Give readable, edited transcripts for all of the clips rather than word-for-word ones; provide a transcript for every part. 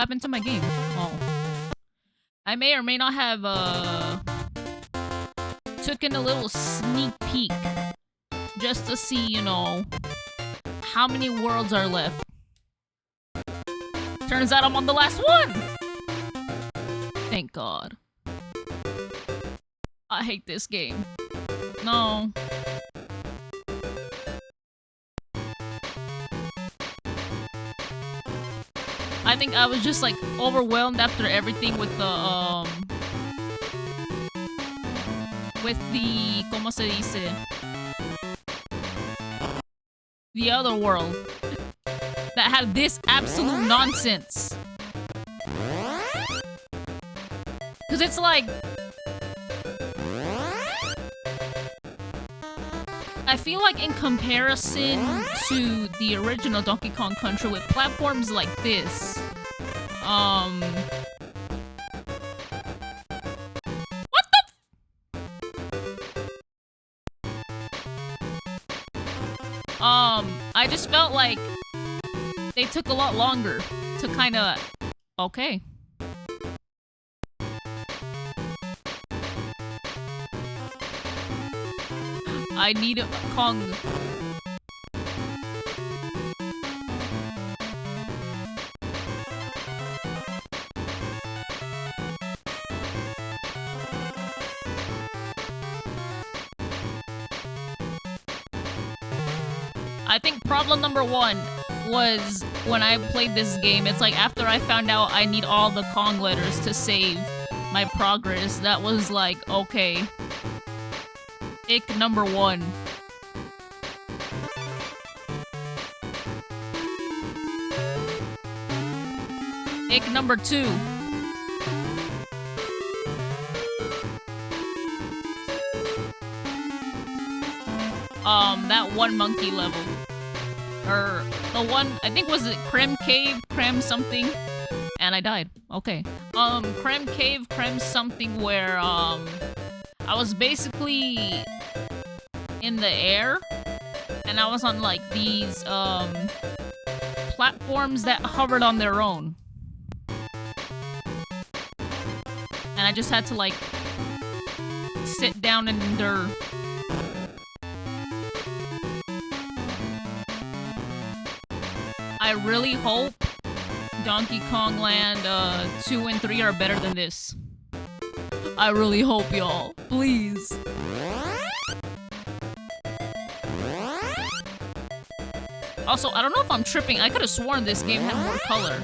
happened to my game? Oh. I may or may not have, took in a little sneak peek. Just to see, you know, how many worlds are left. Turns out I'm on the last one! Thank God. I hate this game. No. I think I was just like overwhelmed after everything with the ¿cómo se dice? The other world that had this absolute nonsense. Cause it's like I feel like in comparison to the original Donkey Kong Country with platforms like this, what the I just felt like they took a lot longer to kind of, okay. I need a Kong. I think problem number one was when I played this game. It's like after I found out I need all the Kong letters to save my progress, that was like, okay. Ick number one. Ick number two. That one monkey level. Or the one, I think was it Creme Cave, Creme something? And I died. Okay. Creme Cave, Creme something where, I was basically in the air, and I was on like these platforms that hovered on their own, and I just had to like sit down and endure. I really hope Donkey Kong Land 2 and 3 are better than this. I really hope, y'all. Please. Also, I don't know if I'm tripping. I could have sworn this game had more color.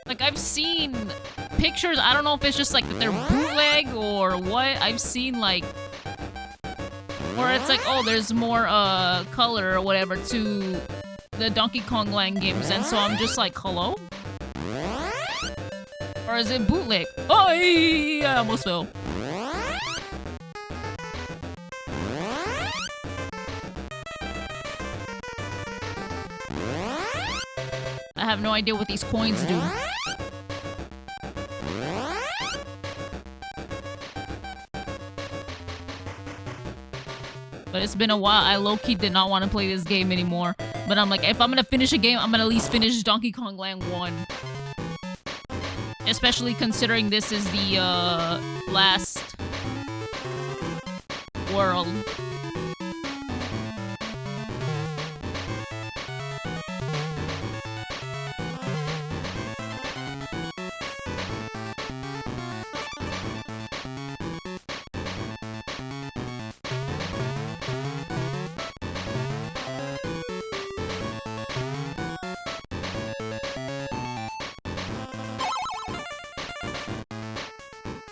Like, I've seen pictures. I don't know if it's just like that they're bootleg or what. I've seen like where it's like, oh, there's more color or whatever to the Donkey Kong Land games, and so I'm just like, hello? Or is it bootleg? Oh, I almost fell. I have no idea what these coins do. But it's been a while. I low-key did not want to play this game anymore. But I'm like, if I'm gonna finish a game, I'm gonna at least finish Donkey Kong Land 1. Especially considering this is the, last world.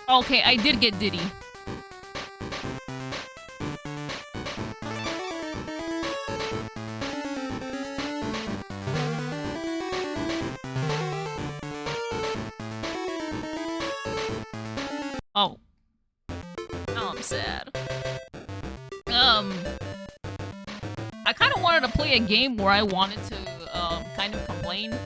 Okay, I did get Diddy. Oh. Now I'm sad. I kind of wanted to play a game where I wanted to, kind of complain.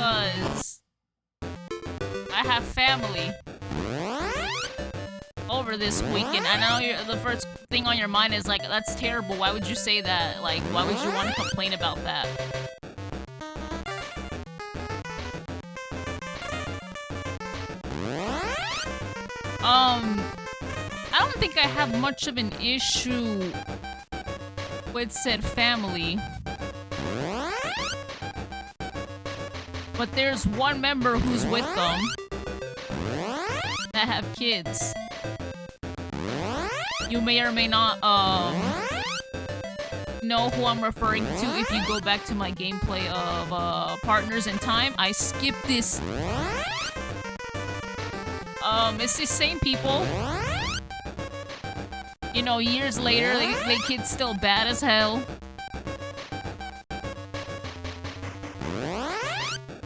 because I have family over this weekend. I know the first thing on your mind is like, that's terrible. Why would you say that? Like, why would you want to complain about that? I don't think I have much of an issue with said family. But there's one member who's with them that have kids. You may or may not know who I'm referring to if you go back to my gameplay of Partners in Time. I skipped this. It's the same people. You know, years later, they kids still bad as hell.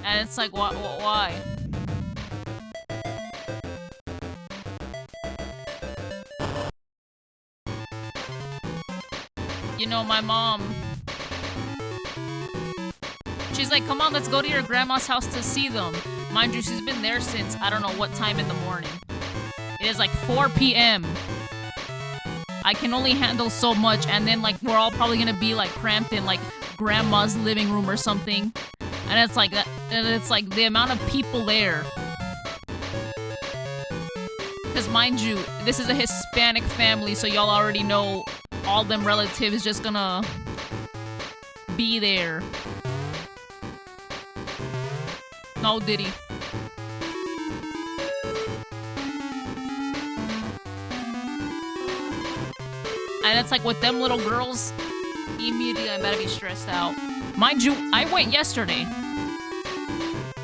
And it's like, why? You know, my mom, she's like, come on, let's go to your grandma's house to see them. Mind you, she's been there since I don't know what time in the morning. It is like 4 p.m. I can only handle so much, and then like we're all probably gonna be like cramped in like grandma's living room or something. And it's like that, and it's like the amount of people there. Because mind you, this is a Hispanic family, so y'all already know all them relatives just gonna be there. No diddy. And it's like with them little girls, immediately I better be stressed out. Mind you, I went yesterday.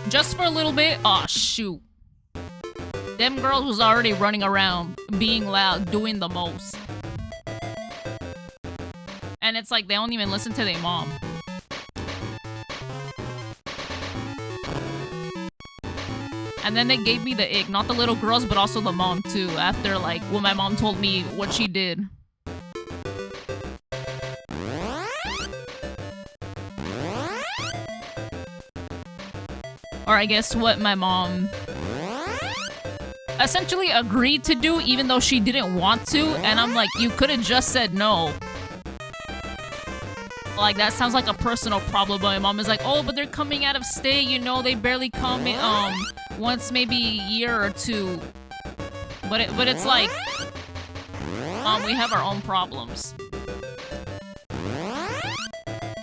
Just for a little bit. Aw, shoot. Them girls was already running around, being loud, doing the most. And it's like they don't even listen to their mom. And then they gave me the ick. Not the little girls, but also the mom too. After like when my mom told me what she did. Or I guess what my mom essentially agreed to do even though she didn't want to. And I'm like, you could have just said no. Like, that sounds like a personal problem. My mom is like, oh, but they're coming out of state, you know, they barely come in, once maybe a year or two. But it's like, we have our own problems.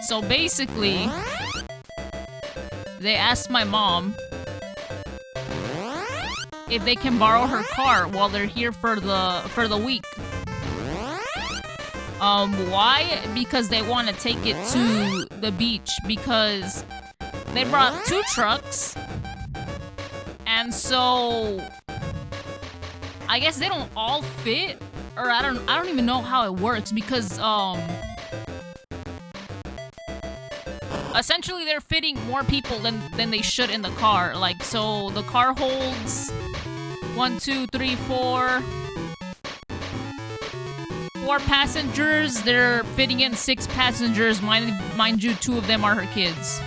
So basically, they asked my mom if they can borrow her car while they're here for the week. Why? Because they want to take it to the beach because they brought 2 trucks. And so I guess they don't all fit, or I don't even know how it works because essentially they're fitting more people than they should in the car. Like, so the car holds 1, 2, 3, 4 passengers. They're fitting in 6 passengers. Mind you, 2 of them are her kids.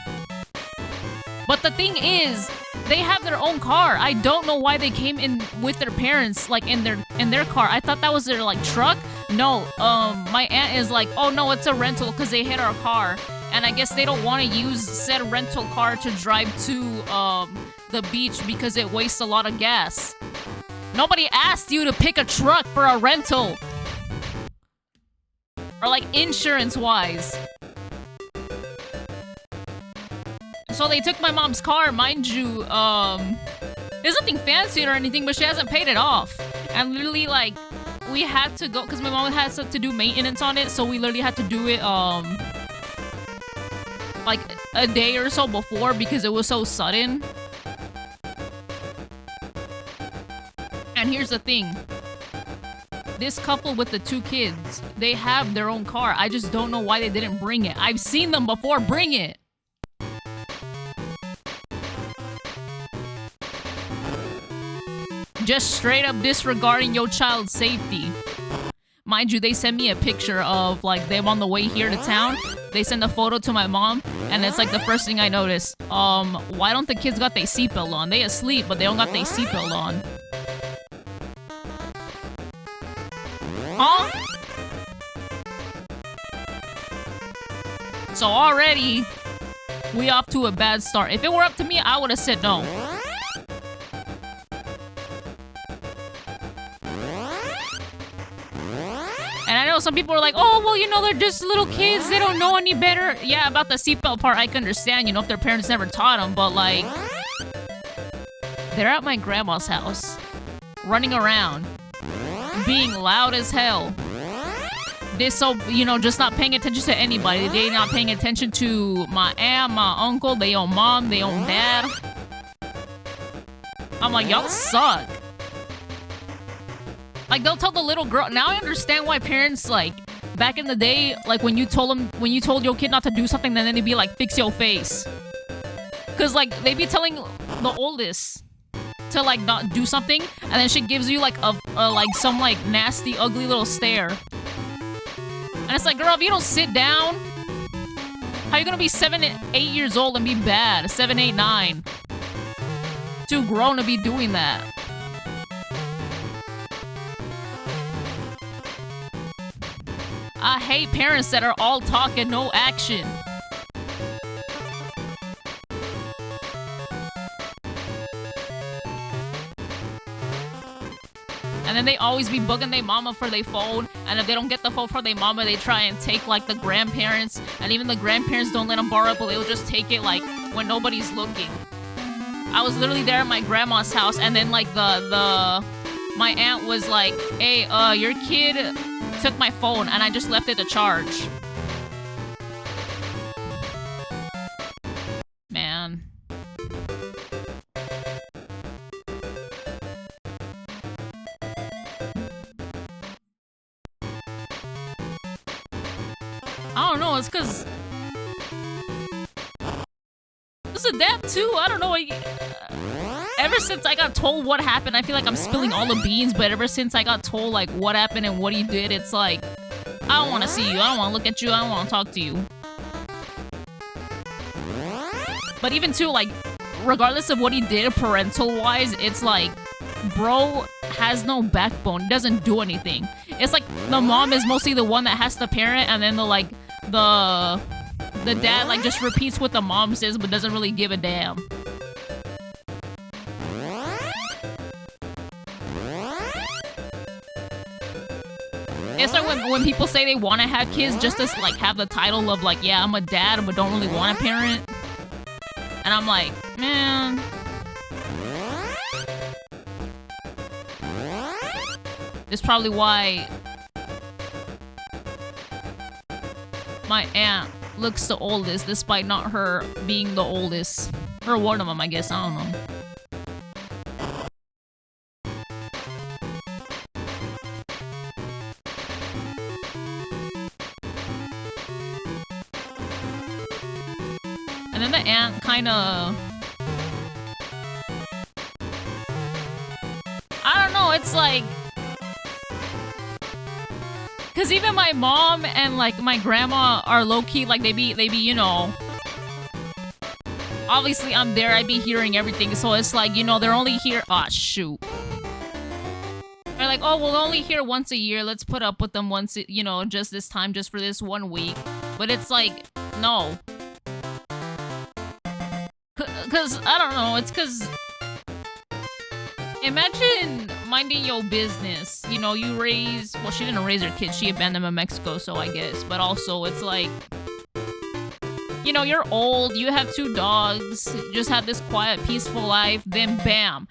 But the thing is, they have their own car. I don't know why they came in with their parents, like in their car. I thought that was their like truck. No, my aunt is like, oh no, it's a rental because they hit our car. And I guess they don't want to use said rental car to drive to the beach because it wastes a lot of gas. Nobody asked you to pick a truck for a rental. Or like insurance-wise. So they took my mom's car, mind you, there's nothing fancy or anything, but she hasn't paid it off. And literally, like, we had to go, because my mom had to do maintenance on it, so we literally had to do it, like, a day or so before, because it was so sudden. And here's the thing. This couple with the 2 kids, they have their own car. I just don't know why they didn't bring it. I've seen them before bring it. Just straight up disregarding your child's safety. Mind you, they sent me a picture of like them on the way here to town. they send a photo to my mom, and it's like the first thing I notice. Why don't the kids got their seatbelt on? They asleep, but they don't got their seatbelt on. Huh? So already, we off to a bad start. If it were up to me, I would have said no. And I know some people are like, oh, well, you know, they're just little kids. They don't know any better. Yeah, about the seatbelt part, I can understand, you know, if their parents never taught them. But, like, they're at my grandma's house, running around, being loud as hell. They're so, you know, just not paying attention to anybody. They're not paying attention to my aunt, my uncle, their own mom, their own dad. I'm like, y'all suck. Like, they'll tell the little girl. Now I understand why parents, like, back in the day, like, when you told your kid not to do something, then they'd be like, fix your face. Because, like, they'd be telling the oldest to, like, not do something, and then she gives you, like, some, like, nasty, ugly little stare. And it's like, girl, if you don't sit down, how are you gonna be 7, 8 years old and be bad? 7, 8, 9. Too grown to be doing that. I hate parents that are all talk and no action. And then they always be bugging their mama for their phone. And if they don't get the phone for their mama, they try and take, like, the grandparents. And even the grandparents don't let them borrow it, but they'll just take it, like, when nobody's looking. I was literally there at my grandma's house, and then, like, my aunt was like, hey, your kid took my phone, and I just left it to charge. Man. I don't know, it's because... This is that too, I don't know. Ever since I got told what happened, I feel like I'm spilling all the beans, but ever since I got told, like, what happened and what he did, it's like, I don't want to see you, I don't want to look at you, I don't want to talk to you. But even too, like, regardless of what he did parental-wise, it's like, bro has no backbone, he doesn't do anything. It's like, the mom is mostly the one that has to parent, and then the dad, like, just repeats what the mom says, but doesn't really give a damn. It's like when people say they want to have kids just to, like, have the title of, like, yeah, I'm a dad, but don't really want a parent. And I'm like, man. It's probably why my aunt looks the oldest, despite not her being the oldest. Or one of them, I guess. I don't know. And then the aunt kind of... I don't know, it's like... Because even my mom and, like, my grandma are low-key, like, they be, you know... Obviously, I'm there, I be hearing everything, so it's like, you know, they're only here... Aw, shoot. They're like, oh, we'll only here once a year, let's put up with them once, you know, just this time, just for this 1 week. But it's like, no. Because, I don't know, it's because... Imagine minding your business. You know, you raise... Well, she didn't raise her kids. She abandoned them in Mexico, so I guess. But also, it's like... You know, you're old. You have 2 dogs. You just have this quiet, peaceful life. Then, bam.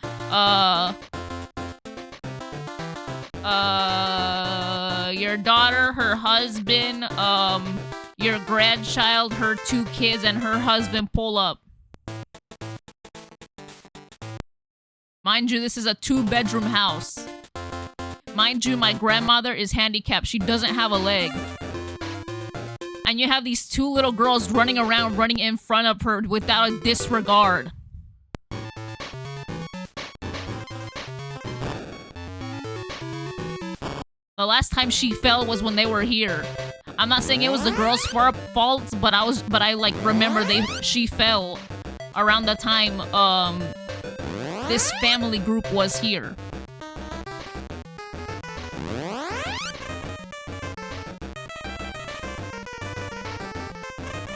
Your daughter, her husband, your grandchild, her 2 kids, and her husband pull up. Mind you, this is a 2-bedroom house. Mind you, my grandmother is handicapped. She doesn't have a leg. And you have these 2 little girls running around, running in front of her without a disregard. The last time she fell was when they were here. I'm not saying it was the girl's fault, but I like remember she fell around the time this family group was here.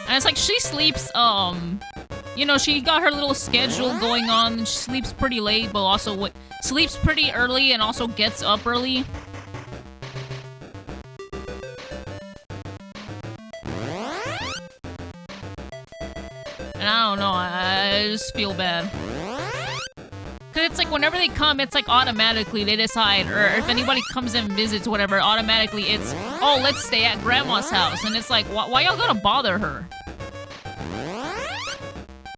And it's like she sleeps, you know, she got her little schedule going on. She sleeps pretty late, but also sleeps pretty early and also gets up early. And I don't know, I just feel bad. Cause it's like whenever they come, it's like automatically they decide, or if anybody comes and visits, whatever, automatically it's, oh, let's stay at grandma's house. And it's like, why y'all gotta bother her?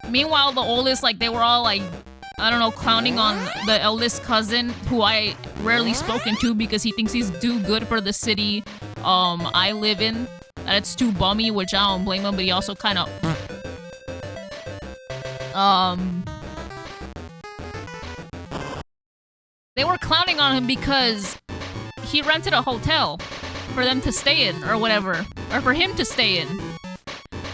Meanwhile, the oldest, like, they were all like, I don't know, clowning on the eldest cousin, who I rarely spoken to because he thinks he's too good for the city I live in. That it's too bummy, which I don't blame him, but he also kind of... They were clowning on him because he rented a hotel for them to stay in, or whatever. Or for him to stay in.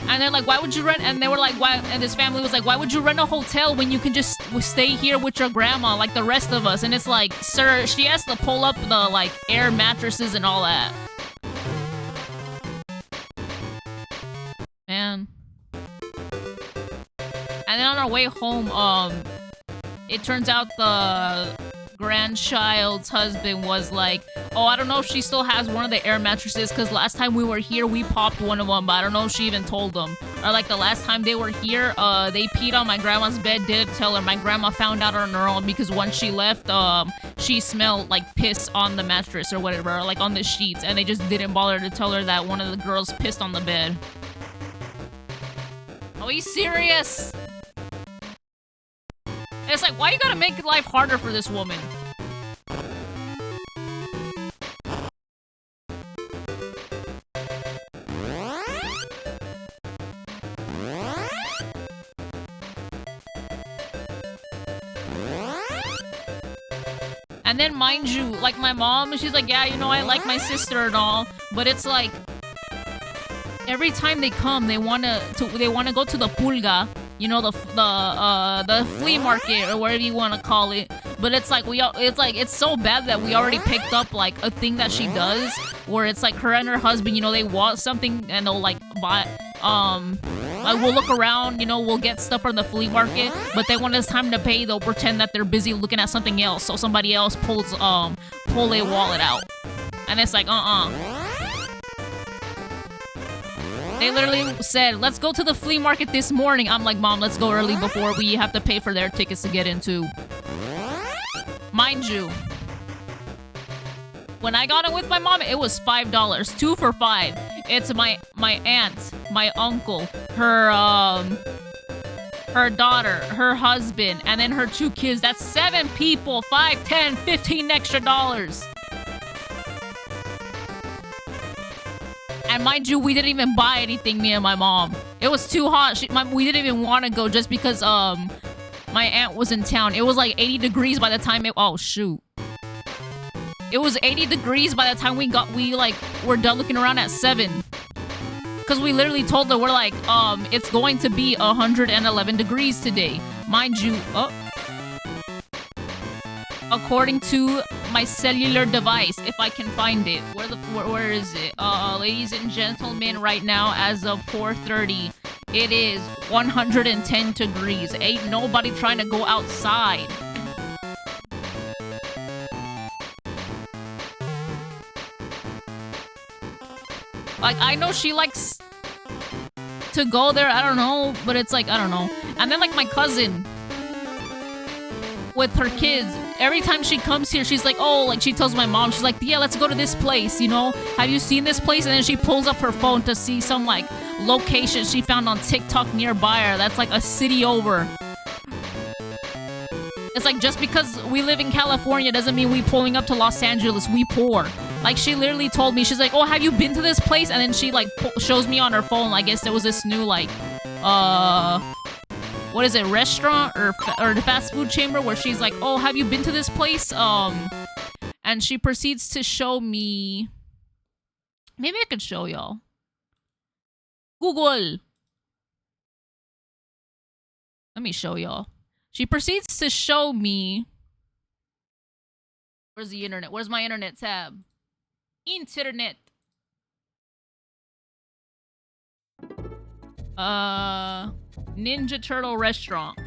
And they're like, why would you rent? And they were like, why? And his family was like, why would you rent a hotel when you can just stay here with your grandma like the rest of us? And it's like, sir, she has to pull up the, like, air mattresses and all that. Man. And then on our way home, it turns out the grandchild's husband was like, oh, I don't know if she still has one of the air mattresses, because last time we were here, we popped one of them, but I don't know if she even told them. Or like the last time they were here, they peed on my grandma's bed, didn't tell her. My grandma found out on her own because once she left, she smelled like piss on the mattress or whatever, or like on the sheets, and they just didn't bother to tell her that one of the girls pissed on the bed. Are we serious? It's like, why you gotta make life harder for this woman? And then, mind you, like my mom, she's like, yeah, you know, I like my sister and all, but it's like, every time they come, they wanna go to the pulga. You know, the flea market or whatever you want to call it. But it's like it's so bad that we already picked up like a thing that she does where it's like her and her husband, you know, they want something and they'll like buy like we'll look around, you know, we'll get stuff from the flea market, but then when it's time to pay, they'll pretend that they're busy looking at something else, so somebody else pull their wallet out. And it's like, They literally said, let's go to the flea market this morning. I'm like, Mom, let's go early before we have to pay for their tickets to get into. Mind you, when I got it with my mom, it was $5. 2 for $5. It's my aunt, my uncle, her daughter, her husband, and then her 2 kids. That's 7 people. 5, 10, 15 extra dollars. And mind you, we didn't even buy anything, me and my mom. It was too hot. We didn't even want to go just because my aunt was in town. It was like 80 degrees by the time oh shoot. It was 80 degrees by the time we were done looking around at 7. Cause we literally told her, we're like, it's going to be 111 degrees today. Mind you, according to my cellular device, if I can find it. Where is it? Ladies and gentlemen, right now, as of 4:30, it is 110 degrees. Ain't nobody trying to go outside. Like, I know she likes to go there, I don't know, but it's like, I don't know. And then, like, my cousin with her kids, every time she comes here, she's like, oh, like, she tells my mom, she's like, yeah, let's go to this place, you know? Have you seen this place? And then she pulls up her phone to see some, like, location she found on TikTok nearby her that's, like, a city over. It's like, just because we live in California doesn't mean we pulling up to Los Angeles. We poor. Like, she literally told me, she's like, oh, have you been to this place? And then she, like, shows me on her phone, I guess there was this new, like, what is it, restaurant or the fast food chamber where she's like, oh, have you been to this place? And she proceeds to show me Maybe I could show y'all. Google. Let me show y'all. She proceeds to show me. Where's the internet? Where's my internet tab? Internet. Ninja Turtle restaurant.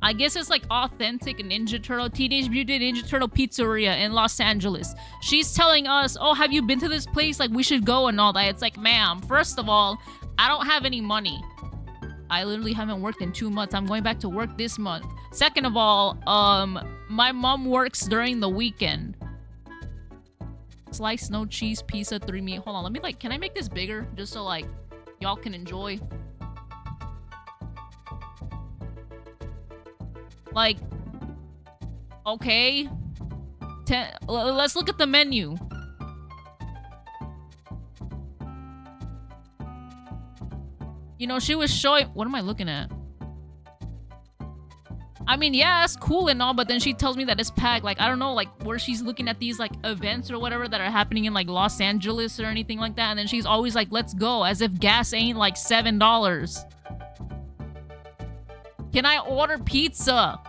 I guess it's like authentic Ninja Turtle, Teenage Mutant Ninja Turtle Pizzeria in Los Angeles. She's telling us, oh, have you been to this place? Like, we should go and all that. It's like, ma'am, first of all, I don't have any money. I literally haven't worked in 2 months. I'm going back to work this month. Second of all, my mom works during the weekend. Slice, no cheese, pizza, 3 meat. Hold on, let me like, can I make this bigger? Just so like, y'all can enjoy. Like, okay. Let's look at the menu. You know, she was showing... What am I looking at? I mean, yeah, it's cool and all, but then she tells me that it's packed. Like, I don't know, like, where she's looking at these, like, events or whatever that are happening in, like, Los Angeles or anything like that. And then she's always like, let's go, as if gas ain't, like, $7. Can I order pizza?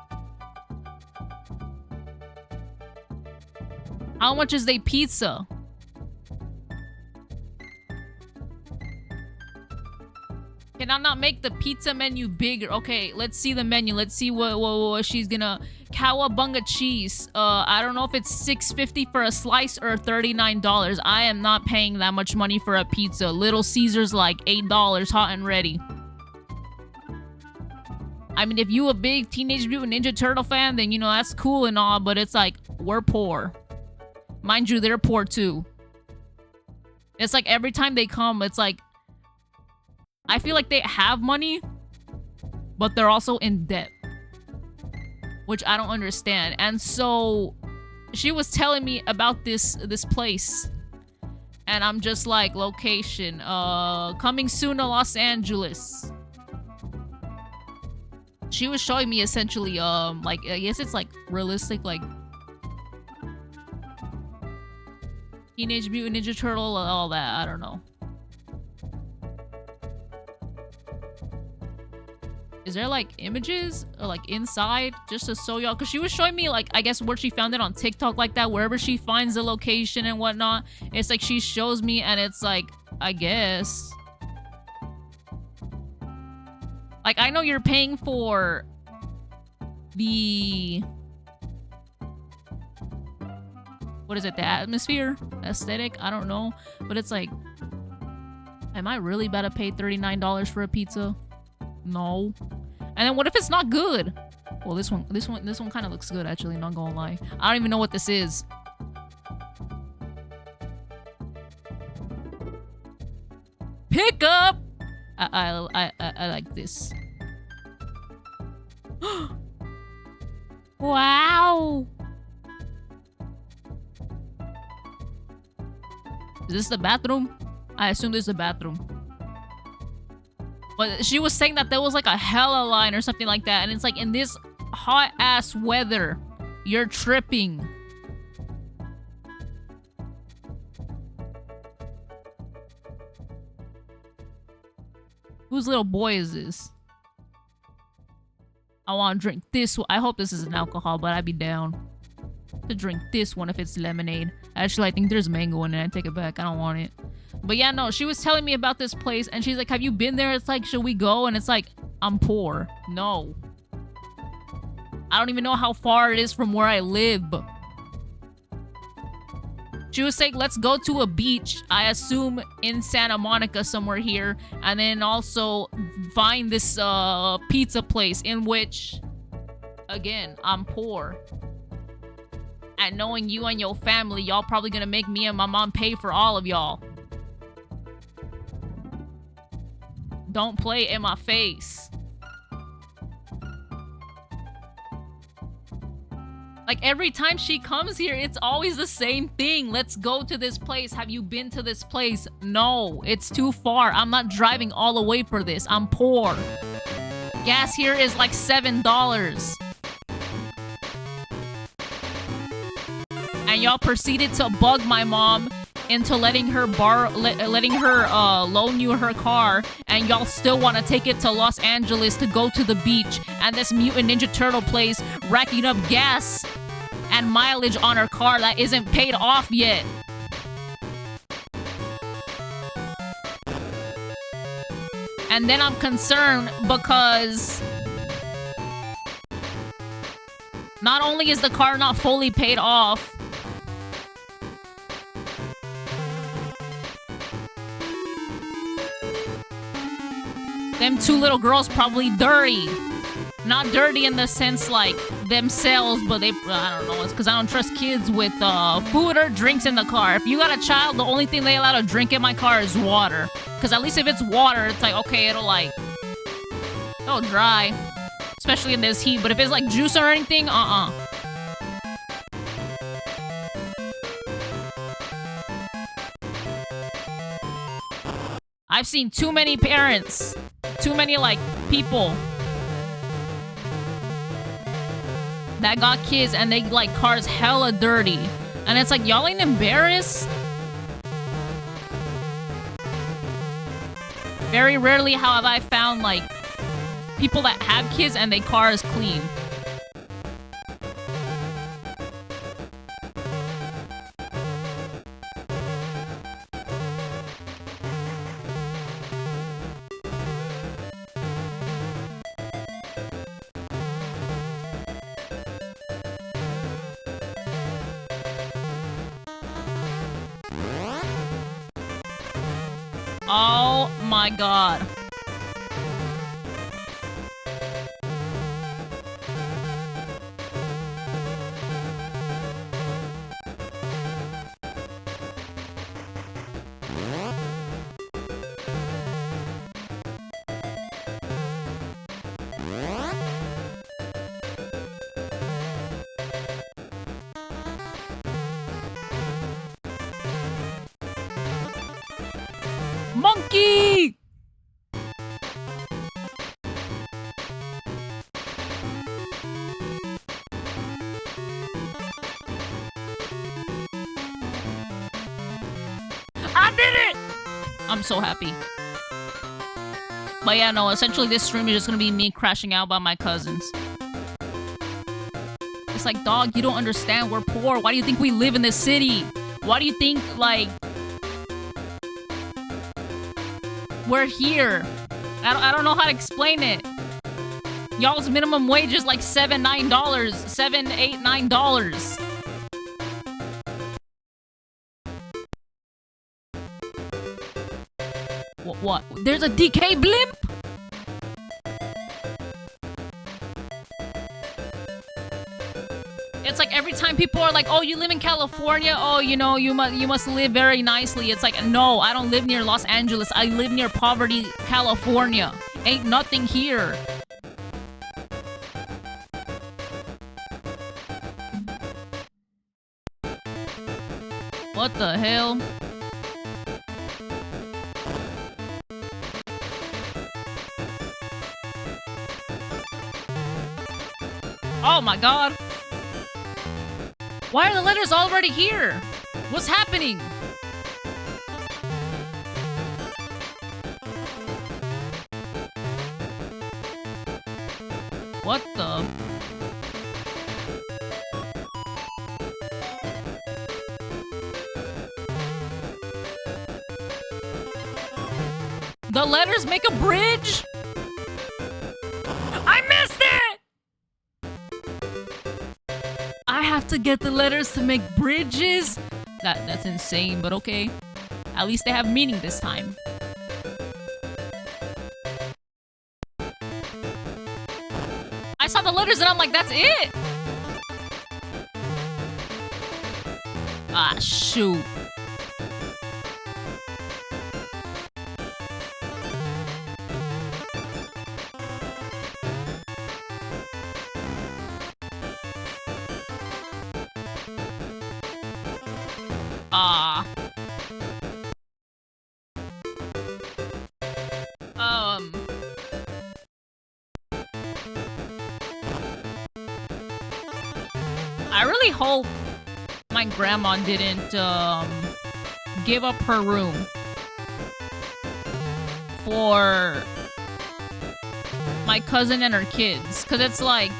How much is the pizza? Can I not make the pizza menu bigger? Okay, let's see the menu. Let's see what she's gonna... Cowabunga cheese. I don't know if it's $6.50 for a slice or $39. I am not paying that much money for a pizza. Little Caesar's like $8, hot and ready. I mean, if you a big Teenage Mutant Ninja Turtle fan, then, you know, that's cool and all, but it's like, we're poor. Mind you, they're poor too. It's like every time they come, it's like... I feel like they have money, but they're also in debt. Which I don't understand. And so, she was telling me about this place. And I'm just like, location. Coming soon to Los Angeles. She was showing me essentially, like, I guess it's like realistic, like... Teenage Mutant Ninja Turtle, all that, I don't know. Is there like images or like inside just to show y'all? Because she was showing me like, I guess where she found it on TikTok like that. Wherever she finds the location and whatnot. It's like she shows me and it's like, I guess. Like, I know you're paying for the... What is it? The atmosphere? Aesthetic? I don't know. But it's like... Am I really about to pay $39 for a pizza? No. And then what if it's not good? Well, this one kind of looks good, actually, not gonna lie. I don't even know what this is. Pick up! I like this. Wow! Is this the bathroom? I assume this is the bathroom. But she was saying that there was like a hella line or something like that. And it's like, in this hot ass weather, you're tripping. Whose little boy is this? I want to drink this one. I hope this isn't alcohol, but I'd be down to drink this one if it's lemonade. Actually, I think there's mango in it. I take it back. I don't want it. But yeah, no, she was telling me about this place and she's like, have you been there? It's like, should we go? And it's like, I'm poor. No. I don't even know how far it is from where I live. She was saying, let's go to a beach, I assume in Santa Monica somewhere here. And then also find this pizza place in which, again, I'm poor. And knowing you and your family, y'all probably gonna make me and my mom pay for all of y'all. Don't play in my face. Like, every time she comes here, it's always the same thing. Let's go to this place. Have you been to this place? No, it's too far. I'm not driving all the way for this. I'm poor. Gas here is like $7. And and y'all proceeded to bug my mom into letting her loan you her car, and y'all still want to take it to Los Angeles to go to the beach, and this Mutant Ninja Turtle place racking up gas and mileage on her car that isn't paid off yet. And then I'm concerned because not only is the car not fully paid off, them two little girls probably dirty. Not dirty in the sense like themselves, but they, I don't know, it's because I don't trust kids with food or drinks in the car. If you got a child, the only thing they allow to drink in my car is water. Because at least if it's water, it's like, okay, it'll dry. Especially in this heat. But if it's like juice or anything, I've seen too many parents, too many, like, people that got kids and they like cars hella dirty. And it's like, y'all ain't embarrassed? Very rarely have I found, like, people that have kids and their car is clean. Oh my god. Monkey! I did it! I'm so happy. But yeah, no, essentially this stream is just gonna be me crashing out by my cousins. It's like, dog, you don't understand. We're poor. Why do you think we live in this city? Why do you think, like, we're here? I don't know how to explain it. Y'all's minimum wage is like $7, $9. $7, $8, $9. What? There's a DK blimp? It's like every time people are like, oh, you live in California? Oh, you know, you must live very nicely. It's like, no, I don't live near Los Angeles. I live near poverty, California. Ain't nothing here. What the hell? Oh my god. Why are the letters already here? What's happening? What the? The letters make a bridge? I missed it! I have to get the letters to make bridges? That's insane, but okay. At least they have meaning this time. I saw the letters and I'm like, that's it! Ah, shoot. Ah. I really hope my grandma didn't give up her room for my cousin and her kids. Because it's like,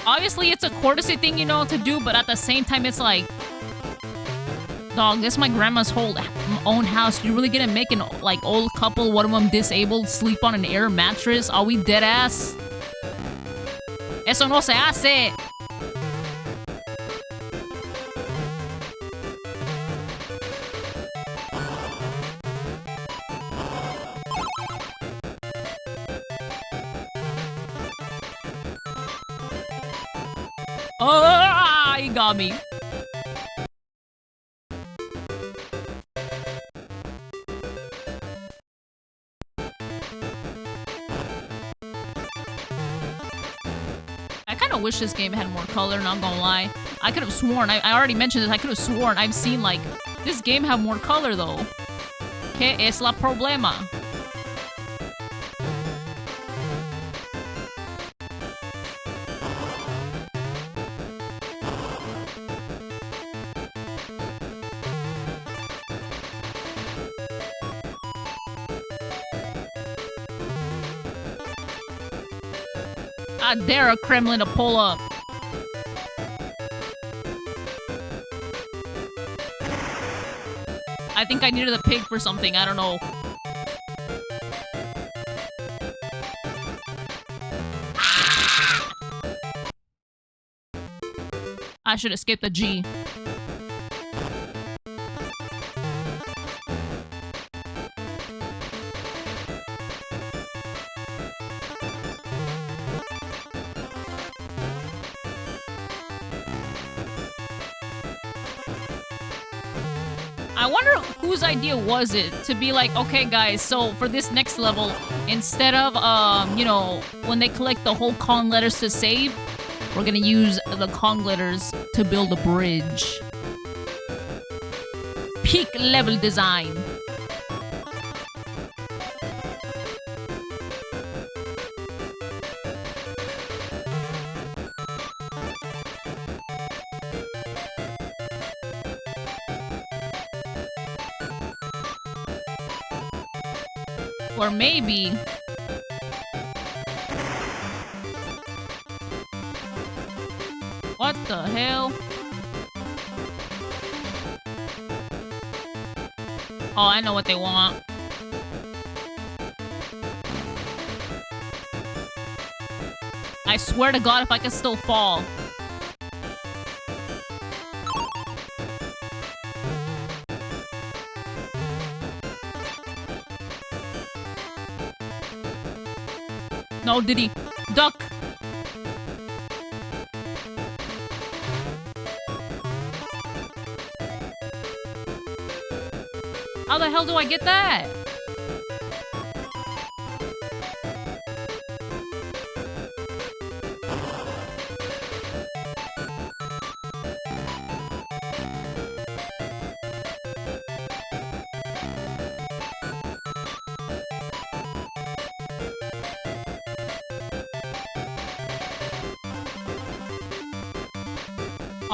obviously it's a courtesy thing, you know, to do, but at the same time it's like, dog, this is my grandma's whole own house. You really gonna make an like old couple, one of them disabled, sleep on an air mattress? Are we dead ass? Eso no se hace. Oh, he got me. I kind of wish this game had more color, not gonna lie. I could have sworn, I already mentioned this, I could have sworn I've seen, like, this game have more color, though. ¿Qué es la problema? I dare a Kremlin to pull up. I think I needed a pig for something, I don't know. I should have skipped the G. I wonder whose idea was it to be like, okay guys, so for this next level, instead of, you know, when they collect the whole Kong letters to save, we're gonna use the Kong letters to build a bridge. Peak level design. Or maybe... What the hell? Oh, I know what they want. I swear to God if I can still fall. No, did he? Duck! How the hell do I get that?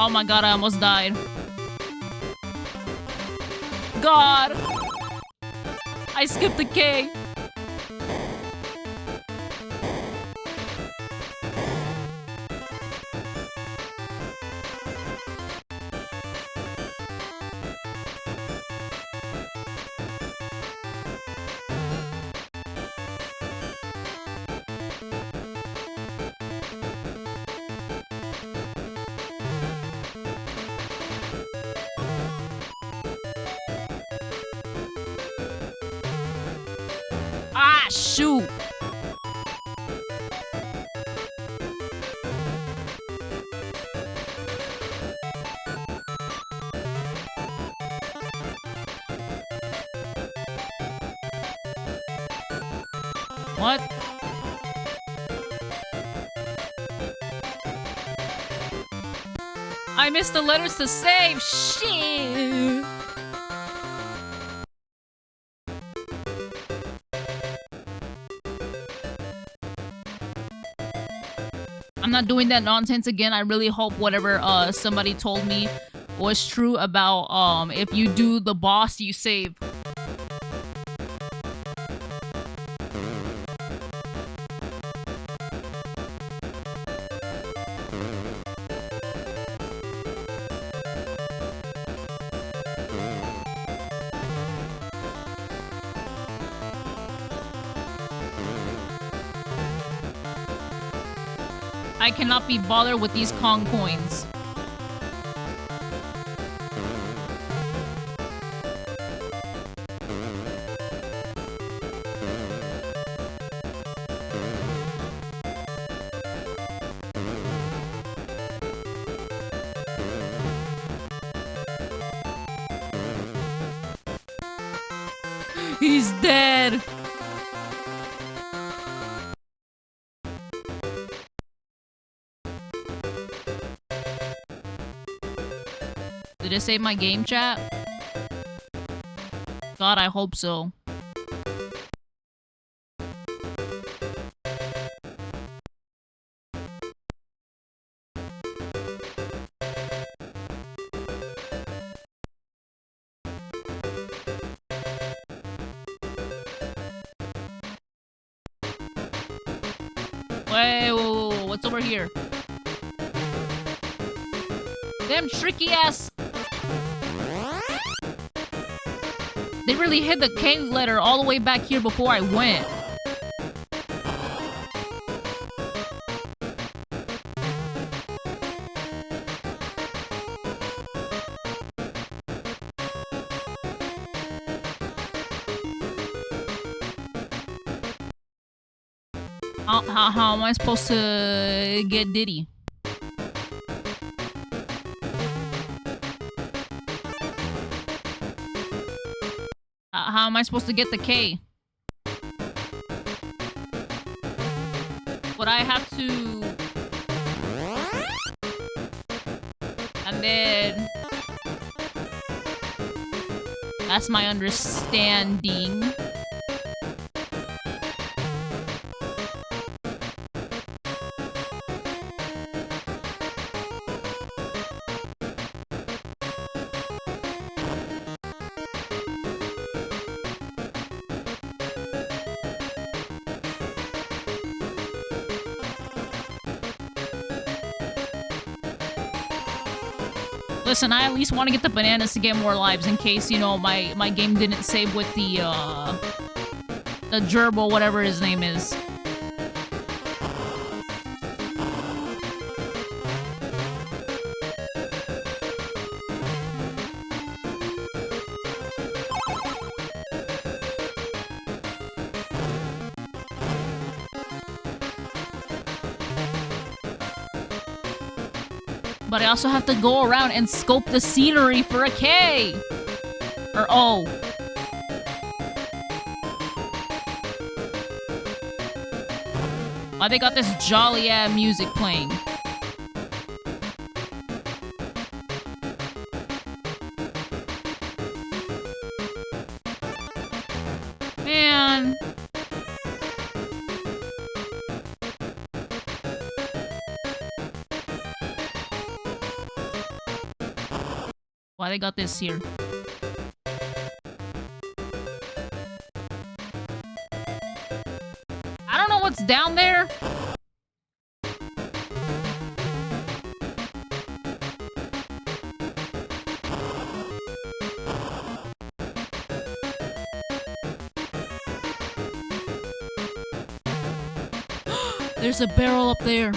Oh my god, I almost died. God! I skipped the K. Ah, shoot! What? I missed the letters to save! Shit! I'm not doing that nonsense again. I really hope whatever somebody told me was true about if you do the boss, you save. I cannot be bothered with these Kong coins. He's dead. Did it save my game, chat? God, I hope so. Wait, whoa, what's over here? Damn tricky ass. They really hid the K letter all the way back here before I went. How am I supposed to get Diddy? How am I supposed to get the K? Would I have to... And then... That's my understanding. Listen, I at least want to get the bananas to get more lives in case, you know, my game didn't save with the gerbil, whatever his name is. But I also have to go around and scope the scenery for a K! Or O. Why they got this jolly-ass music playing? Man... Why they got this here? I don't know what's down there. There's a barrel up there.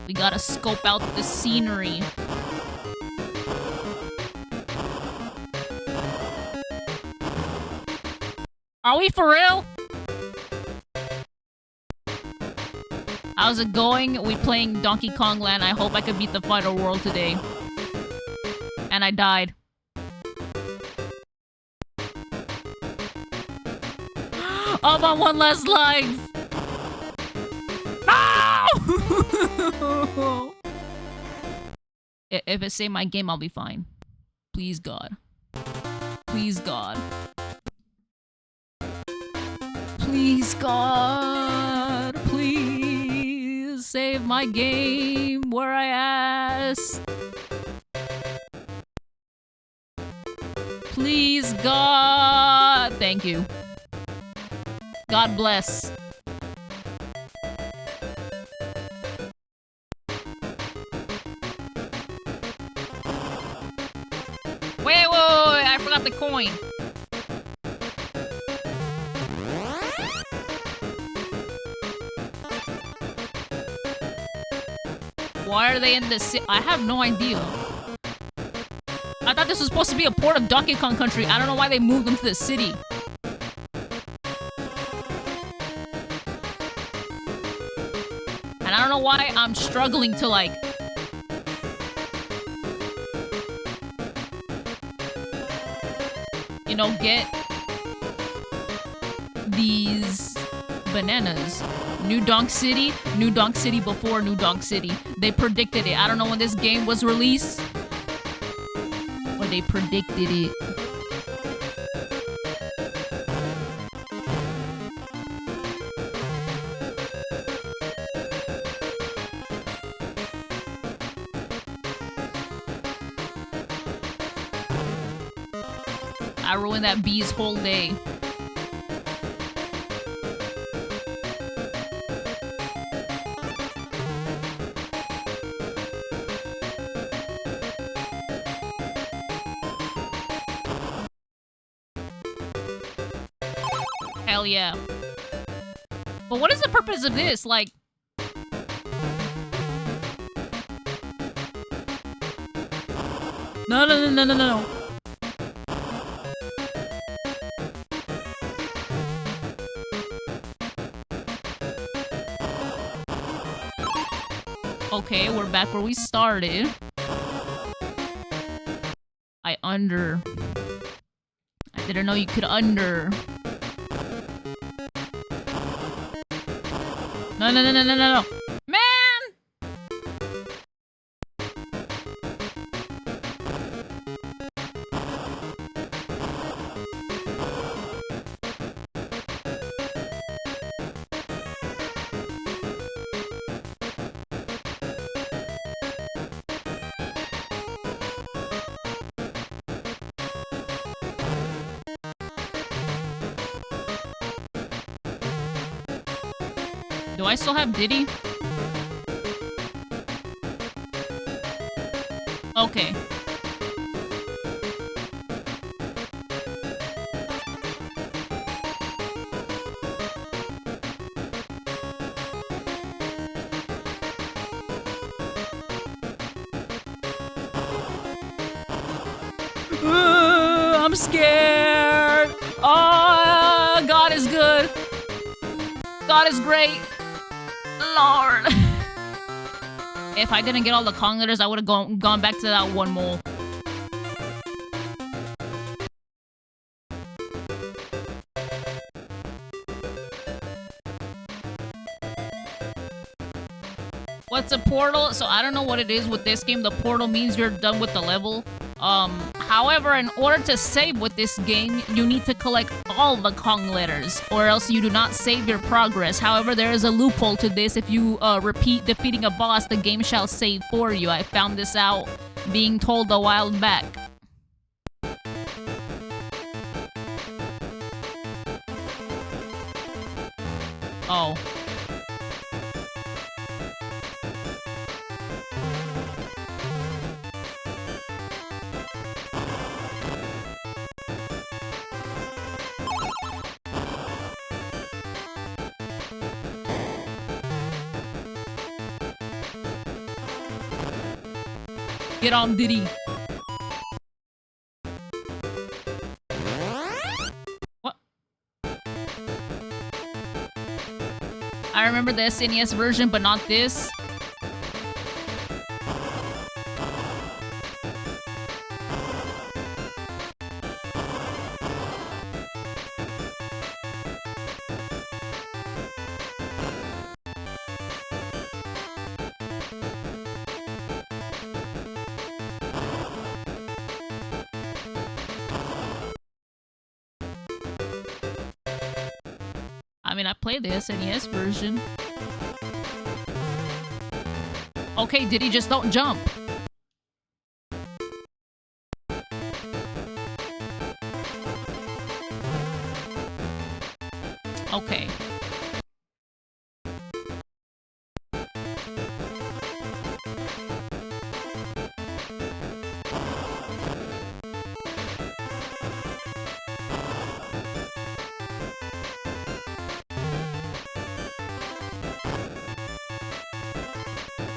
We gotta scope out the scenery. Are we for real? How's it going? We playing Donkey Kong Land. I hope I could beat the final world today. And I died. I'm on one last life. If it saved my game, I'll be fine. Please, God. Please, God. Please, God. Please save my game where I asked. Please, God. Thank you. God bless. Wait, I forgot the coin. Why are they in this city? I have no idea. I thought this was supposed to be a port of Donkey Kong Country. I don't know why they moved them to the city. And I don't know why I'm struggling to, like... you know, get these bananas. New Donk City before New Donk City. They predicted it. I don't know when this game was released, but they predicted it. I ruined that bee's whole day. Hell yeah. But what is the purpose of this? Like... No. Okay, we're back where we started. I didn't know you could under. No. Man! Do I still have Diddy? Okay. I'm scared. Oh, God is good. God is great. Lord. If I didn't get all the Kong letters, I would have gone back to that one mole. What's a portal? So I don't know what it is with this game. The portal means you're done with the level. However, in order to save with this game, you need to collect all the Kong letters, or else you do not save your progress. However, there is a loophole to this. If you repeat defeating a boss, the game shall save for you. I found this out being told a while back. Oh. Get on, Diddy. What? I remember the SNES version, but not this. I mean, I played the SNES version. Okay, Diddy, just don't jump. Okay.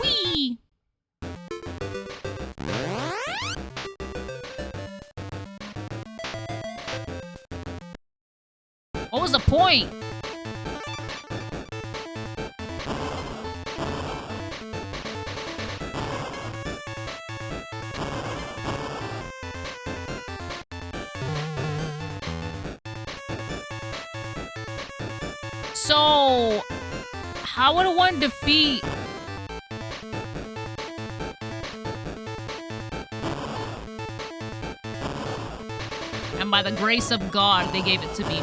Whee! What was the point? So, how would one defeat... And by the grace of God, they gave it to me.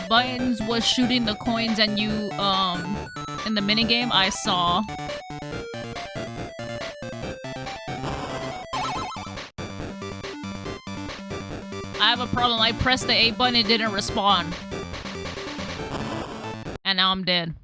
Buttons was shooting the coins and you, in the minigame, I saw. I have a problem. I pressed the A button, it didn't respond. And now I'm dead.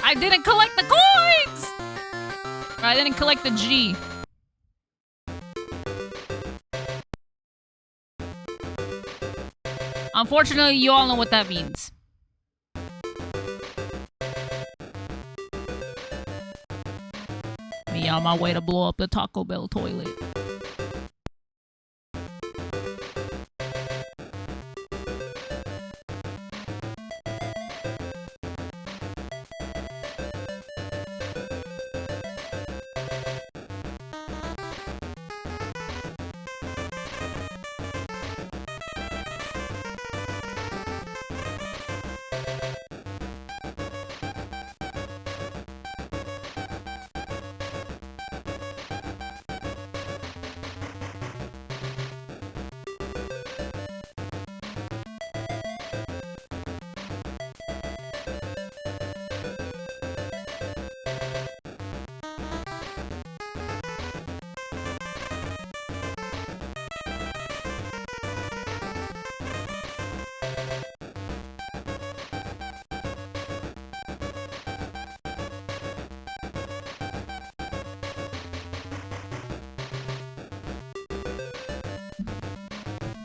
I didn't collect the coins! Or I didn't collect the G. Unfortunately, you all know what that means. Me on my way to blow up the Taco Bell toilet.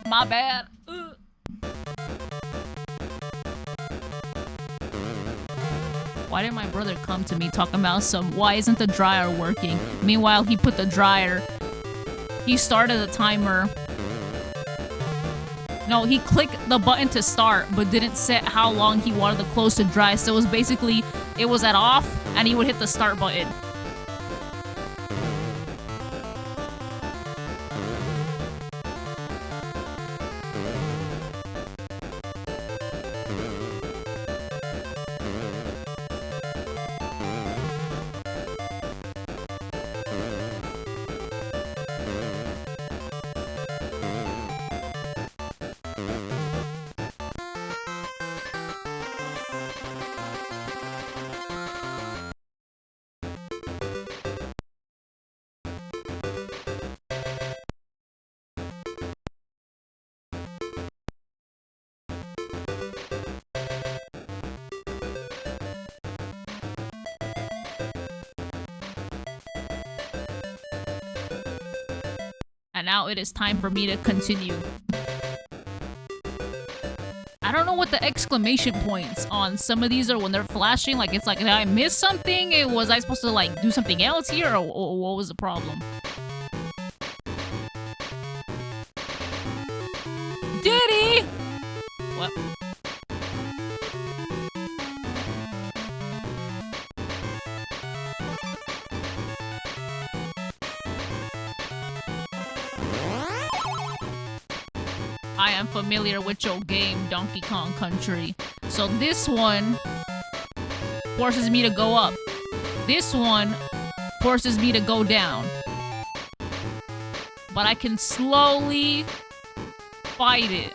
My bad. Why did my brother come to me talking about why isn't the dryer working? Meanwhile, he put the dryer. He started the timer. No, he clicked the button to start, but didn't set how long he wanted the clothes to dry. So it was basically, it was at off, and he would hit the start button. And now it is time for me to continue. I don't know what the exclamation points on some of these are when they're flashing. Like, it's like, did I miss something? Was I supposed to, like, do something else here? Or what was the problem? Diddy! What? I am familiar with your game, Donkey Kong Country. So this one forces me to go up. This one forces me to go down. But I can slowly fight it.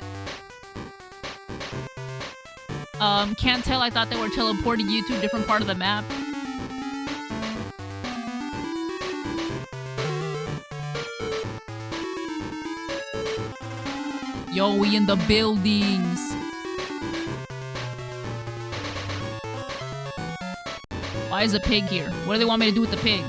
Can't tell, I thought they were teleporting you to a different part of the map. Yo, we in the buildings. Why is a pig here? What do they want me to do with the pig?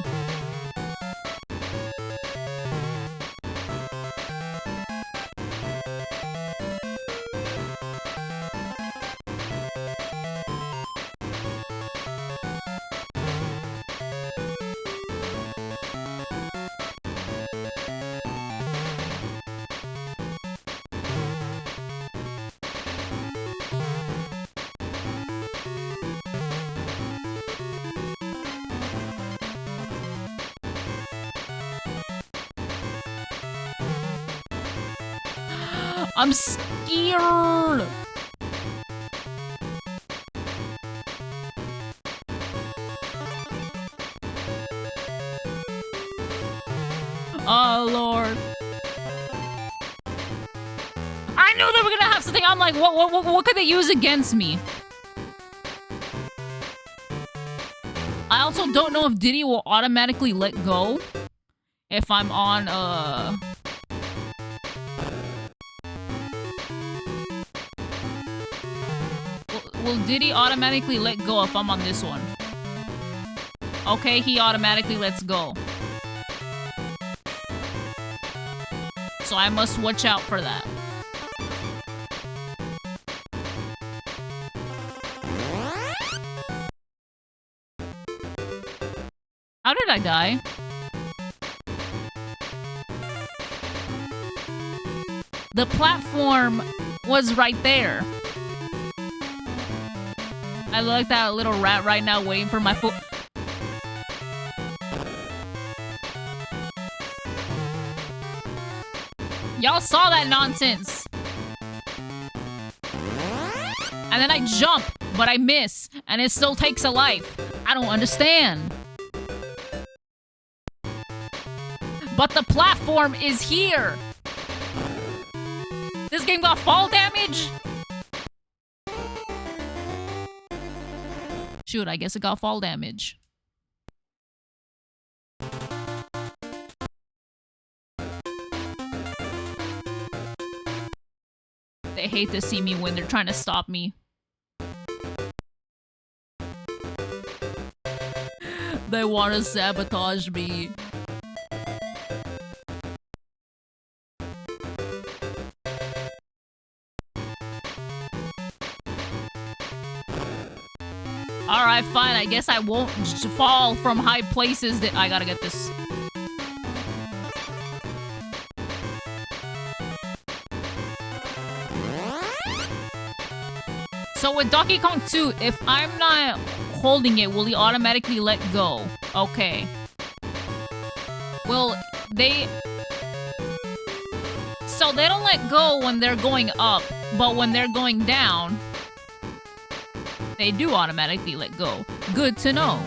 I'm scared! Oh, Lord. I knew they were gonna have something. I'm like, what could they use against me? I also don't know if Diddy will automatically let go if I'm on, Will Diddy automatically let go if I'm on this one? Okay, he automatically lets go. So I must watch out for that. How did I die? The platform was right there. I look like that little rat right now waiting for my foot. Y'all saw that nonsense. And then I jump, but I miss, and it still takes a life. I don't understand. But the platform is here. This game got fall damage? Shoot, I guess it got fall damage. They hate to see me when they're trying to stop me. They want to sabotage me. Alright, fine. I guess I won't fall from high places. That I gotta get this. So with Donkey Kong 2, if I'm not holding it, will he automatically let go? Okay. Well, so they don't let go when they're going up, but when they're going down, they do automatically let go. Good to know.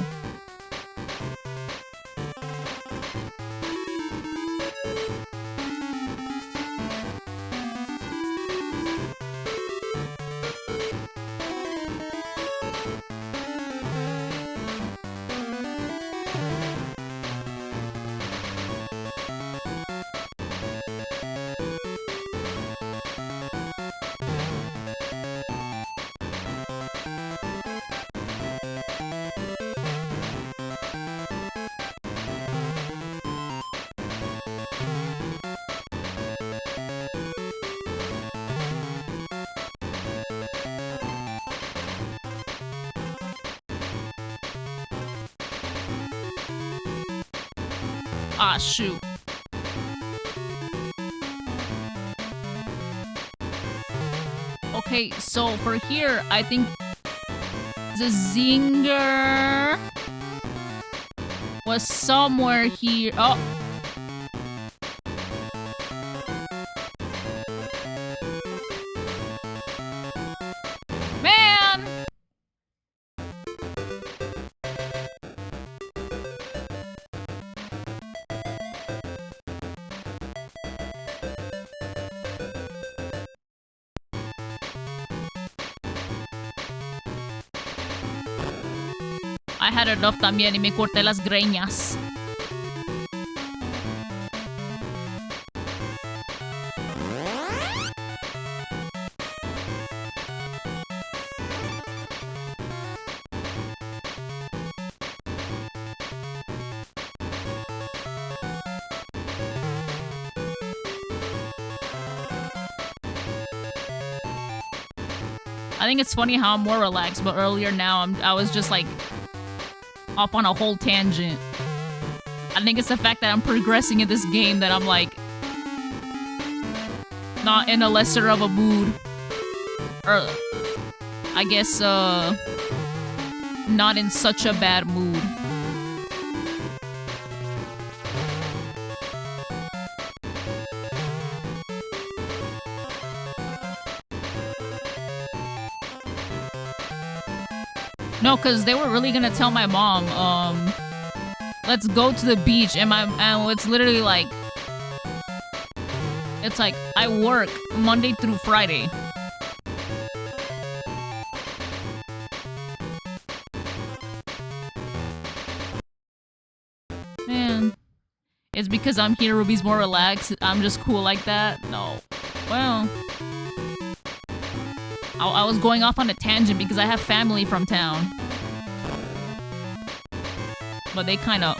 Ah, shoot. Okay, so for here, I think the zinger was somewhere here. Oh. Man! I had enough también y me corté las greñas. I think it's funny how I'm more relaxed, but earlier now I was just like up on a whole tangent. I think it's the fact that I'm progressing in this game that I'm like not in a lesser of a mood. Or I guess not in such a bad mood. No, because they were really gonna tell my mom, let's go to the beach, and it's literally like, it's like, I work Monday through Friday. Man, it's because I'm here, Ruby's more relaxed, I'm just cool like that? No. Well, I was going off on a tangent because I have family from town. But they kind of...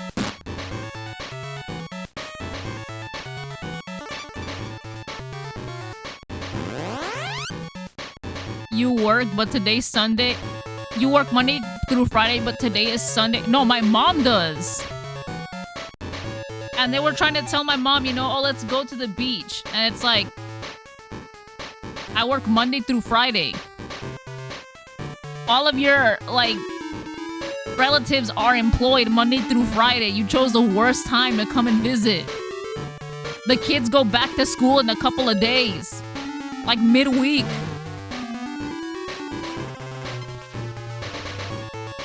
You work, but today's Sunday. You work Monday through Friday, but today is Sunday. No, my mom does. And they were trying to tell my mom, you know, oh, let's go to the beach. And it's like... I work Monday through Friday. All of your, like, relatives are employed Monday through Friday. You chose the worst time to come and visit. The kids go back to school in a couple of days. Like, midweek.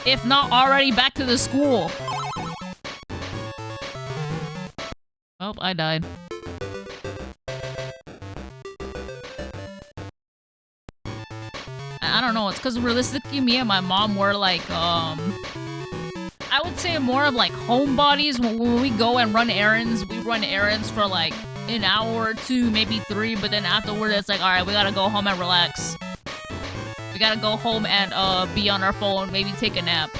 If not already back to the school. Oh, I died. I don't know, it's because realistically me and my mom were like, I would say more of like homebodies. When we go and run errands, we run errands for like an hour or two, maybe 3, but then afterward it's like, alright, we gotta go home and relax. We gotta go home and be on our phone, maybe take a nap.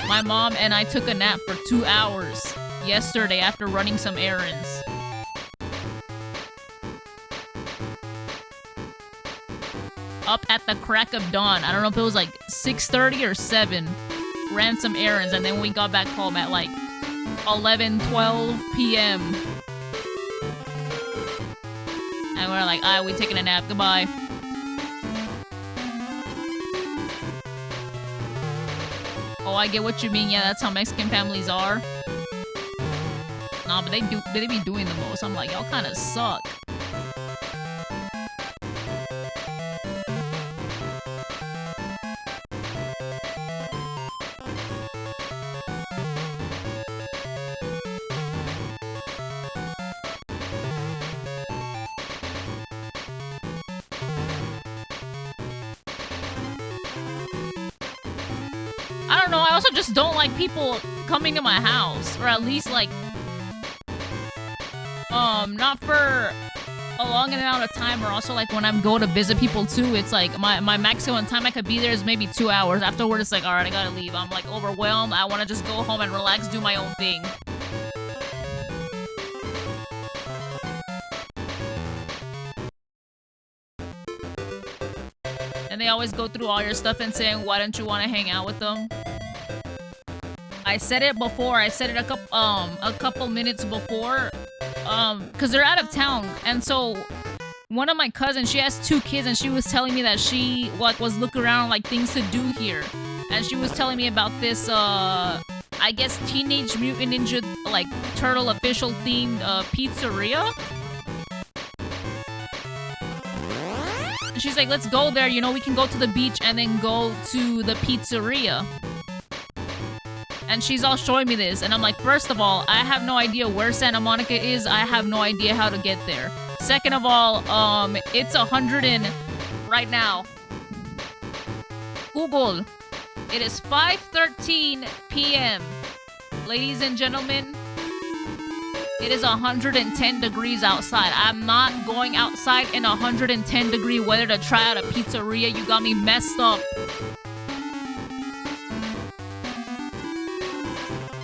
My mom and I took a nap for 2 hours yesterday after running some errands. Up at the crack of dawn. I don't know if it was like 6:30 or 7. Ran some errands and then we got back home at like 11-12 p.m. And we're like, alright, we taking a nap. Goodbye. Oh, I get what you mean. Yeah, that's how Mexican families are. Nah, but they be doing the most. I'm like, y'all kind of suck. I don't know, I also just don't like people coming to my house. Or at least, like, not for a long amount of time. Or also, like, when I'm going to visit people, too, it's like, my maximum time I could be there is maybe 2 hours. Afterward, it's like, alright, I gotta leave. I'm, like, overwhelmed. I want to just go home and relax, do my own thing. And they always go through all your stuff and saying, why don't you want to hang out with them? I said it before. I said it a couple minutes before. Because they're out of town. And so one of my cousins, she has 2 kids, and she was telling me that she was looking around like things to do here. And she was telling me about this, I guess, Teenage Mutant Ninja, like, Turtle official themed pizzeria. And she's like, let's go there, you know, we can go to the beach and then go to the pizzeria. And she's all showing me this, and I'm like, first of all, I have no idea where Santa Monica is. I have no idea how to get there. Second of all, it's 100 and... right now. Google. It is 5:13 p.m. Ladies and gentlemen, it is 110 degrees outside. I'm not going outside in 110 degree weather to try out a pizzeria. You got me messed up.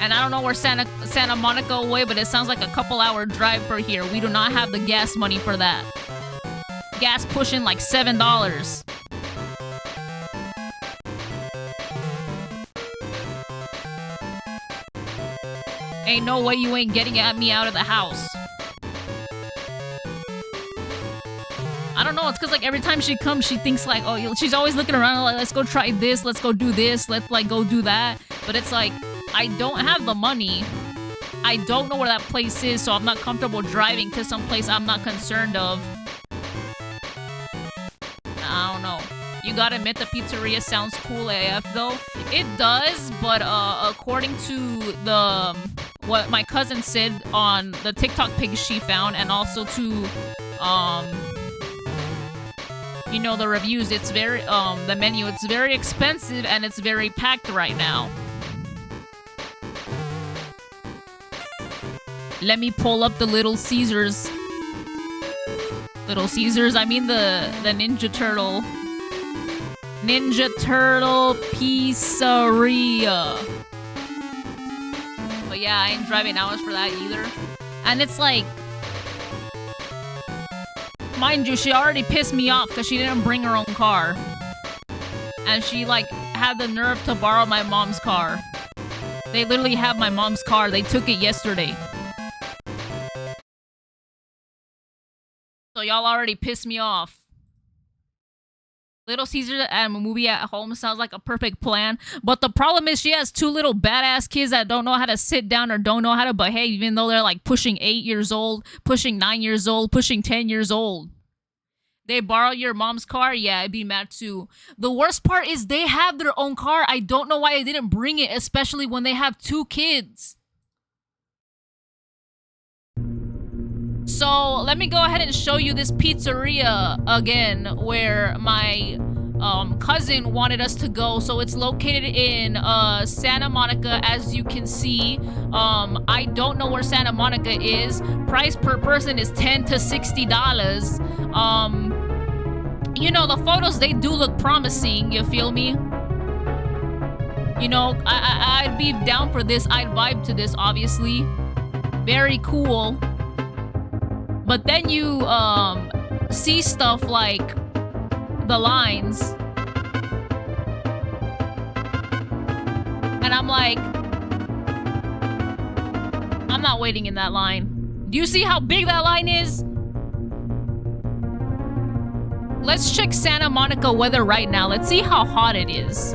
And I don't know where Santa Monica away, but it sounds like a couple-hour drive for here. We do not have the gas money for that. Gas pushing like $7. Ain't no way you ain't getting at me out of the house. I don't know, it's because like every time she comes, she thinks like, oh, she's always looking around like, let's go try this, let's go do this, let's like go do that. But it's like, I don't have the money. I don't know where that place is, so I'm not comfortable driving to some place I'm not concerned of. I don't know. You gotta admit the pizzeria sounds cool AF though. It does, but according to the what my cousin said on the TikTok page she found, and also to you know, the reviews, it's very the menu, it's very expensive and it's very packed right now. Let me pull up the Little Caesars. Little Caesars, I mean the Ninja Turtle. Ninja Turtle Pizzeria. But yeah, I ain't driving hours for that either. And it's like, mind you, she already pissed me off because she didn't bring her own car. And she like had the nerve to borrow my mom's car. They literally have my mom's car. They took it yesterday. So y'all already pissed me off. Little Caesar and a movie at home sounds like a perfect plan. But the problem is she has 2 little badass kids that don't know how to sit down or don't know how to behave, even though they're like pushing 8 years old, pushing 9 years old, pushing 10 years old. They borrow your mom's car? Yeah, I'd be mad too. The worst part is they have their own car. I don't know why they didn't bring it, especially when they have 2 kids. So let me go ahead and show you this pizzeria again, where my cousin wanted us to go. So it's located in Santa Monica, as you can see. I don't know where Santa Monica is. Price per person is $10 to $60. You know, the photos, they do look promising, you feel me? You know, I'd be down for this. I'd vibe to this, obviously. Very cool. But then you see stuff like the lines. And I'm like, I'm not waiting in that line. Do you see how big that line is? Let's check Santa Monica weather right now. Let's see how hot it is.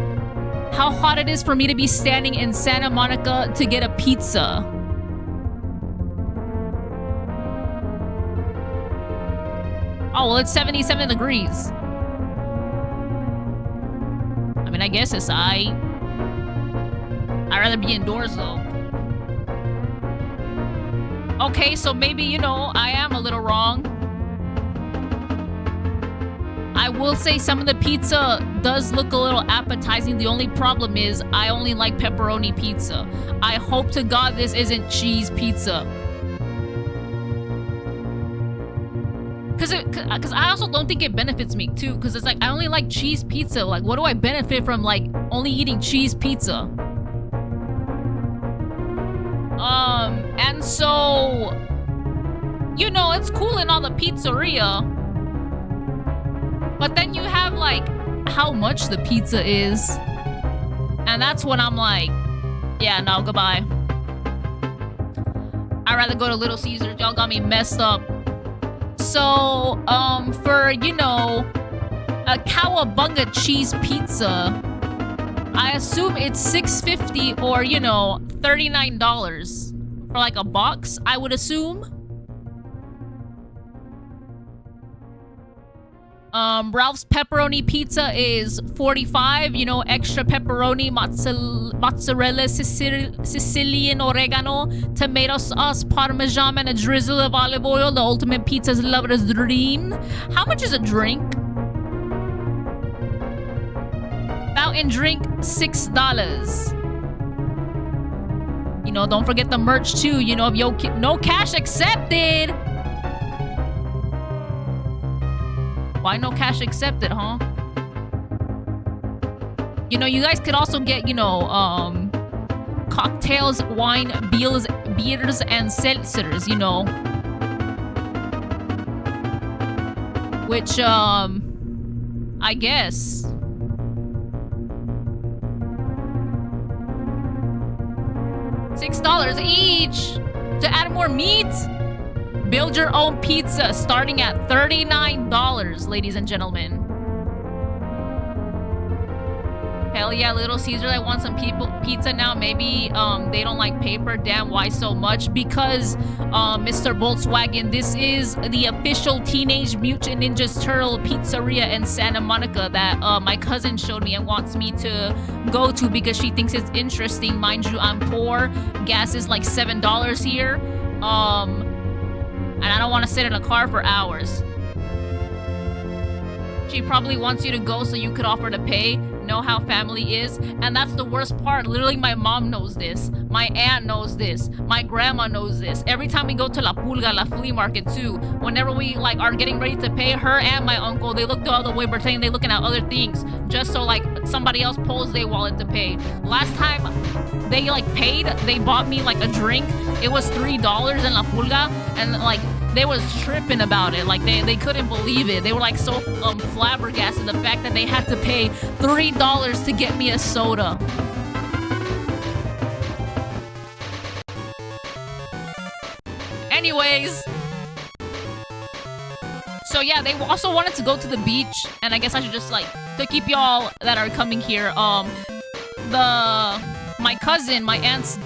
How hot it is for me to be standing in Santa Monica to get a pizza. Oh, well, it's 77 degrees. I mean, I guess it's I'd rather be indoors, though. Okay, so maybe, you know, I am a little wrong. I will say some of the pizza does look a little appetizing. The only problem is I only like pepperoni pizza. I hope to God this isn't cheese pizza. Because I also don't think it benefits me, too. Because it's like, I only like cheese pizza. Like, what do I benefit from, like, only eating cheese pizza? And so, you know, it's cool in all the pizzeria. But then you have, like, how much the pizza is. And that's when I'm like, yeah, no, goodbye. I'd rather go to Little Caesars. Y'all got me messed up. So, for, you know, a cowabunga cheese pizza, I assume it's $6.50 or, you know, $39 for like a box, I would assume. Ralph's pepperoni pizza is $45, you know, extra pepperoni, mozzarella, Sicilian oregano, tomato sauce, parmesan, and a drizzle of olive oil. The ultimate pizza's lover's dream. How much is a drink? Fountain drink, $6. You know, don't forget the merch too. You know, if no cash accepted. Why no cash accepted, huh? You know, you guys could also get, you know, cocktails, wine, beers, and seltzers, you know. Which, I guess. $6 each to add more meat. Build your own pizza starting at $39, ladies and gentlemen. Hell yeah, Little Caesar, I want some pizza now. Maybe they don't like paper. Damn, why so much? Because Mr. Volkswagen, this is the official Teenage Mutant Ninja Turtle pizzeria in Santa Monica that my cousin showed me and wants me to go to because she thinks it's interesting. Mind you, I'm poor. Gas is like $7 here. And I don't want to sit in a car for hours. She probably wants you to go so you could offer to pay. Know how family is. And that's the worst part. Literally, my mom knows this. My aunt knows this. My grandma knows this. Every time we go to La Pulga, La Flea Market too, whenever we like are getting ready to pay, her and my uncle, they look the other way pretending they're looking at other things just so like somebody else pulls their wallet to pay. Last time they like paid, they bought me like a drink. It was $3 in La Pulga, and like they was tripping about it. Like they couldn't believe it. They were like so flabbergasted the fact that they had to pay $3 to get me a soda. Anyways, so yeah, they also wanted to go to the beach, and I guess I should just like, to keep y'all that are coming here, my cousin, my aunt's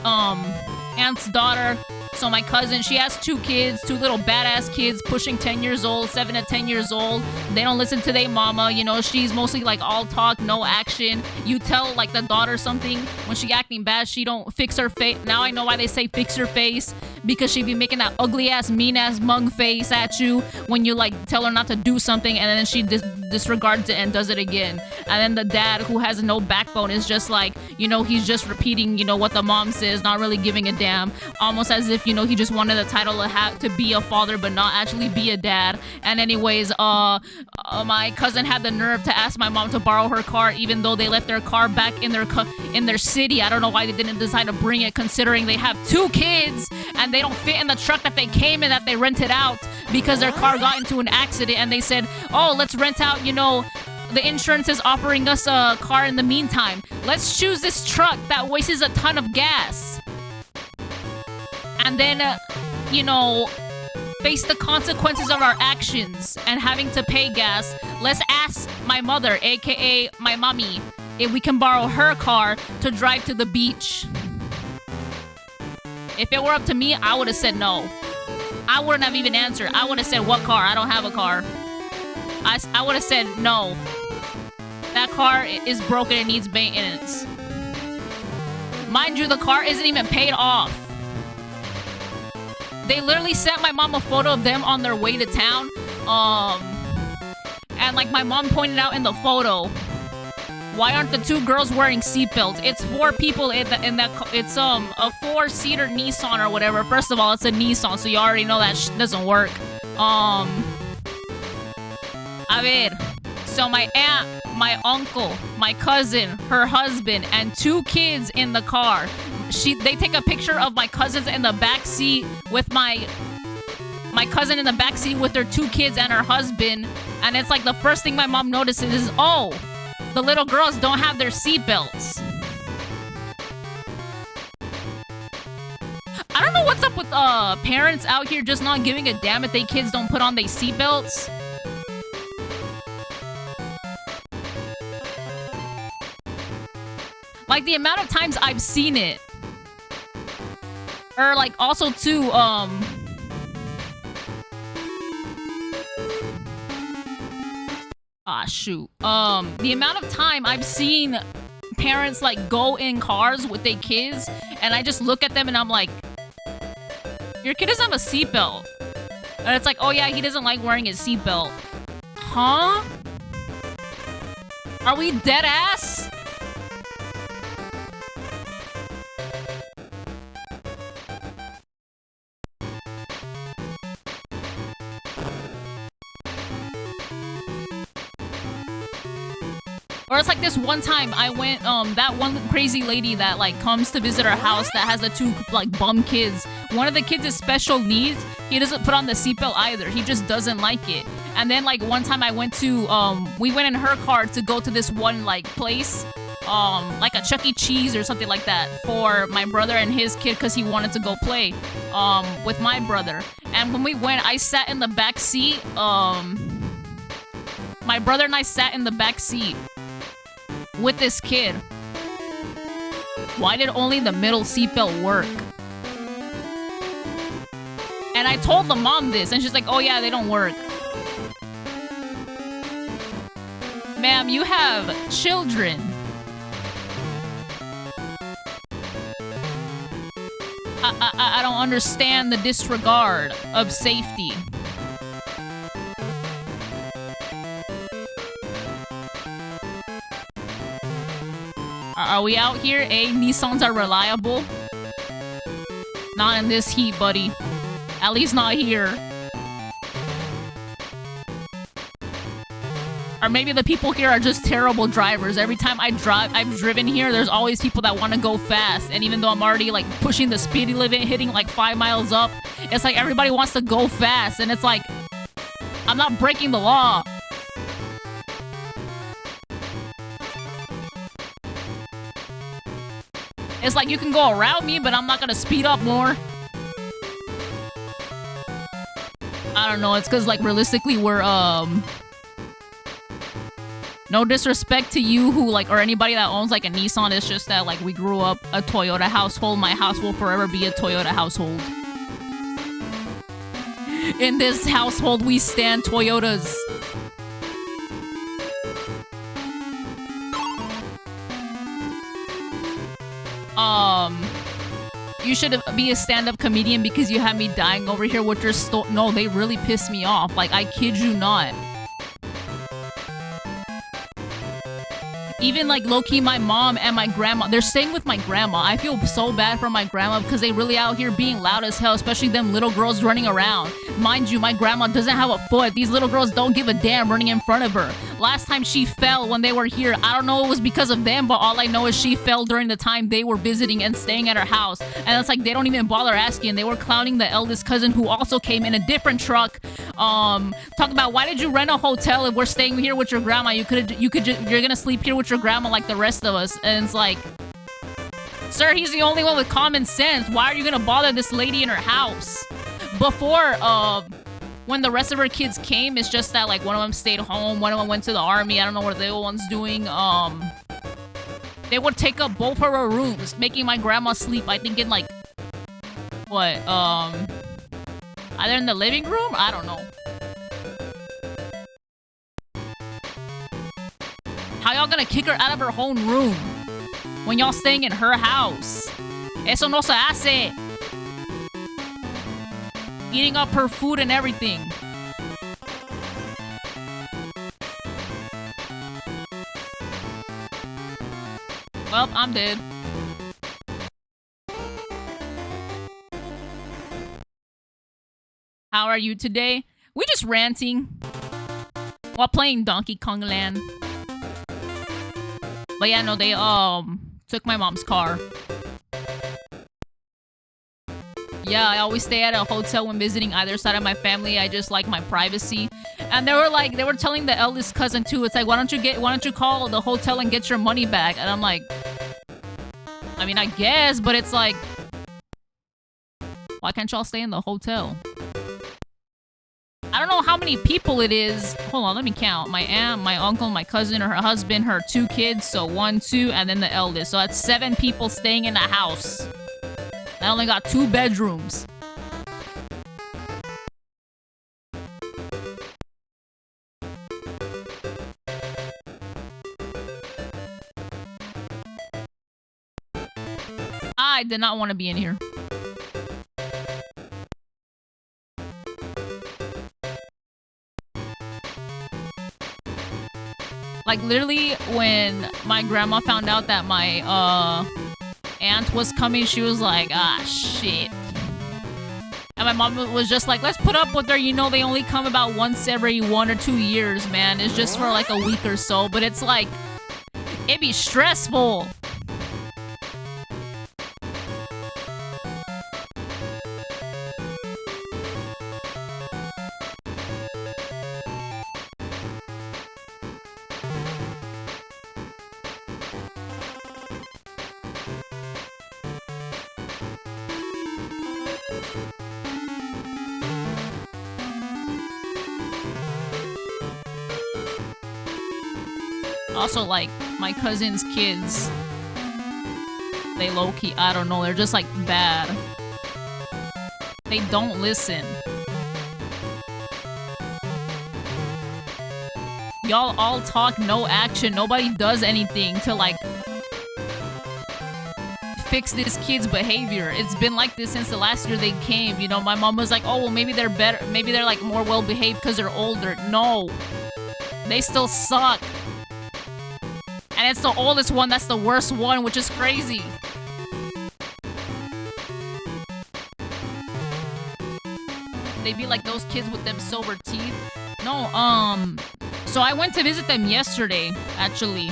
daughter. So my cousin, she has 2 kids, 2 little badass kids pushing 10 years old, 7 to 10 years old. They don't listen to their mama, you know, she's mostly like all talk, no action. You tell like the daughter something, when she acting bad, she don't fix her face. Now I know why they say fix your face, because she be making that ugly ass, mean ass mug face at you when you like tell her not to do something, and then she disregards it and does it again. And then the dad, who has no backbone, is just like, you know, he's just repeating, you know, what the mom says, not really giving a damn, almost as if, you know, he just wanted the title to be a father but not actually be a dad. And anyways, my cousin had the nerve to ask my mom to borrow her car, even though they left their car back in their city. I don't know why they didn't decide to bring it, considering they have 2 kids and they don't fit in the truck that they came in, that they rented out, because their car got into an accident, and they said, oh, let's rent out, you know, the insurance is offering us a car in the meantime. Let's choose this truck that wastes a ton of gas. And then, you know, face the consequences of our actions and having to pay gas. Let's ask my mother, aka my mommy, if we can borrow her car to drive to the beach. If it were up to me, I would have said no. I wouldn't have even answered. I would have said, what car? I don't have a car. I would have said no. That car is broken and needs maintenance. Mind you, the car isn't even paid off. They literally sent my mom a photo of them on their way to town. And like my mom pointed out in the photo, why aren't the 2 girls wearing seatbelts? It's 4 people in that. It's a 4-seater Nissan or whatever. First of all, it's a Nissan, so you already know that doesn't work. A ver. So my aunt, my uncle, my cousin, her husband, and 2 kids in the car. They take a picture of my cousins in the back seat with my cousin in the back seat with their 2 kids and her husband, and it's like the first thing my mom notices is, oh, the little girls don't have their seatbelts. I don't know what's up with parents out here just not giving a damn if their kids don't put on their seatbelts. Like, the amount of times I've seen it. Or, like, also, too, shoot. The amount of time I've seen parents, like, go in cars with their kids, and I just look at them and I'm like, your kid doesn't have a seatbelt. And it's like, oh yeah, he doesn't like wearing his seatbelt. Huh? Are we dead ass? Or it's like this one time I went, that one crazy lady that, like, comes to visit our house that has the two, like, bum kids. One of the kids is special needs. He doesn't put on the seatbelt either. He just doesn't like it. And then, like, one time I went to, we went in her car to go to this one, like, place, like a Chuck E. Cheese or something like that for my brother and his kid because he wanted to go play, with my brother. And when we went, I sat in the back seat, my brother and I sat in the back seat with this kid. Why did only the middle seatbelt work? And I told the mom this, and she's like, oh yeah, they don't work. Ma'am, you have children. I don't understand the disregard of safety. Are we out here? Eh? Nissans are reliable? Not in this heat, buddy. At least not here. Or maybe the people here are just terrible drivers. Every time I've driven here, there's always people that want to go fast. And even though I'm already, like, pushing the speed limit, hitting, like, 5 miles up, it's like everybody wants to go fast. And it's like, I'm not breaking the law. It's like you can go around me, but I'm not gonna speed up more. I don't know, it's because, like, realistically, we're, no disrespect to you who, like, or anybody that owns, like, a Nissan. It's just that, like, we grew up a Toyota household. My house will forever be a Toyota household. In this household, we stand Toyotas. You should be a stand-up comedian because you have me dying over here with your No, they really piss me off. Like, I kid you not. Even, like, low-key, my mom and my grandma, they're staying with my grandma. I feel so bad for my grandma because they really out here being loud as hell, especially them little girls running around. Mind you, my grandma doesn't have a foot. These little girls don't give a damn running in front of her. Last time she fell when they were here, I don't know if it was because of them, but all I know is she fell during the time they were visiting and staying at her house. And it's like, they don't even bother asking. They were clowning the eldest cousin who also came in a different truck. Talk about, why did you rent a hotel if we're staying here with your grandma? You're gonna sleep here with your grandma like the rest of us. And it's like, sir, he's the only one with common sense. Why are you gonna bother this lady in her house? Before, when the rest of her kids came, it's just that, like, one of them stayed home, one of them went to the army. I don't know what the other one's doing. They would take up both of her rooms, making my grandma sleep, I think, in, like, what, either in the living room? I don't know. How y'all gonna kick her out of her own room when y'all staying in her house? Eso no se hace. Eating up her food and everything. Well, I'm dead. How are you today? We just ranting while playing Donkey Kong Land. But yeah, no, they took my mom's car. Yeah, I always stay at a hotel when visiting either side of my family. I just like my privacy. And they were telling the eldest cousin too. It's like, why don't you call the hotel and get your money back? And I'm like, I mean, I guess, but it's like, why can't y'all stay in the hotel? I don't know how many people it is. Hold on, let me count. My aunt, my uncle, my cousin, her husband, her 2 kids. So 1, 2, and then the eldest. So that's 7 people staying in the house. I only got 2 bedrooms. I did not want to be in here. Like, literally, when my grandma found out that my, aunt was coming, she was like, ah, shit. And my mom was just like, let's put up with her. You know, they only come about once every 1 or 2 years, man. It's just for, like, a week or so. But it's like, it'd be stressful. Also, like, my cousin's kids, they low-key, I don't know, they're just, like, bad. They don't listen. Y'all all talk, no action. Nobody does anything to, like, fix this kid's behavior. It's been like this since the last year they came. You know, my mom was like, oh, well, maybe they're better. Maybe they're, like, more well-behaved because they're older. No. They still suck. And it's the oldest one that's the worst one, which is crazy. They be like those kids with them silver teeth. No, so I went to visit them yesterday, actually.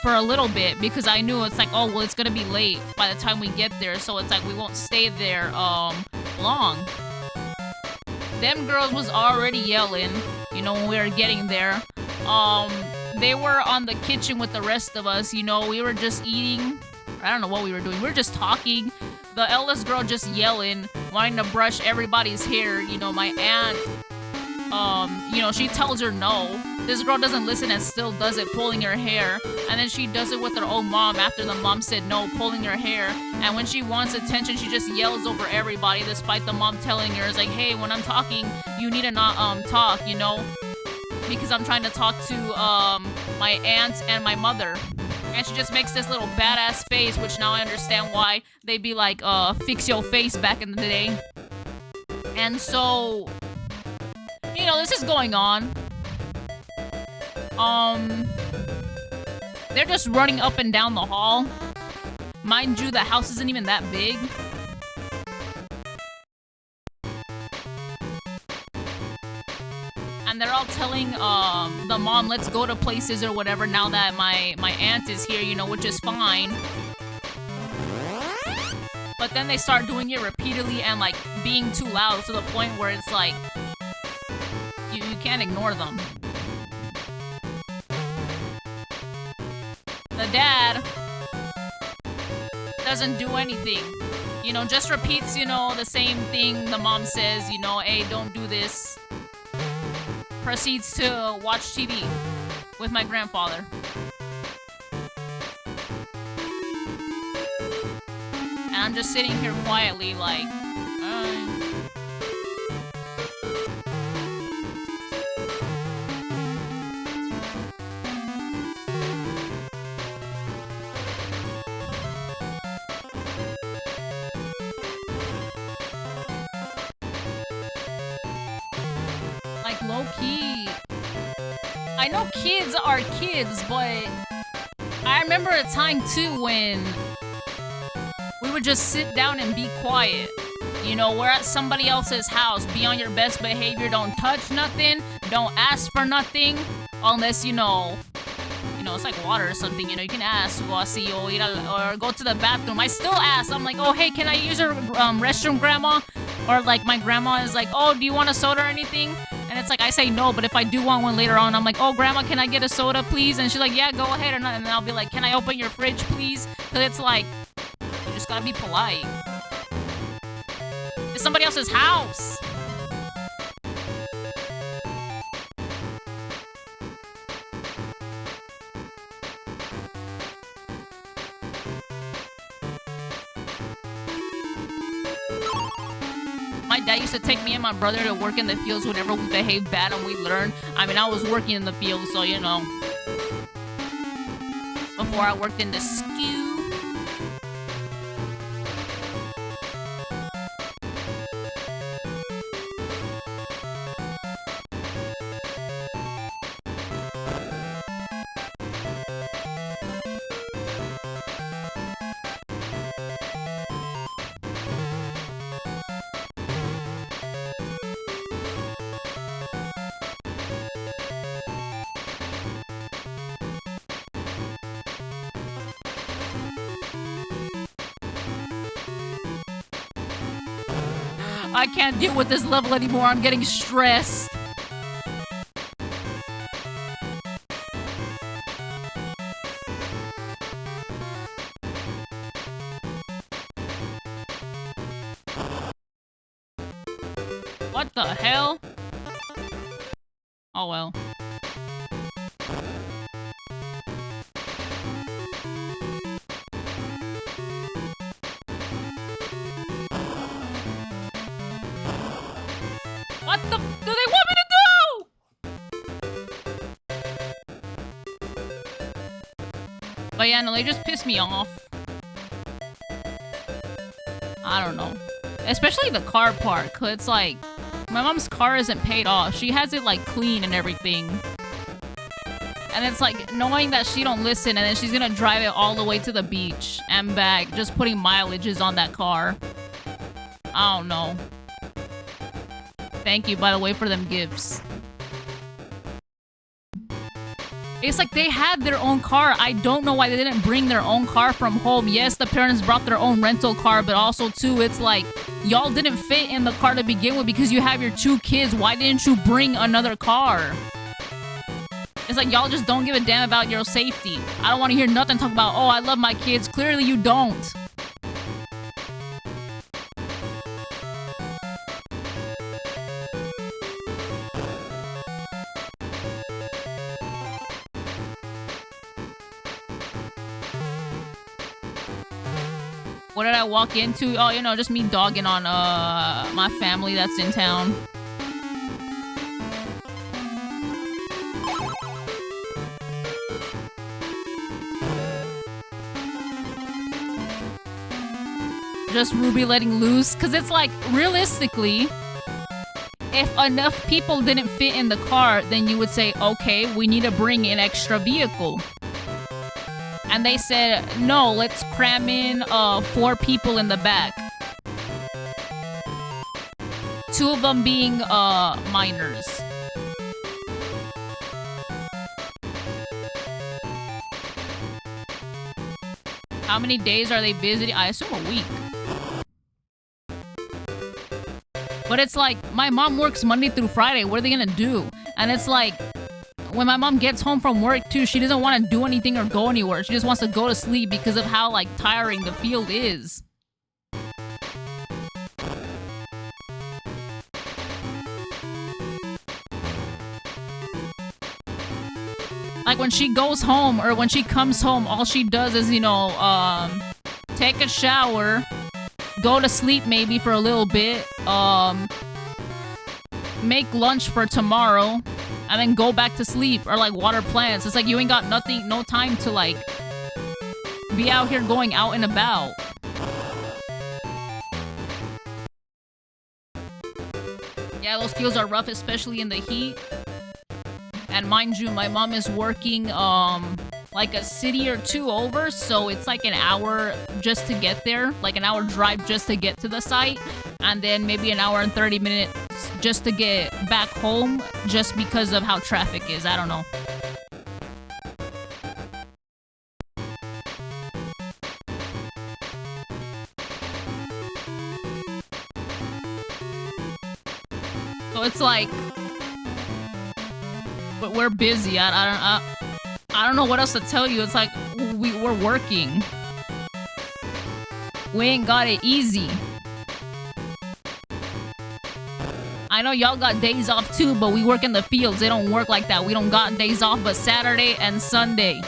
For a little bit, because I knew it's like, oh, well, it's gonna be late by the time we get there, so it's like we won't stay there, long. Them girls was already yelling, you know, when we were getting there. They were on the kitchen with the rest of us, you know, we were just eating. I don't know what we were doing. We were just talking. The eldest girl just yelling, wanting to brush everybody's hair. You know, my aunt, you know, she tells her no. This girl doesn't listen and still does it, pulling her hair. And then she does it with her own mom after the mom said no, pulling her hair. And when she wants attention, she just yells over everybody, despite the mom telling her, it's like, hey, when I'm talking, you need to not, talk, you know? Because I'm trying to talk to, my aunt and my mother. And she just makes this little badass face, which now I understand why they'd be like, fix your face back in the day. And so, you know, this is going on. They're just running up and down the hall. Mind you, the house isn't even that big. And they're all telling the mom, let's go to places or whatever now that my aunt is here, you know, which is fine. But then they start doing it repeatedly and, like, being too loud to the point where it's like, you can't ignore them. The dad doesn't do anything. You know, just repeats, you know, the same thing the mom says, you know, hey, don't do this. Proceeds to watch TV with my grandfather. And I'm just sitting here quietly like, like, low-key, I know kids are kids, but I remember a time too when we would just sit down and be quiet. You know, we're at somebody else's house. Be on your best behavior. Don't touch nothing. Don't ask for nothing. Unless, you know, it's like water or something. You know, you can ask, or go to the bathroom. I still ask. I'm like, oh, hey, can I use your restroom, grandma? Or like my grandma is like, oh, do you want a soda or anything? And And it's like, I say no, but if I do want one later on, I'm like, oh, Grandma, can I get a soda, please? And she's like, yeah, go ahead. And then I'll be like, can I open your fridge, please? Because it's like, you just gotta be polite. It's somebody else's house. My dad used to take me and my brother to work in the fields whenever we behaved bad and we learned. I mean, I was working in the fields, so you know. Before I worked in the skew. I can't deal with this level anymore. I'm getting stressed. What the hell? Oh well. What the do they want me to do? But yeah, no, they just piss me off. I don't know. Especially the car part, cause it's like, my mom's car isn't paid off. She has it like clean and everything. And it's like, knowing that she don't listen and then she's gonna drive it all the way to the beach and back, just putting mileages on that car. I don't know. Thank you, by the way, for them gifts. It's like they had their own car. I don't know why they didn't bring their own car from home. Yes, the parents brought their own rental car, but also, too, it's like, y'all didn't fit in the car to begin with because you have your 2 kids. Why didn't you bring another car? It's like, y'all just don't give a damn about your safety. I don't want to hear nothing talk about, oh, I love my kids. Clearly, you don't. What did I walk into? Oh, you know, just me dogging on my family that's in town. Just Ruby letting loose, because it's like, realistically, if enough people didn't fit in the car, then you would say, okay, we need to bring an extra vehicle. And they said, no, let's cram in 4 people in the back. 2 of them being minors. How many days are they visiting? I assume a week. But it's like, my mom works Monday through Friday. What are they gonna do? And it's like, when my mom gets home from work too, she doesn't want to do anything or go anywhere. She just wants to go to sleep because of how like tiring the field is. Like when she goes home or when she comes home, all she does is, you know, take a shower, go to sleep maybe for a little bit, make lunch for tomorrow, and then go back to sleep or like water plants. It's like you ain't got nothing, no time to like be out here going out and about. Yeah, those fields are rough, especially in the heat. And mind you, my mom is working like a city or 2 over, so it's like an hour just to get there, like an hour drive just to get to the site, and then maybe an hour and 30 minutes just to get back home, just because of how traffic is. I don't know. So it's like, we're busy. I don't know what else to tell you. It's like we're working. We ain't got it easy. I know y'all got days off too, but we work in the fields. They don't work like that. We don't got days off but Saturday and Sunday.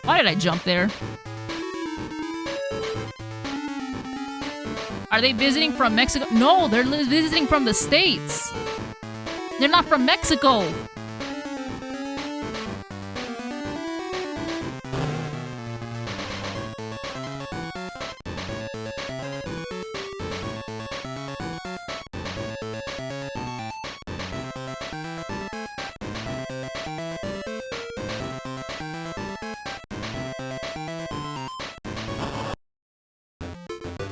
Why did I jump there? Are they visiting from Mexico? No, they're visiting from the States. They're not from Mexico.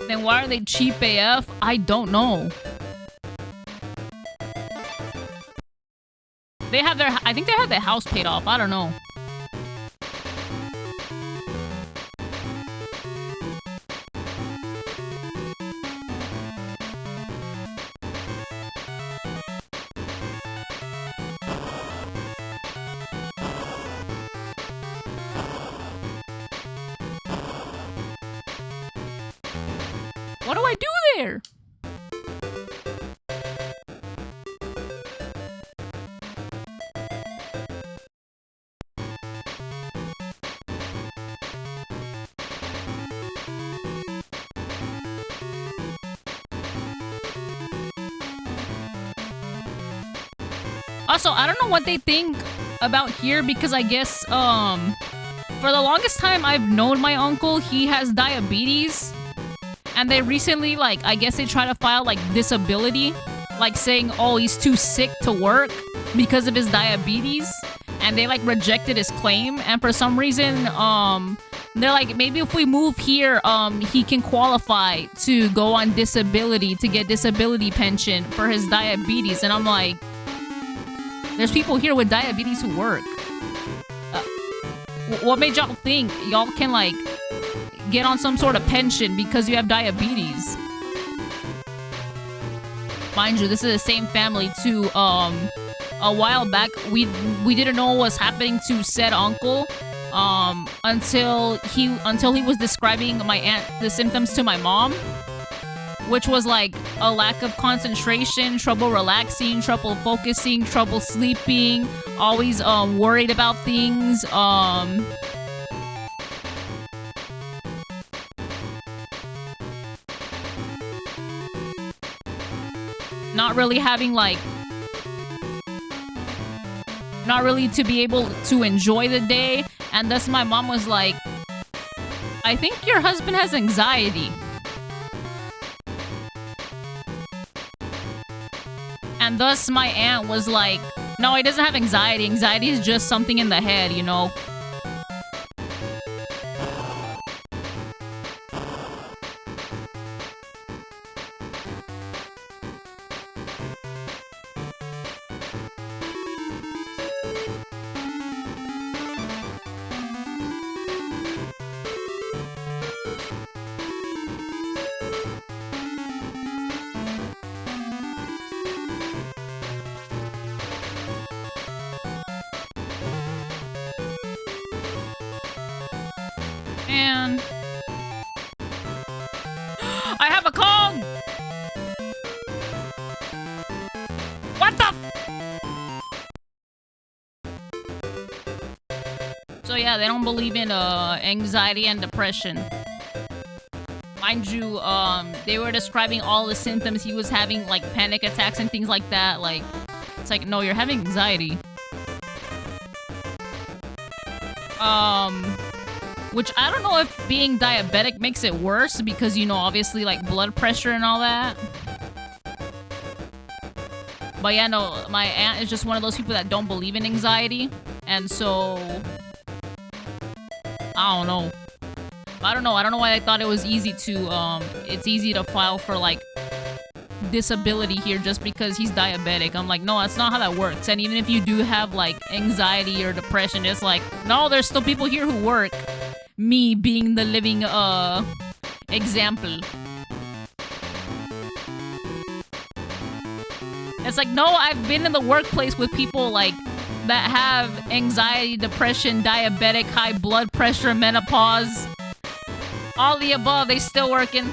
Then why are they cheap AF? I don't know. They have their, I think they have their house paid off. I don't know. What do I do there? Also, I don't know what they think about here because I guess, for the longest time I've known my uncle, he has diabetes. And they recently, like, I guess they try to file, like, disability. Like, saying, oh, he's too sick to work because of his diabetes. And they, like, rejected his claim. And for some reason, they're like, maybe if we move here, he can qualify to go on disability, to get disability pension for his diabetes. And I'm like, there's people here with diabetes who work. What made y'all think y'all can, like, get on some sort of pension because you have diabetes? Mind you, this is the same family too. A while back, we didn't know what was happening to said uncle, until he was describing my aunt the symptoms to my mom, which was like a lack of concentration, trouble relaxing, trouble focusing, trouble sleeping, always worried about things, not really having, like, not really to be able to enjoy the day. And thus my mom was like, I think your husband has anxiety. And thus my aunt was like, no, he doesn't have anxiety. Anxiety is just something in the head, you know? And I have a Kong! What the So yeah, they don't believe in anxiety and depression. Mind you, they were describing all the symptoms he was having, like panic attacks and things like that. Like, it's like, no, you're having anxiety. Which I don't know if being diabetic makes it worse because, you know, obviously, like, blood pressure and all that. But yeah, no, my aunt is just one of those people that don't believe in anxiety. And so, I don't know. I don't know why I thought it was easy to, it's easy to file for, like, disability here just because he's diabetic. I'm like, no, that's not how that works. And even if you do have, like, anxiety or depression, it's like, no, there's still people here who work. Me being the living Example. It's like, no, I've been in the workplace with people like that have anxiety, depression, diabetic, high blood pressure, menopause. All the above, they still working.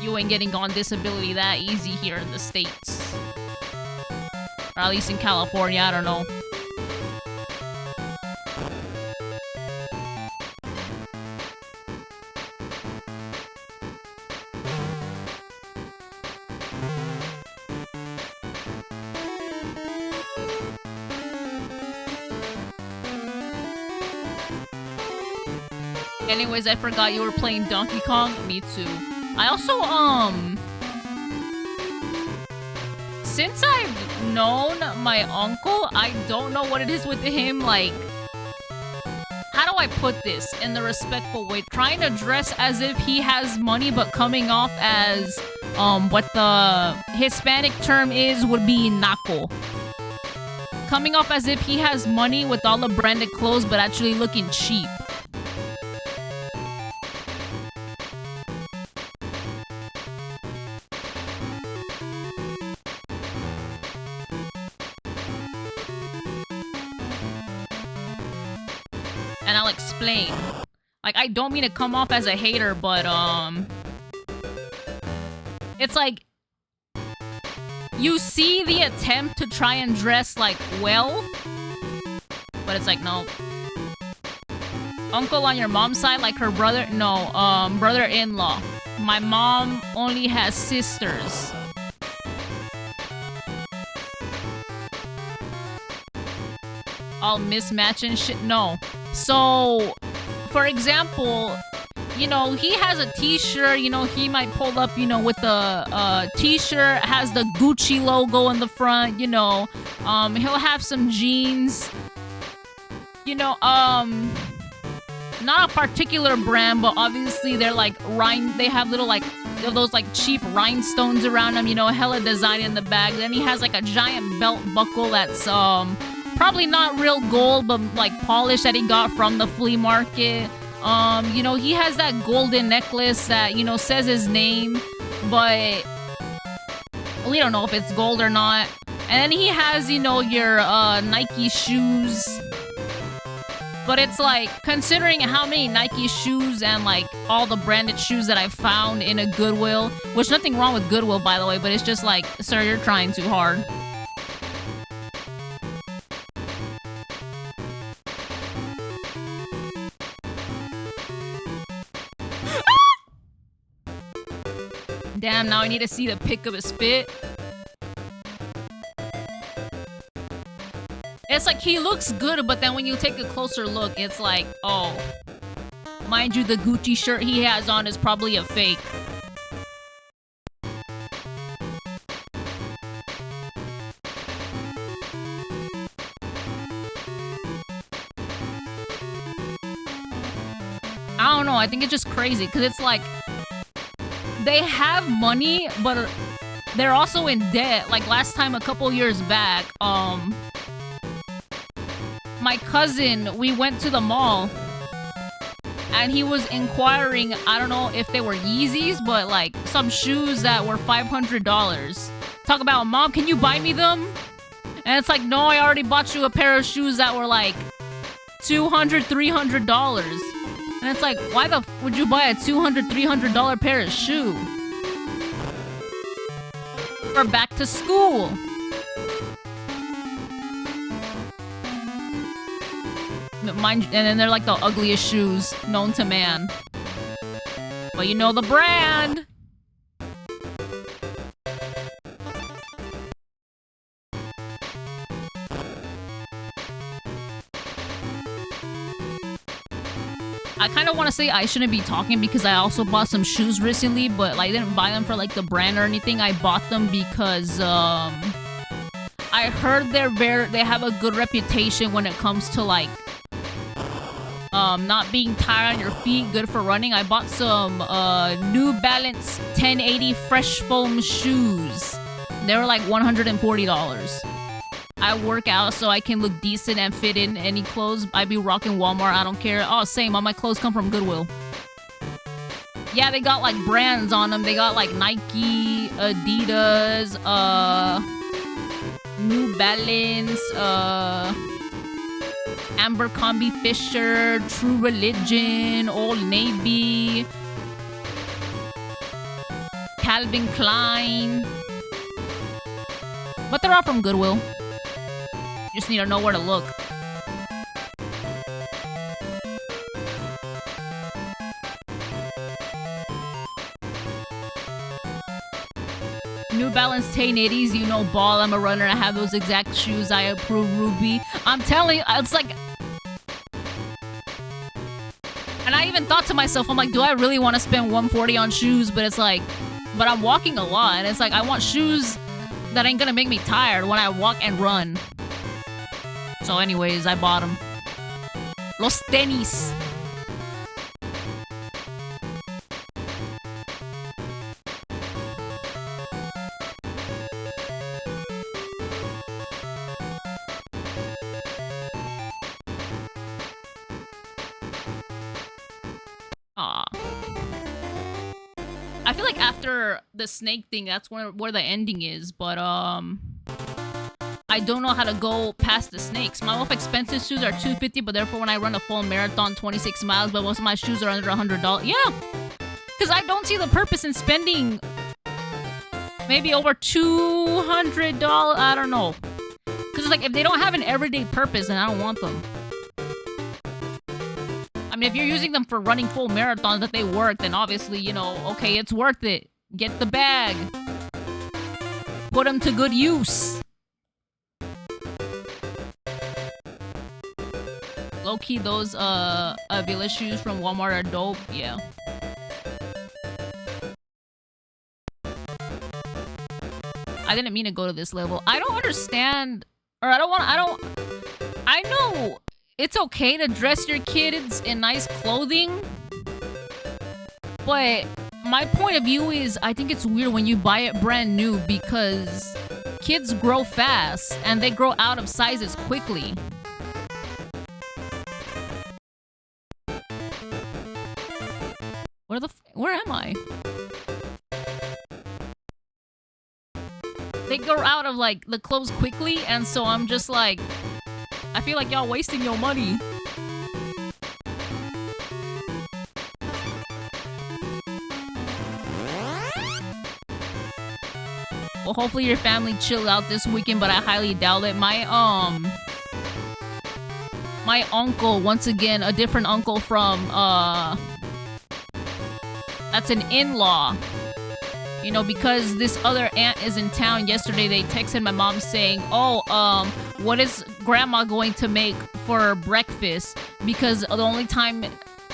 You ain't getting on disability that easy here in the States. Or at least in California, I don't know. Anyways, I forgot you were playing Donkey Kong. Me too. I also, since I've known my uncle, I don't know what it is with him, like, how do I put this in the respectful way? Trying to dress as if he has money, but coming off as, what the Hispanic term is would be naco. Coming off as if he has money with all the branded clothes, but actually looking cheap. And I'll explain. Like, I don't mean to come off as a hater, but, it's like, you see the attempt to try and dress, like, well, but it's like, no. Uncle on your mom's side, like her brother? No, brother-in-law. My mom only has sisters. All mismatching shit? No. So, for example, you know, he has a t-shirt, you know, he might pull up, you know, with the t-shirt, has the Gucci logo in the front, you know, he'll have some jeans, you know, not a particular brand, but obviously they're like, they have little like, those like cheap rhinestones around them, you know, hella design in the bag. Then he has like a giant belt buckle that's, probably not real gold, but like polish that he got from the flea market. You know, he has that golden necklace that, you know, says his name, but we don't know if it's gold or not. And then he has, you know, your Nike shoes. But it's like, considering how many Nike shoes and like all the branded shoes that I found in a Goodwill, which nothing wrong with Goodwill, by the way, but it's just like, sir, you're trying too hard. Damn, now I need to see the pic of his fit. It's like he looks good, but then when you take a closer look, it's like, oh. Mind you, the Gucci shirt he has on is probably a fake. I don't know, I think it's just crazy, because it's like, they have money, but they're also in debt. Like last time, a couple years back, my cousin, we went to the mall and he was inquiring, I don't know if they were Yeezys, but like some shoes that were $500. Talk about, Mom, can you buy me them? And it's like, no, I already bought you a pair of shoes that were like $200, $300. And it's like, why the f would you buy a $200, $300 pair of shoe? For back to school. Mind, and then they're like the ugliest shoes known to man. But you know the brand. I kind of want to say I shouldn't be talking because I also bought some shoes recently, but like, I didn't buy them for like the brand or anything. I bought them because I heard they have a good reputation when it comes to like not being tired on your feet, good for running. I bought some New Balance 1080 Fresh Foam shoes. They were like $140. I work out so I can look decent and fit in any clothes. I be rocking Walmart, I don't care. Oh, same, all my clothes come from Goodwill. Yeah, they got like brands on them. They got like Nike, Adidas, New Balance, Abercrombie Fisher, True Religion, Old Navy, Calvin Klein. But they're all from Goodwill. You just need to know where to look. New Balance 1080s, you know, ball. I'm a runner. I have those exact shoes. I approve, Ruby. I'm telling you, it's like... And I even thought to myself, I'm like, do I really want to spend $140 on shoes? But it's like... But I'm walking a lot, and it's like, I want shoes that ain't gonna make me tired when I walk and run. So anyways, I bought them. Los tenis. I feel like after the snake thing, that's where the ending is, but I don't know how to go past the snakes. My most expensive shoes are $250, but therefore when I run a full marathon, 26 miles, but most of my shoes are under $100. Yeah, because I don't see the purpose in spending maybe over $200. I don't know. Because it's like, if they don't have an everyday purpose, then I don't want them. I mean, if you're using them for running full marathons that they work, then obviously, you know, okay, it's worth it. Get the bag. Put them to good use. Low-key, those, Villa shoes from Walmart are dope. Yeah. I didn't mean to go to this level. I don't understand, or I know it's okay to dress your kids in nice clothing, but my point of view is I think it's weird when you buy it brand new because kids grow fast and they grow out of sizes quickly. Where am I? They grow out of like the clothes quickly, and so I'm just like, I feel like y'all wasting your money. Well, hopefully your family chilled out this weekend, but I highly doubt it. My uncle, once again, a different uncle from, that's an in-law. You know, because this other aunt is in town. Yesterday, they texted my mom saying, oh, what is grandma going to make for breakfast? Because the only time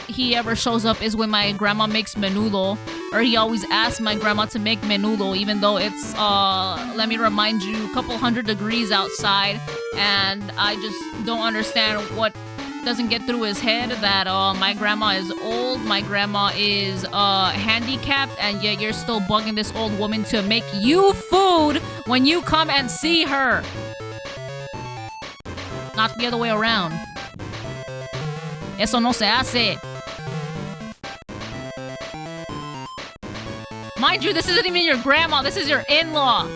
he ever shows up is when my grandma makes menudo. Or he always asks my grandma to make menudo, even though it's, let me remind you, a couple 100 degrees outside. And I just don't understand what doesn't get through his head that my grandma is old, my grandma is handicapped, and yet you're still bugging this old woman to make you food when you come and see her. Not the other way around. Eso no se hace. Mind you, this isn't even your grandma, this is your in-law.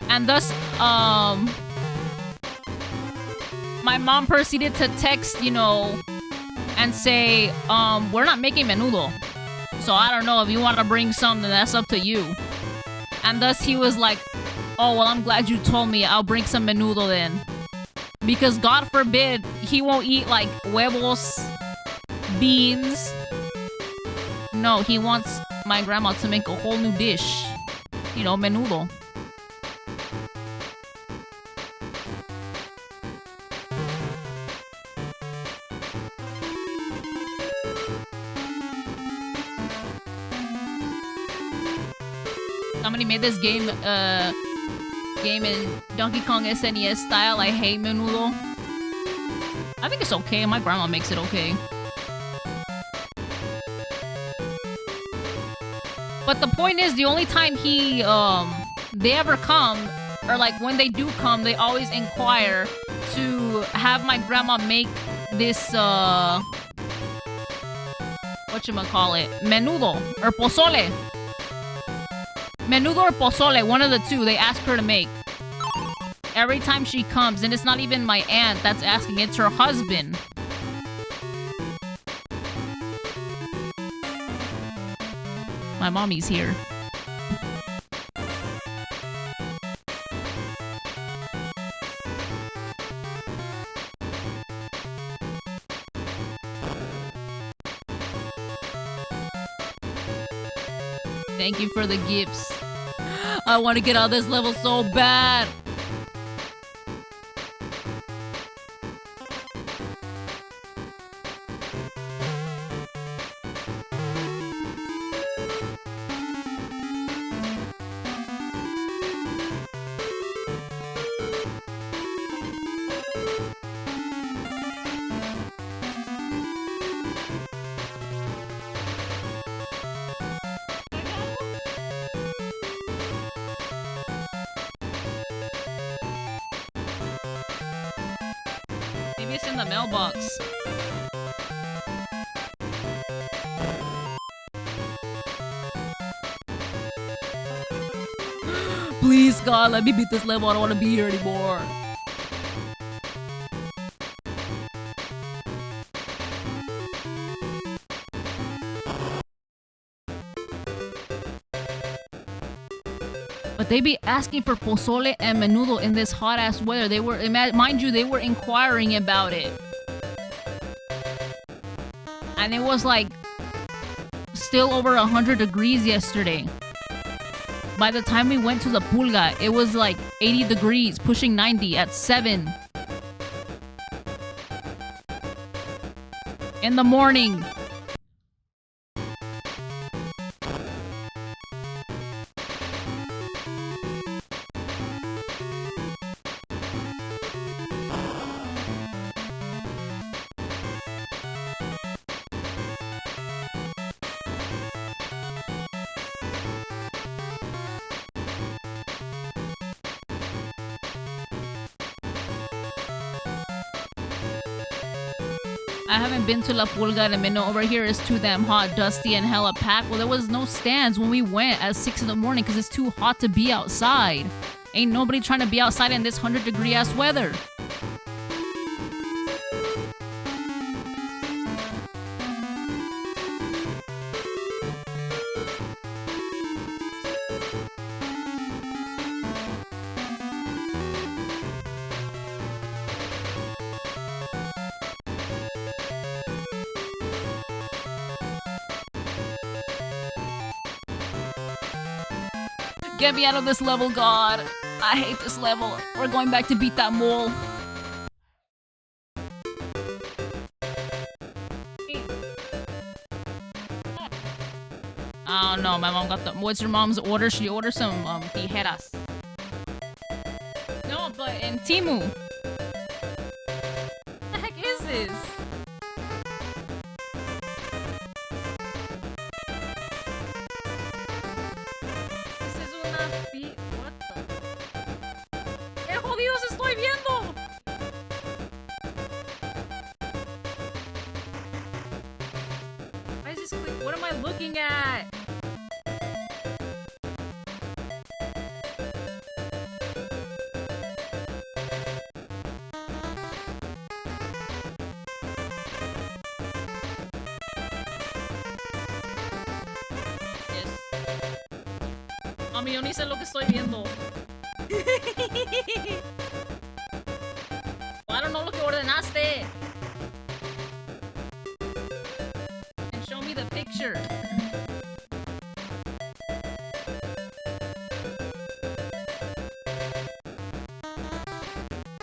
And thus, my mom proceeded to text, you know, and say, we're not making menudo. So I don't know, if you want to bring something, that's up to you. And thus he was like, oh, well, I'm glad you told me. I'll bring some menudo then. Because God forbid, he won't eat like huevos, beans. No, he wants my grandma to make a whole new dish. You know, menudo. Somebody made this game in Donkey Kong SNES style. I hate menudo. I think it's okay. My grandma makes it okay. But the point is, the only time they ever come or like when they do come, they always inquire to have my grandma make this whatchamacallit, menudo or pozole. Menudo or pozole, one of the two, they ask her to make. Every time she comes, and it's not even my aunt that's asking, it's her husband. My mommy's here. Thank you for the gifts. I want to get out of this level so bad. Maybe it's in the mailbox. Please, God, let me beat this level. I don't want to be here anymore. But they be asking for pozole and menudo in this hot-ass weather. They were, mind you, they were inquiring about it. And it was like still over 100 degrees yesterday. By the time we went to the pulga, it was like 80 degrees, pushing 90 at 7 in the morning. I haven't been to La Pulga in a minute. Over here is too damn hot, dusty, and hella packed. Well, there was no stands when we went at 6 in the morning because it's too hot to be outside. Ain't nobody trying to be outside in this 100-degree ass weather. Get me out of this level, God. I hate this level. We're going back to beat that mole. Oh no, my mom got the... What's your mom's order? She ordered some tijeras. No, but in Temu. What the heck is this? What the? ¡Qué jodidos estoy viendo! Why is this quick? What am I looking at? Mami, yo ni sé lo que estoy viendo. Well, I don't know lo que ordenaste. And show me the picture.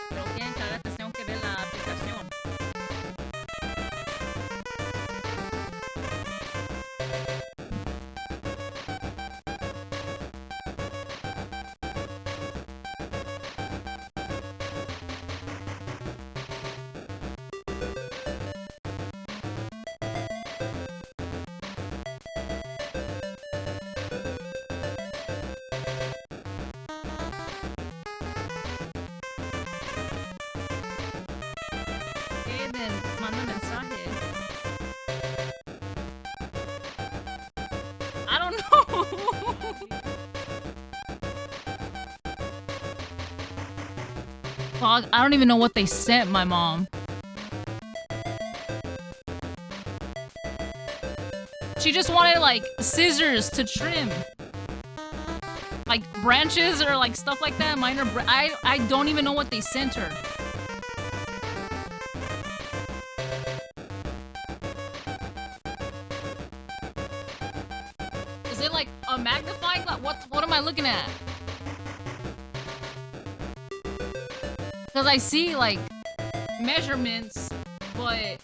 Pero quieren cagaste, tengo que ver la aplicación. manda mensaje. I don't know. Fuck, I don't even know what they sent my mom. She just wanted, like, scissors to trim. Like, branches or, like, stuff like that. Minor I don't even know what they sent her. Is it, like, a magnifying glass? What am I looking at? Because I see, like, measurements, but...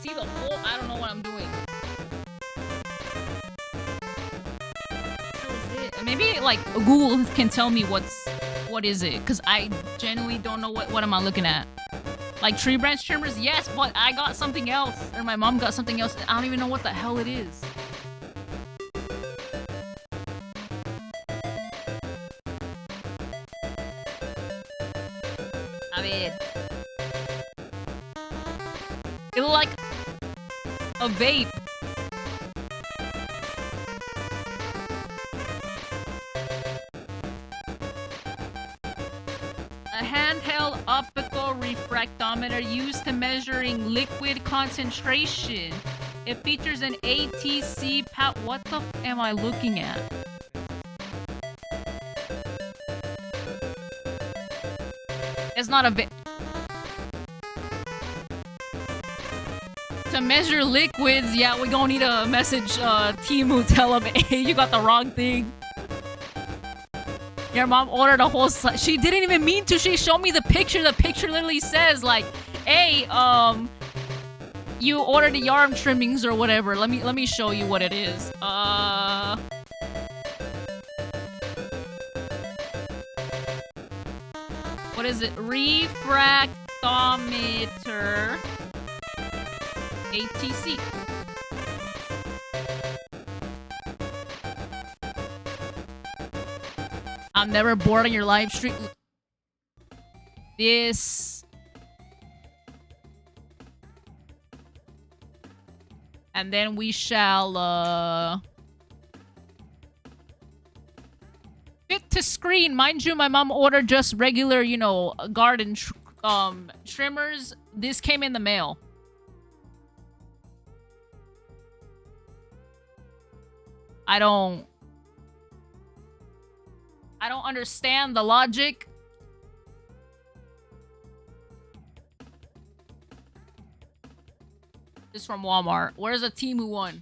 see the whole. I don't know what I'm doing. Maybe like Google can tell me what is it, because I genuinely don't know what am I looking at. Like tree branch trimmers, yes, but I got something else, or my mom got something else. I don't even know what the hell it is. A ver. It looked like a vape. A handheld optical refractometer used to measuring liquid concentration. It features an ATC pouch. What the f am I looking at? It's not a vape. To measure liquids, yeah, we gonna need a message, Temu, tell him, hey, you got the wrong thing. Your mom ordered a whole she didn't even mean to. She showed me the picture. The picture literally says, like, hey, you ordered the yarn trimmings or whatever. Let me show you what it is. What is it? Refractometer. ATC. I'm never bored on your live stream. This. And then we shall, fit to screen. Mind you, my mom ordered just regular, you know, garden trimmers. This came in the mail. I don't understand the logic. This is from Walmart. Where's a Temu one?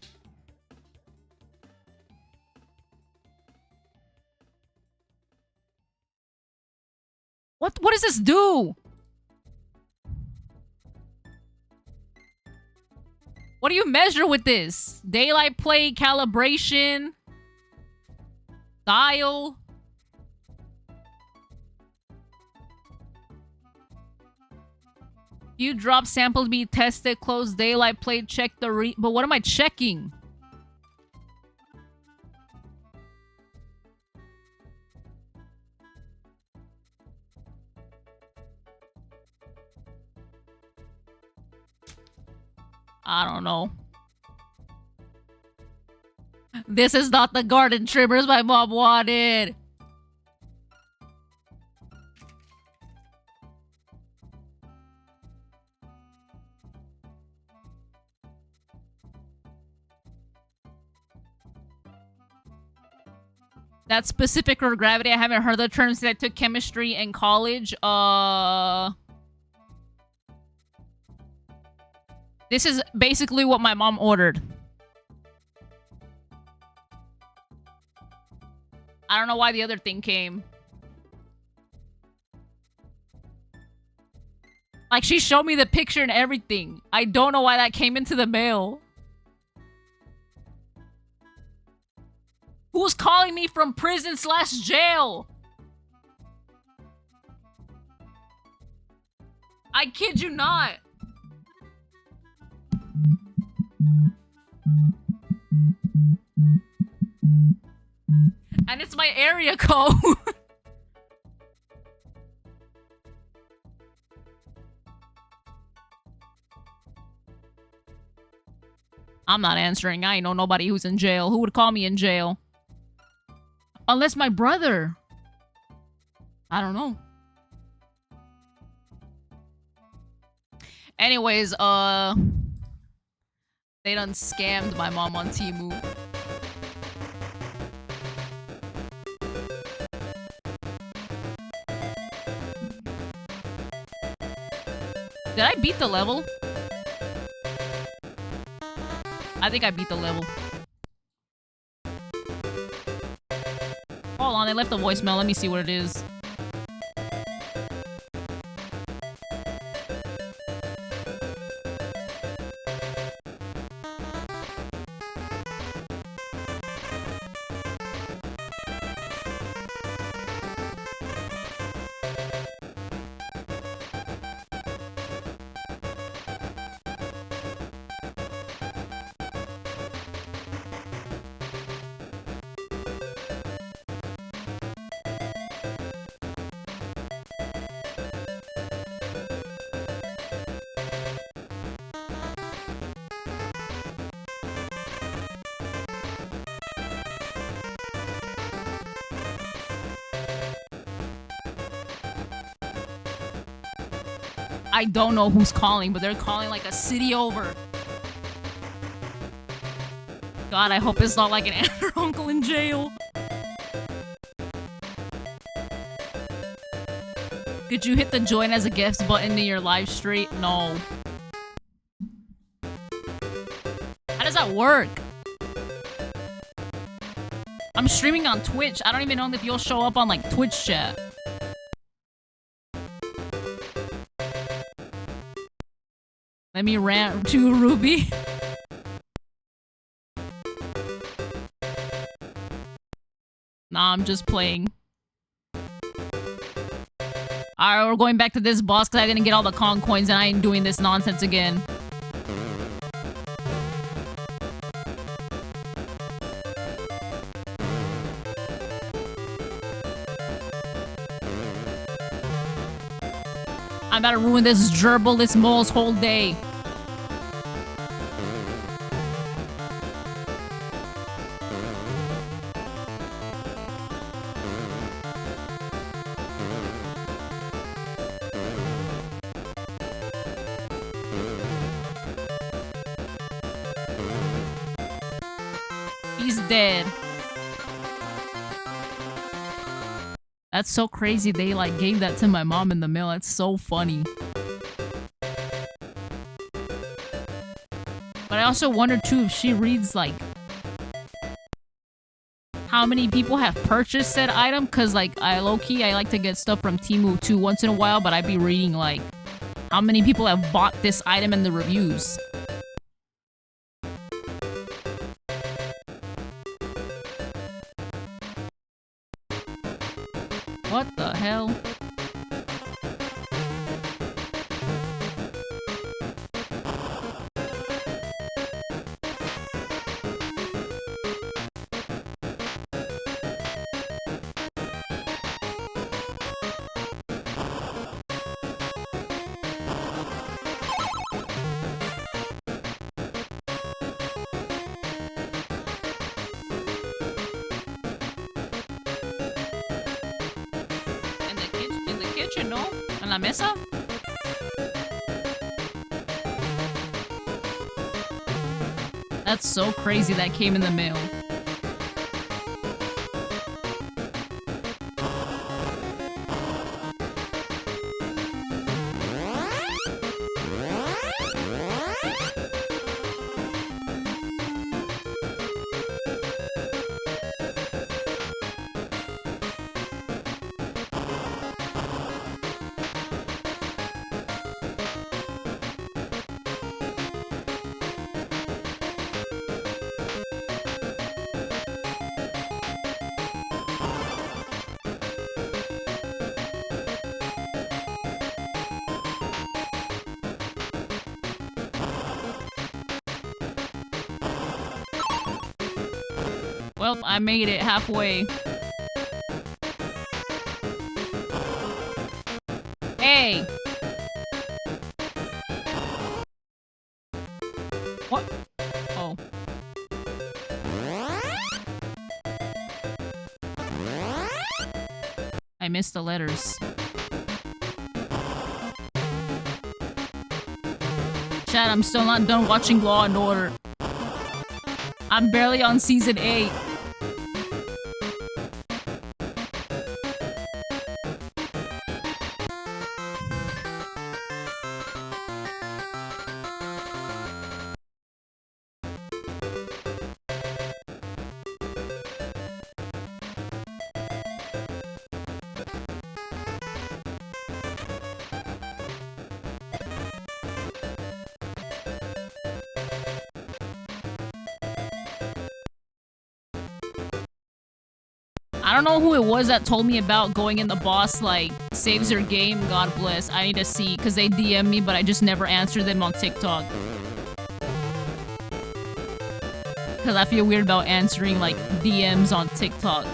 What does this do? What do you measure with this? Daylight plate, calibration, dial. Few drop samples be tested, close daylight plate, check the but what am I checking? I don't know. This is not the garden trimmers my mom wanted. That specific for gravity, I haven't heard the term since I took chemistry in college. This is basically what my mom ordered. I don't know why the other thing came. Like, she showed me the picture and everything. I don't know why that came into the mail. Who's calling me from prison/jail? I kid you not. And it's my area code. I'm not answering. I ain't know nobody who's in jail. Who would call me in jail? Unless my brother. I don't know. Anyways, they done scammed my mom on Temu. Did I beat the level? I think I beat the level. Hold on, they left a voicemail. Let me see what it is. I don't know who's calling, but they're calling like a city over. God, I hope it's not like an aunt or uncle in jail. Did you hit the join as a guest button in your live stream? No. How does that work? I'm streaming on Twitch. I don't even know if you'll show up on like Twitch chat. Let me rant to Ruby. Nah, I'm just playing. Alright, we're going back to this boss because I didn't get all the Kong coins and I ain't doing this nonsense again. I'm about to ruin this gerbil, this mole's whole day. He's dead. That's so crazy they like gave that to my mom in the mail. It's so funny. But I also wonder too if she reads like how many people have purchased said item, cause like I low-key I like to get stuff from Temu too once in a while, but I'd be reading like how many people have bought this item in the reviews. What the hell? ¿No? ¿En la mesa? That's so crazy that came in the mail. Well, I made it halfway. Hey! What? Oh. missed the letters. Chat, I'm still not done watching Law and Order. I'm barely on season 8. I don't know who it was that told me about going in the boss, like, saves your game, God bless. I need to see, because they DM me, but I just never answer them on TikTok. Because I feel weird about answering, like, DMs on TikTok.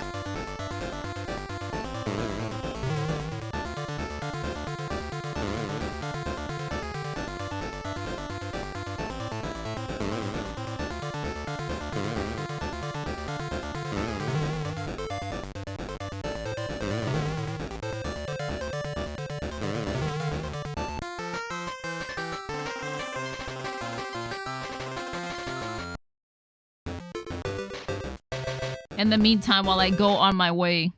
In the meantime, while I go on my way.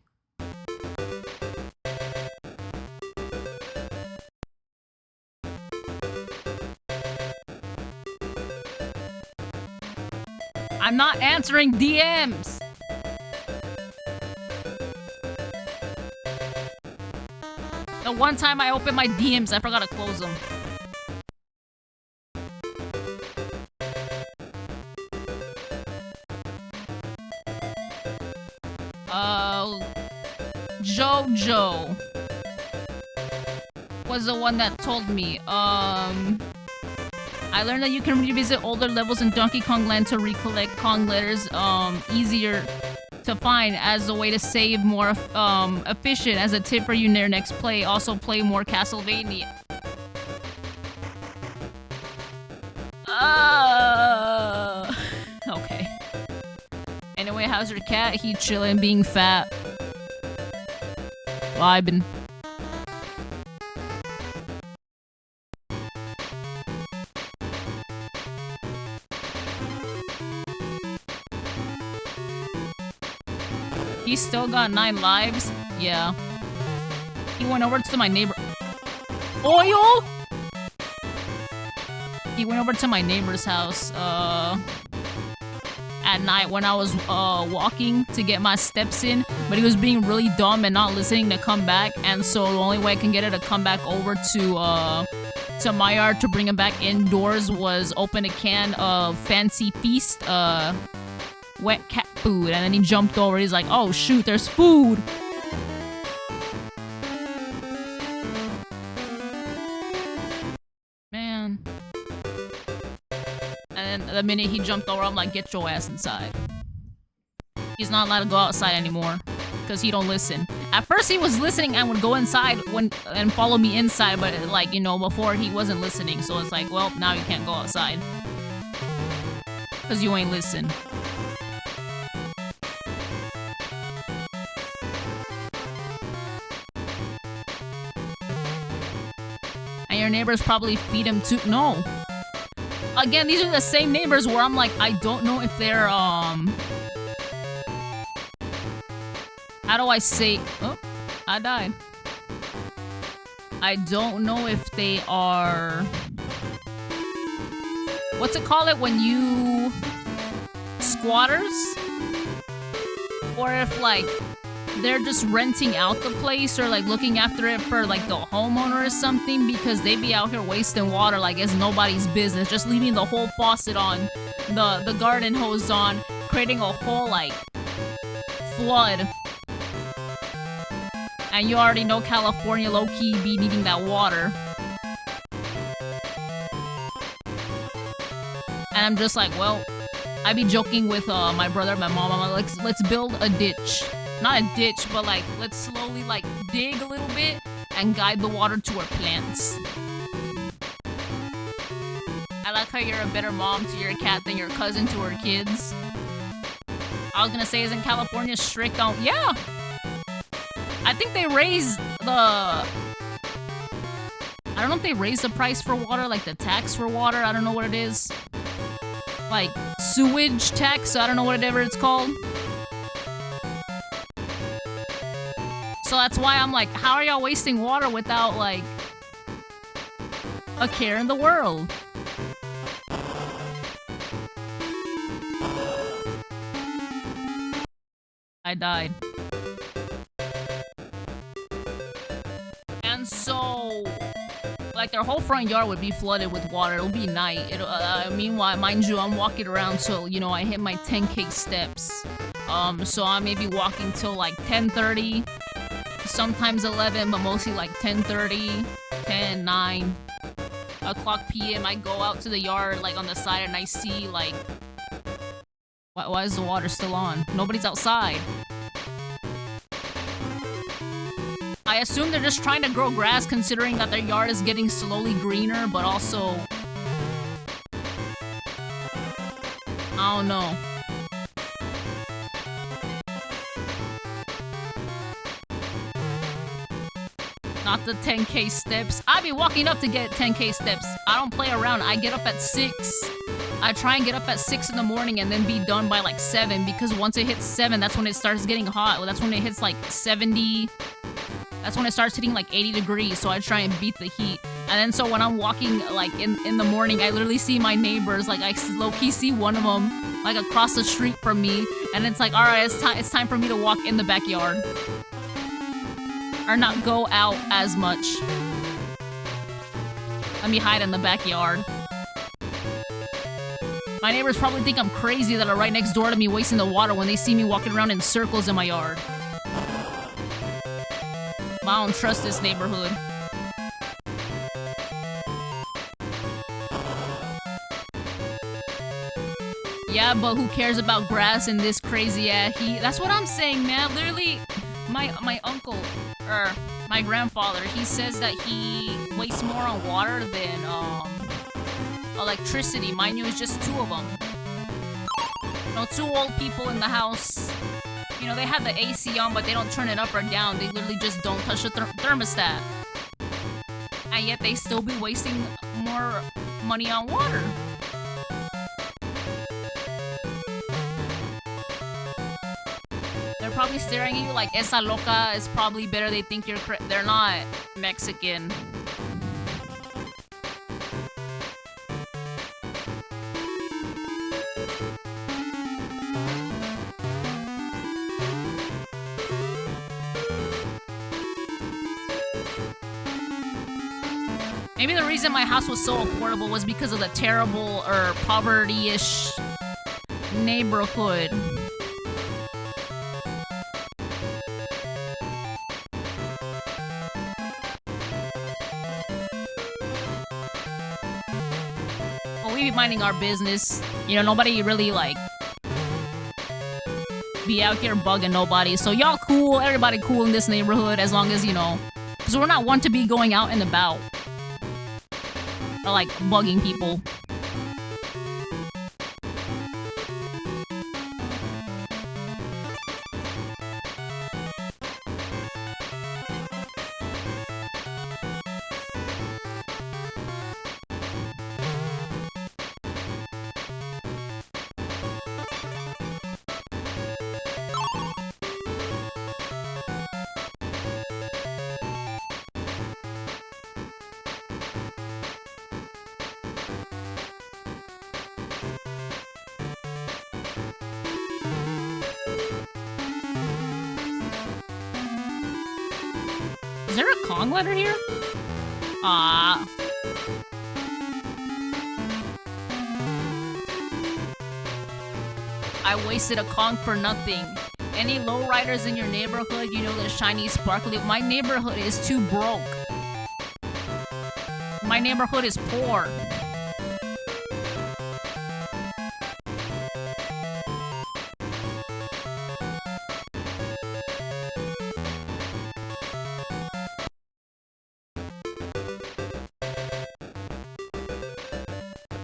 I'm not answering DMs! The one time I opened my DMs, I forgot to close them. Jojo was the one that told me. I learned that you can revisit older levels in Donkey Kong Land to recollect Kong letters easier to find as a way to save more efficient. As a tip for you near next play, also play more Castlevania. Okay. Anyway, how's your cat? He chilling, being fat. Vibing. He still got 9 lives? Yeah. He went over to my neighbor. Oil? He went over to my neighbor's house, at night when I was walking to get my steps in, but he was being really dumb and not listening to come back, and so the only way I can get it to come back over to my yard to bring him back indoors was open a can of Fancy Feast wet cat food, and then he jumped over. He's like, oh shoot, there's food. Man. And then the minute he jumped over, I'm like, get your ass inside. He's not allowed to go outside anymore because he don't listen. At first he was listening and would go inside and follow me inside, but like, you know, before he wasn't listening, so it's like, well, now you can't go outside because you ain't listen. And your neighbors probably feed him too. No. Again, these are the same neighbors where I'm like, I don't know if they're, how do I say... Oh, I died. I don't know if they are... What's it called when you... Squatters? Or if, like, they're just renting out the place or, like, looking after it for, like, the homeowner or something, because they be out here wasting water like it's nobody's business, just leaving the whole faucet on, the garden hose on, creating a whole, like, flood. And you already know California low-key be needing that water. And I'm just like, well, I be joking with my brother and my mom. I'm like, let's build a ditch. Not a ditch, but like, let's slowly like dig a little bit and guide the water to our plants. I like how you're a better mom to your cat than your cousin to her kids. I was gonna say, isn't California strict on... Yeah! I think they raised the... I don't know if they raised the price for water, like the tax for water. I don't know what it is. Like, sewage tax, I don't know whatever it's called. So that's why I'm like, how are y'all wasting water without, like, a care in the world? I died. And so, like, their whole front yard would be flooded with water. It'll be night. Meanwhile, mind you, I'm walking around till, you know, I hit my 10K steps. So I may be walking till like 10:30, sometimes 11, but mostly like 10:30, 10, 9 o'clock p.m. I go out to the yard, like on the side, and I see like, why is the water still on? Nobody's outside. I assume they're just trying to grow grass, considering that their yard is getting slowly greener, but also... I don't know. Not the 10K steps. I be walking up to get 10K steps. I don't play around. I get up at 6. I try and get up at 6 in the morning and then be done by like 7, because once it hits 7, that's when it starts getting hot. That's when it hits like 70. That's when it starts hitting like 80 degrees, so I try and beat the heat. And then so when I'm walking like in the morning, I literally see my neighbors, like I low-key see one of them like across the street from me, and it's like, alright, it's time for me to walk in the backyard. Or not go out as much. Let me hide in the backyard. My neighbors probably think I'm crazy that are right next door to me wasting the water when they see me walking around in circles in my yard. I don't trust this neighborhood. Yeah, but who cares about grass in this crazy ass heat? That's what I'm saying, man. Literally, my uncle, or my grandfather, he says that he wastes more on water than electricity. Mind you, it's just 2 of them. You know, 2 old people in the house. You know, they have the AC on, but they don't turn it up or down. They literally just don't touch the thermostat. And yet they still be wasting more money on water. They're probably staring at you like, esa loca is probably better. They think they're not Mexican. Maybe the reason my house was so affordable was because of the terrible or poverty-ish neighborhood. Well, we be minding our business. You know, nobody really, like, be out here bugging nobody. So y'all cool, everybody cool in this neighborhood, as long as, you know, because we're not one to be going out and about. Or, like, bugging people. Is there a Kong letter here? Ah. I wasted a Kong for nothing. Any lowriders in your neighborhood, you know, the shiny, sparkly. My neighborhood is too broke. My neighborhood is poor.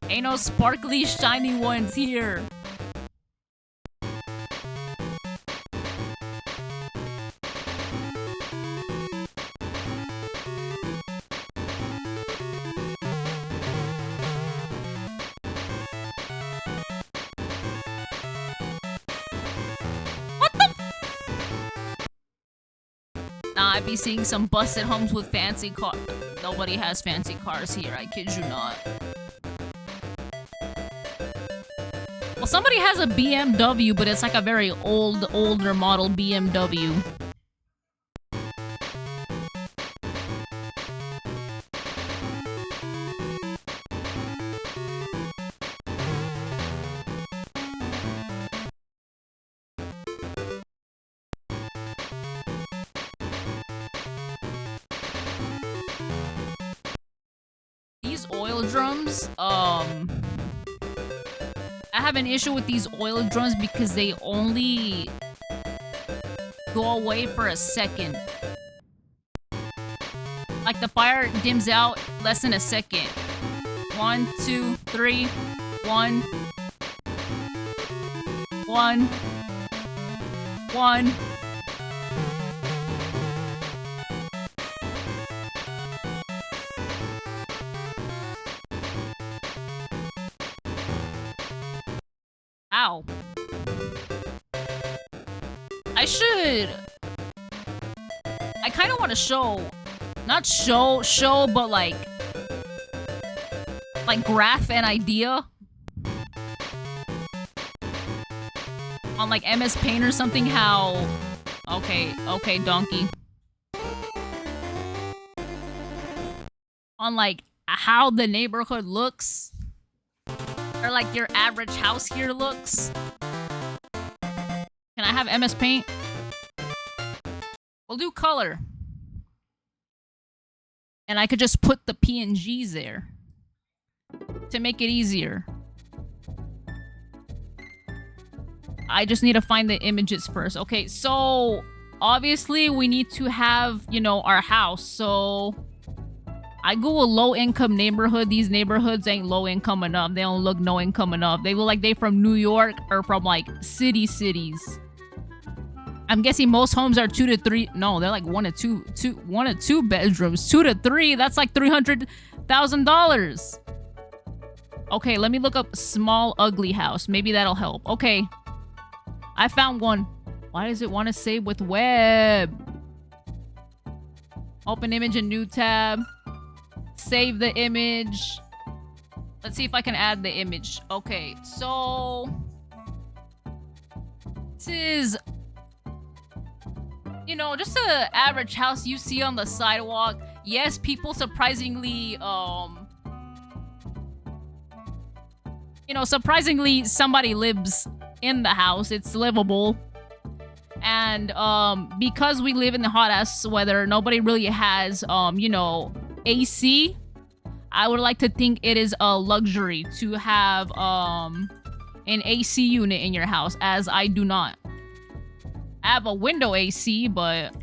Ain't no sparkly, shiny ones here. might be seeing some busted homes with fancy cars. Nobody has fancy cars here, I kid you not. Well, somebody has a BMW, but it's like a very older model BMW. These oil drums, I have an issue with these oil drums because they only go away for a second. Like the fire dims out less than a second. 1, 2, 3, 1. 1. 1. Ow. I kind of want to show, not show, but like graph an idea on like MS Paint or something how, okay, donkey. On like how the neighborhood looks. Or like your average house here looks. Can I have MS Paint? We'll do color. And I could just put the PNGs there. To make it easier. I just need to find the images first. Okay, so obviously we need to have, you know, our house. So I Google low-income neighborhood. These neighborhoods ain't low-income enough. They don't look no-income enough. They look like they from New York or from, like, cities. I'm guessing most homes are 2 to 3. No, they're like 1 to 2 bedrooms. 2 to 3, that's like $300,000. Okay, let me look up small, ugly house. Maybe that'll help. Okay. I found one. Why does it want to save with web? Open image in new tab. Save the image. Let's see if I can add the image. Okay, so this is, you know, just an average house you see on the sidewalk. Yes, people surprisingly, you know, surprisingly somebody lives in the house. It's livable. And because we live in the hot ass weather, nobody really has, you know, AC. I would like to think it is a luxury to have an AC unit in your house, as I do not. I have a window AC, but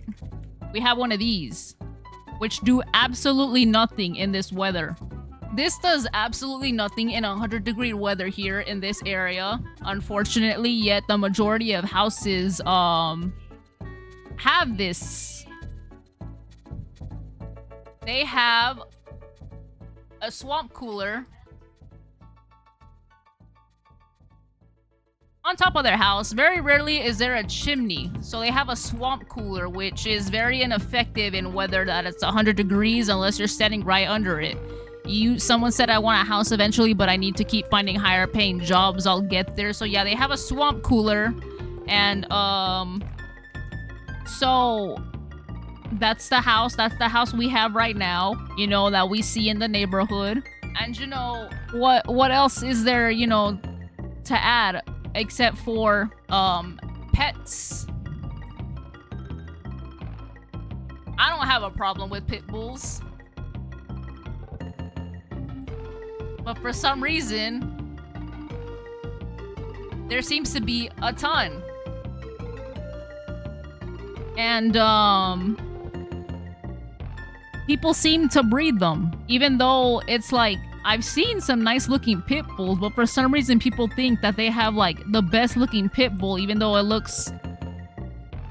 we have one of these, which do absolutely nothing in this weather. This does absolutely nothing in 100-degree weather here in this area, unfortunately, yet the majority of houses have this. They have a swamp cooler on top of their house. Very rarely is there a chimney, so they have a swamp cooler, which is very ineffective in weather that it's 100 degrees unless you're standing right under it. Someone said I want a house eventually, but I need to keep finding higher paying jobs. I'll get there. So yeah, they have a swamp cooler, and so that's the house. That's the house we have right now, you know, that we see in the neighborhood. And you know, what else is there, you know, to add except for pets? I don't have a problem with pit bulls. But for some reason, there seems to be a ton. And people seem to breed them, even though it's like, I've seen some nice looking pit bulls, but for some reason people think that they have like the best looking pit bull, even though it looks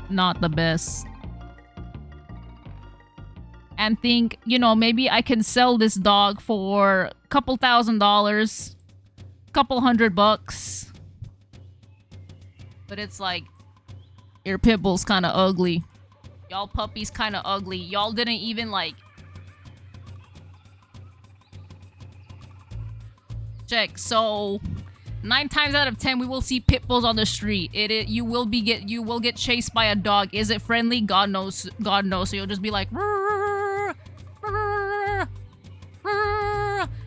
not the best. And think, you know, maybe I can sell this dog for a couple $1,000s, couple $100. But it's like, your pit bull's kind of ugly. Y'all puppies kind of ugly. Y'all didn't even like... Check. So 9 times out of 10 we will see pit bulls on the street. You will get chased by a dog. Is it friendly? God knows. God knows. So you'll just be like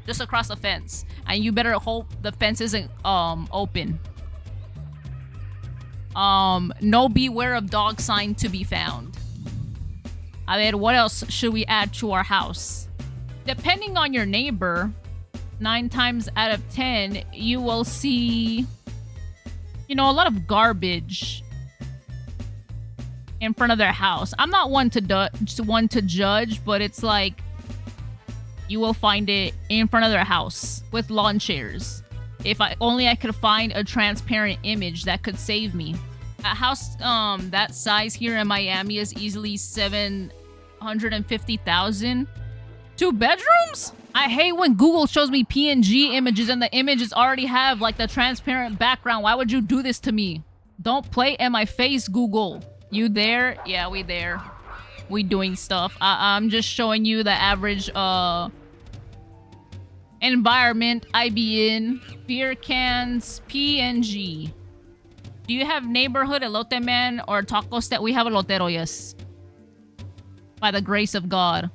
just across the fence, and you better hope the fence isn't open. No beware of dog sign to be found. I mean, what else should we add to our house? Depending on your neighbor, 9 times out of 10 you will see, you know, a lot of garbage in front of their house. I'm not one to judge, but it's like you will find it in front of their house with lawn chairs. If I could find a transparent image that could save me. A house that size here in Miami is easily $750,000. 2 bedrooms? I hate when Google shows me PNG images and the images already have like the transparent background. Why would you do this to me? Don't play in my face, Google. You there? Yeah, we there. We doing stuff. I'm just showing you the average environment I be in. Beer cans, PNG. Do you have neighborhood elote man or taco stand? We have a lotero, yes. By the grace of God.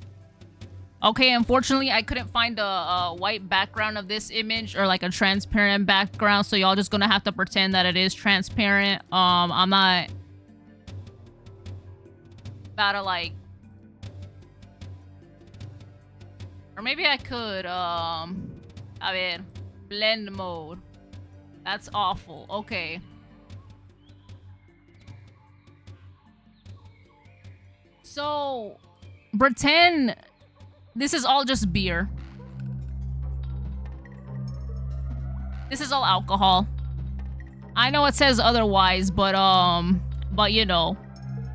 Okay, unfortunately, I couldn't find a white background of this image or like a transparent background, so y'all just gonna have to pretend that it is transparent. I'm not about to like, or maybe I could, a ver, blend mode. That's awful. Okay. So, pretend this is all just beer. This is all alcohol. I know it says otherwise, but you know,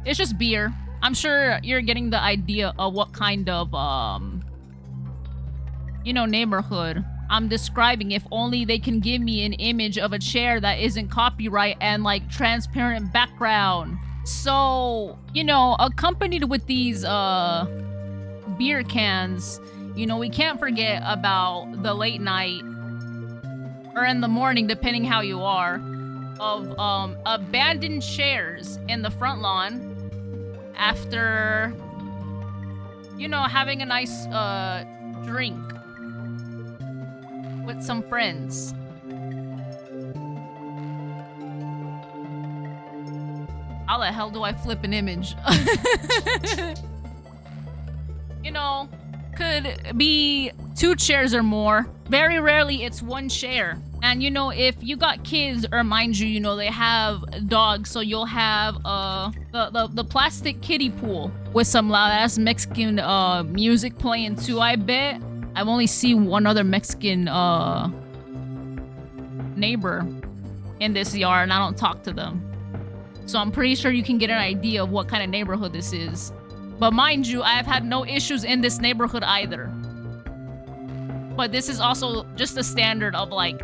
it's just beer. I'm sure you're getting the idea of what kind of, you know, neighborhood I'm describing. If only they can give me an image of a chair that isn't copyright and like transparent background. So, you know, accompanied with these beer cans, you know, we can't forget about the late night or in the morning, depending how you are, of abandoned chairs in the front lawn after, you know, having a nice drink with some friends. How the hell do I flip an image? You know, could be 2 chairs or more. Very rarely it's 1 chair. And you know, if you got kids, or mind you, you know, they have dogs, so you'll have the plastic kiddie pool with some loud ass Mexican music playing too, I bet. I've only seen one other Mexican neighbor in this yard, and I don't talk to them. So I'm pretty sure you can get an idea of what kind of neighborhood this is. But mind you, I have had no issues in this neighborhood either. But this is also just the standard of like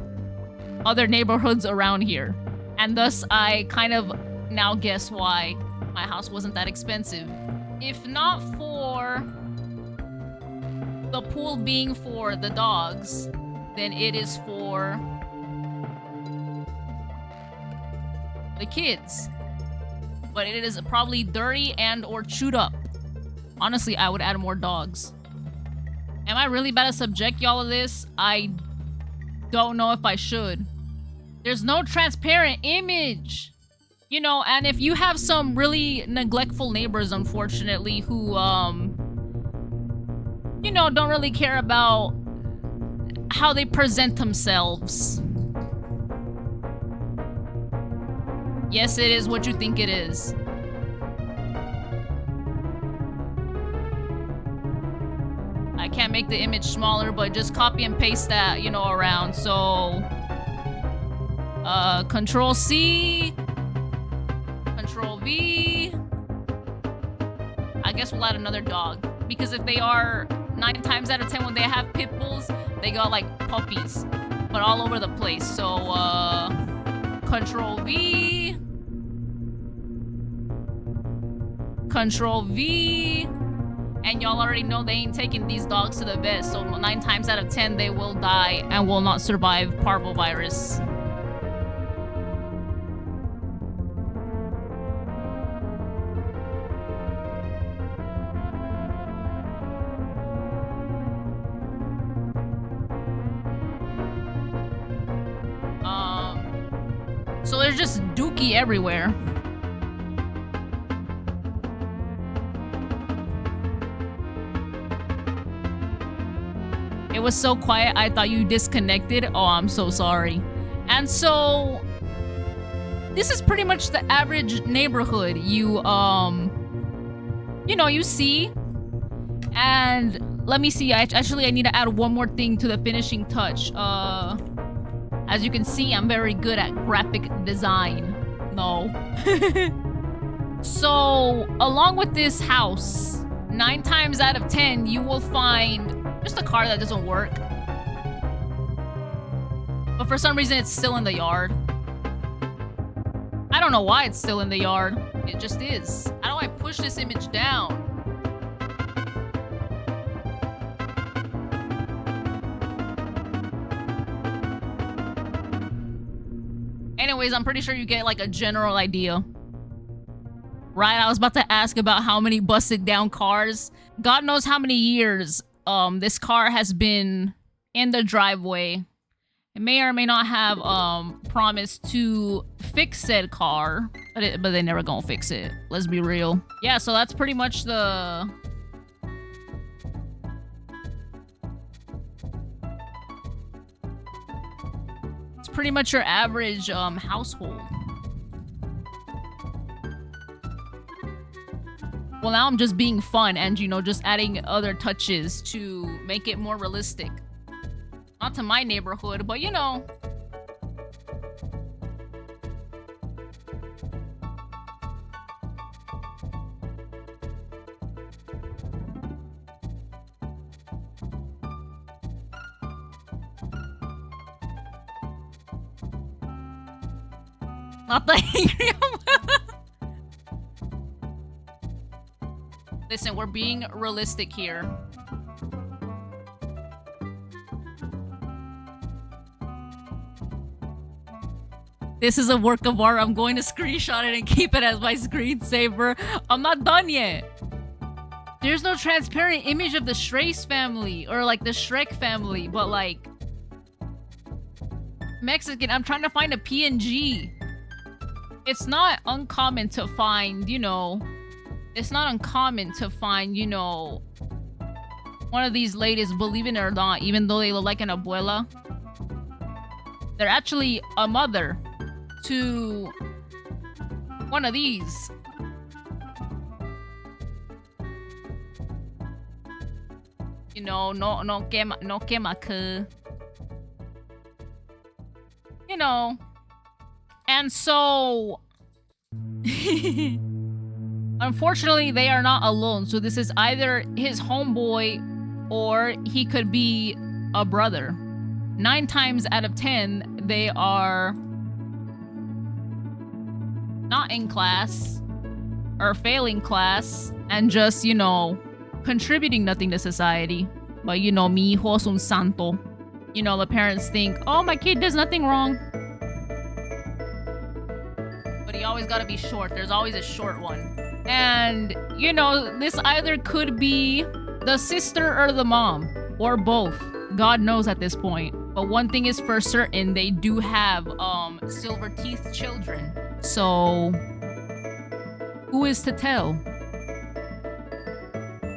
other neighborhoods around here. And thus I kind of now guess why my house wasn't that expensive. If not for the pool being for the dogs, then it is for the kids. But it is probably dirty and or chewed up. Honestly, I would add more dogs. Am I really about to subject y'all to this? I don't know if I should. There's no transparent image. You know, and if you have some really neglectful neighbors, unfortunately, who, you know, don't really care about how they present themselves. Yes, it is what you think it is. I can't make the image smaller, but just copy and paste that, you know, around. So, Control C, Control V. I guess we'll add another dog, because if they are 9 times out of 10 when they have pit bulls, they got like puppies, but all over the place. So, Control V, Control V. And y'all already know they ain't taking these dogs to the vet, so 9 times out of 10 they will die and will not survive parvovirus. So there's just dookie everywhere. It was so quiet, I thought you disconnected. Oh, I'm so sorry. And so this is pretty much the average neighborhood you know, you see. And let me see, I need to add one more thing to the finishing touch. As you can see, I'm very good at graphic design. No. So along with this house, 9 times out of 10 you will find just a car that doesn't work. But for some reason, it's still in the yard. I don't know why it's still in the yard. It just is. How do I push this image down? Anyways, I'm pretty sure you get like a general idea. Right, I was about to ask about how many busted down cars. God knows how many years this car has been in the driveway. It may or may not have promised to fix said car, but they never gonna fix it. Let's be real. Yeah, so that's pretty much the... It's pretty much your average household. Well, now I'm just being fun and, you know, just adding other touches to make it more realistic. Not to my neighborhood, but, you know. Not the angry umbrella. Listen, we're being realistic here. This is a work of art. I'm going to screenshot it and keep it as my screensaver. I'm not done yet. There's no transparent image of the Shrek family or like the Shrek family, but like Mexican. I'm trying to find a PNG. It's not uncommon to find, you know, one of these ladies, believe it or not, even though they look like an abuela, they're actually a mother to one of these. You know, no 𝐀𝐫𝐭. You know. And so unfortunately, they are not alone. So this is either his homeboy or he could be a brother. 9 times out of 10, they are not in class or failing class and just, you know, contributing nothing to society. But, you know, mi hijo es un santo. You know, the parents think, oh, my kid does nothing wrong. But he always gotta be short. There's always a short one. And, you know, this either could be the sister or the mom, or both. God knows at this point. But one thing is for certain, they do have silver teeth children. So, who is to tell?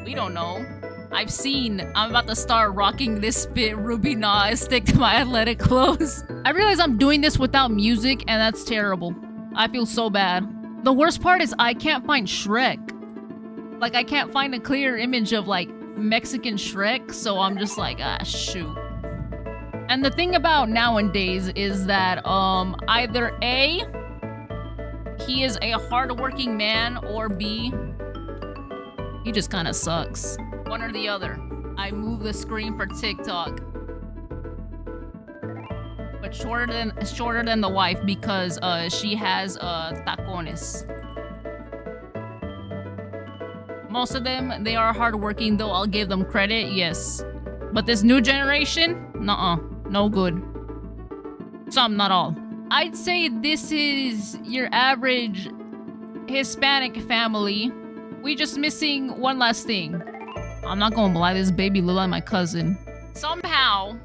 We don't know. I'm about to start rocking this 𝑺𝒕𝒓𝒂𝒎 stick to my athletic clothes. I realize I'm doing this without music, and that's terrible. I feel so bad. The worst part is I can't find Shrek. Like, I can't find a clear image of, like, Mexican Shrek, so I'm just like, ah, shoot. And the thing about nowadays is that, either A, he is a hardworking man, or B, he just kind of sucks. One or the other. I move the screen for TikTok. But shorter than the wife because she has tacones. Most of them, they are hardworking though. I'll give them credit, yes. But this new generation, nuh-uh, no good. Some, not all. I'd say this is your average Hispanic family. We just missing one last thing. I'm not gonna lie, this baby Lila, my cousin. Somehow,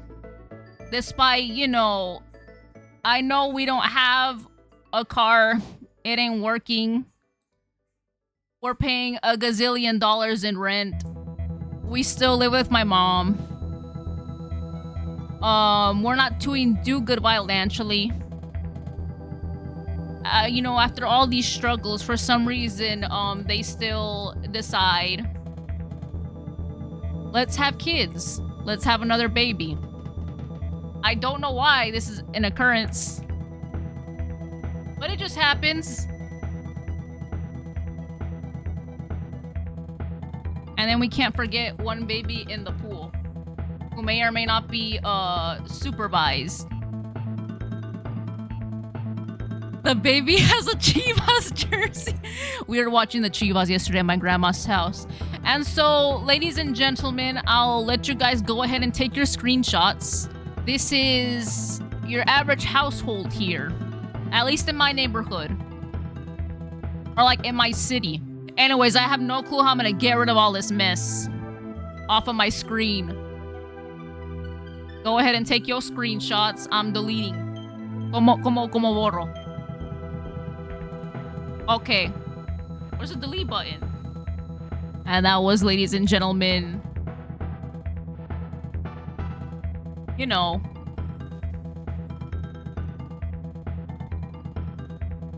despite, you know, I know we don't have a car, it ain't working. We're paying $1 gazillion in rent. We still live with my mom. We're not doing good financially. You know, after all these struggles, for some reason, they still decide, let's have kids. Let's have another baby. I don't know why this is an occurrence, but it just happens. And then we can't forget one baby in the pool who may or may not be supervised. The baby has a Chivas jersey. We were watching the Chivas yesterday at my grandma's house. And so, ladies and gentlemen, I'll let you guys go ahead and take your screenshots. This is your average household here. At least in my neighborhood. Or like in my city. Anyways, I have no clue how I'm gonna get rid of all this mess off of my screen. Go ahead and take your screenshots. I'm deleting. Como borro. Okay. Where's the delete button? And that was, ladies and gentlemen, you know,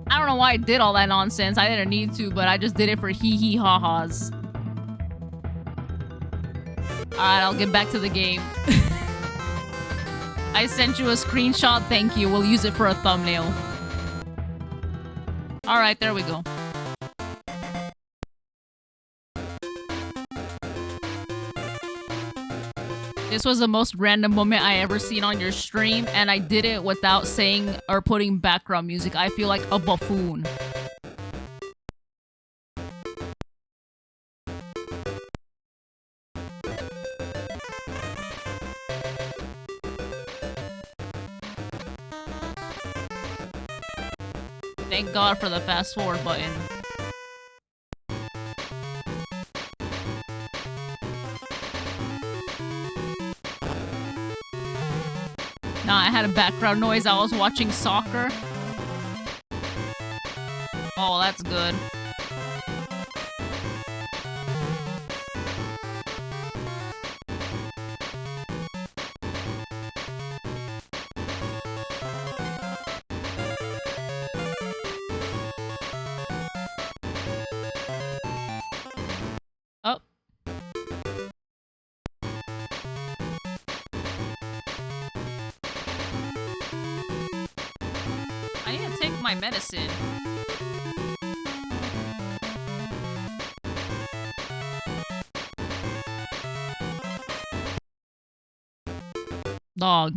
I don't know why I did all that nonsense. I didn't need to, but I just did it for hee ha ha's. Alright, I'll get back to the game. I sent you a screenshot, thank you. We'll use it for a thumbnail. Alright, there we go. This was the most random moment I ever seen on your stream, and I did it without saying or putting background music. I feel like a buffoon. Thank God for the fast forward button. Nah, I had a background noise. I was watching soccer. Oh, that's good. Oh. I need to take my medicine. Dog.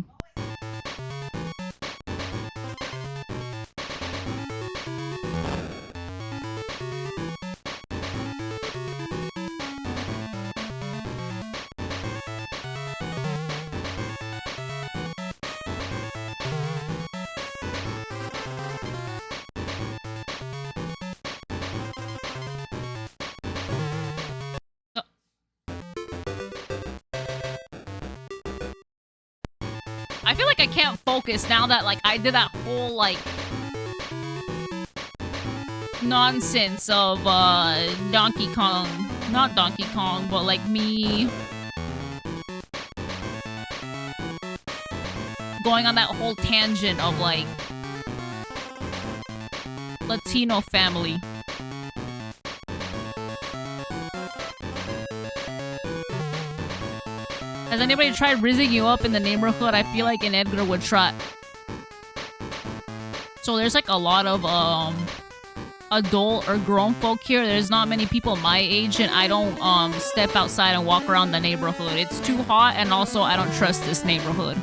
I feel like I can't focus now that, like, I did that whole, like, nonsense of, Donkey Kong. Not Donkey Kong, but, like, me going on that whole tangent of, like, Latino family. Has anybody tried rizzing you up in the neighborhood? I feel like an Edgar would try. So there's like a lot of adult or grown folk here. There's not many people my age, and I don't step outside and walk around the neighborhood. It's too hot, and also I don't trust this neighborhood.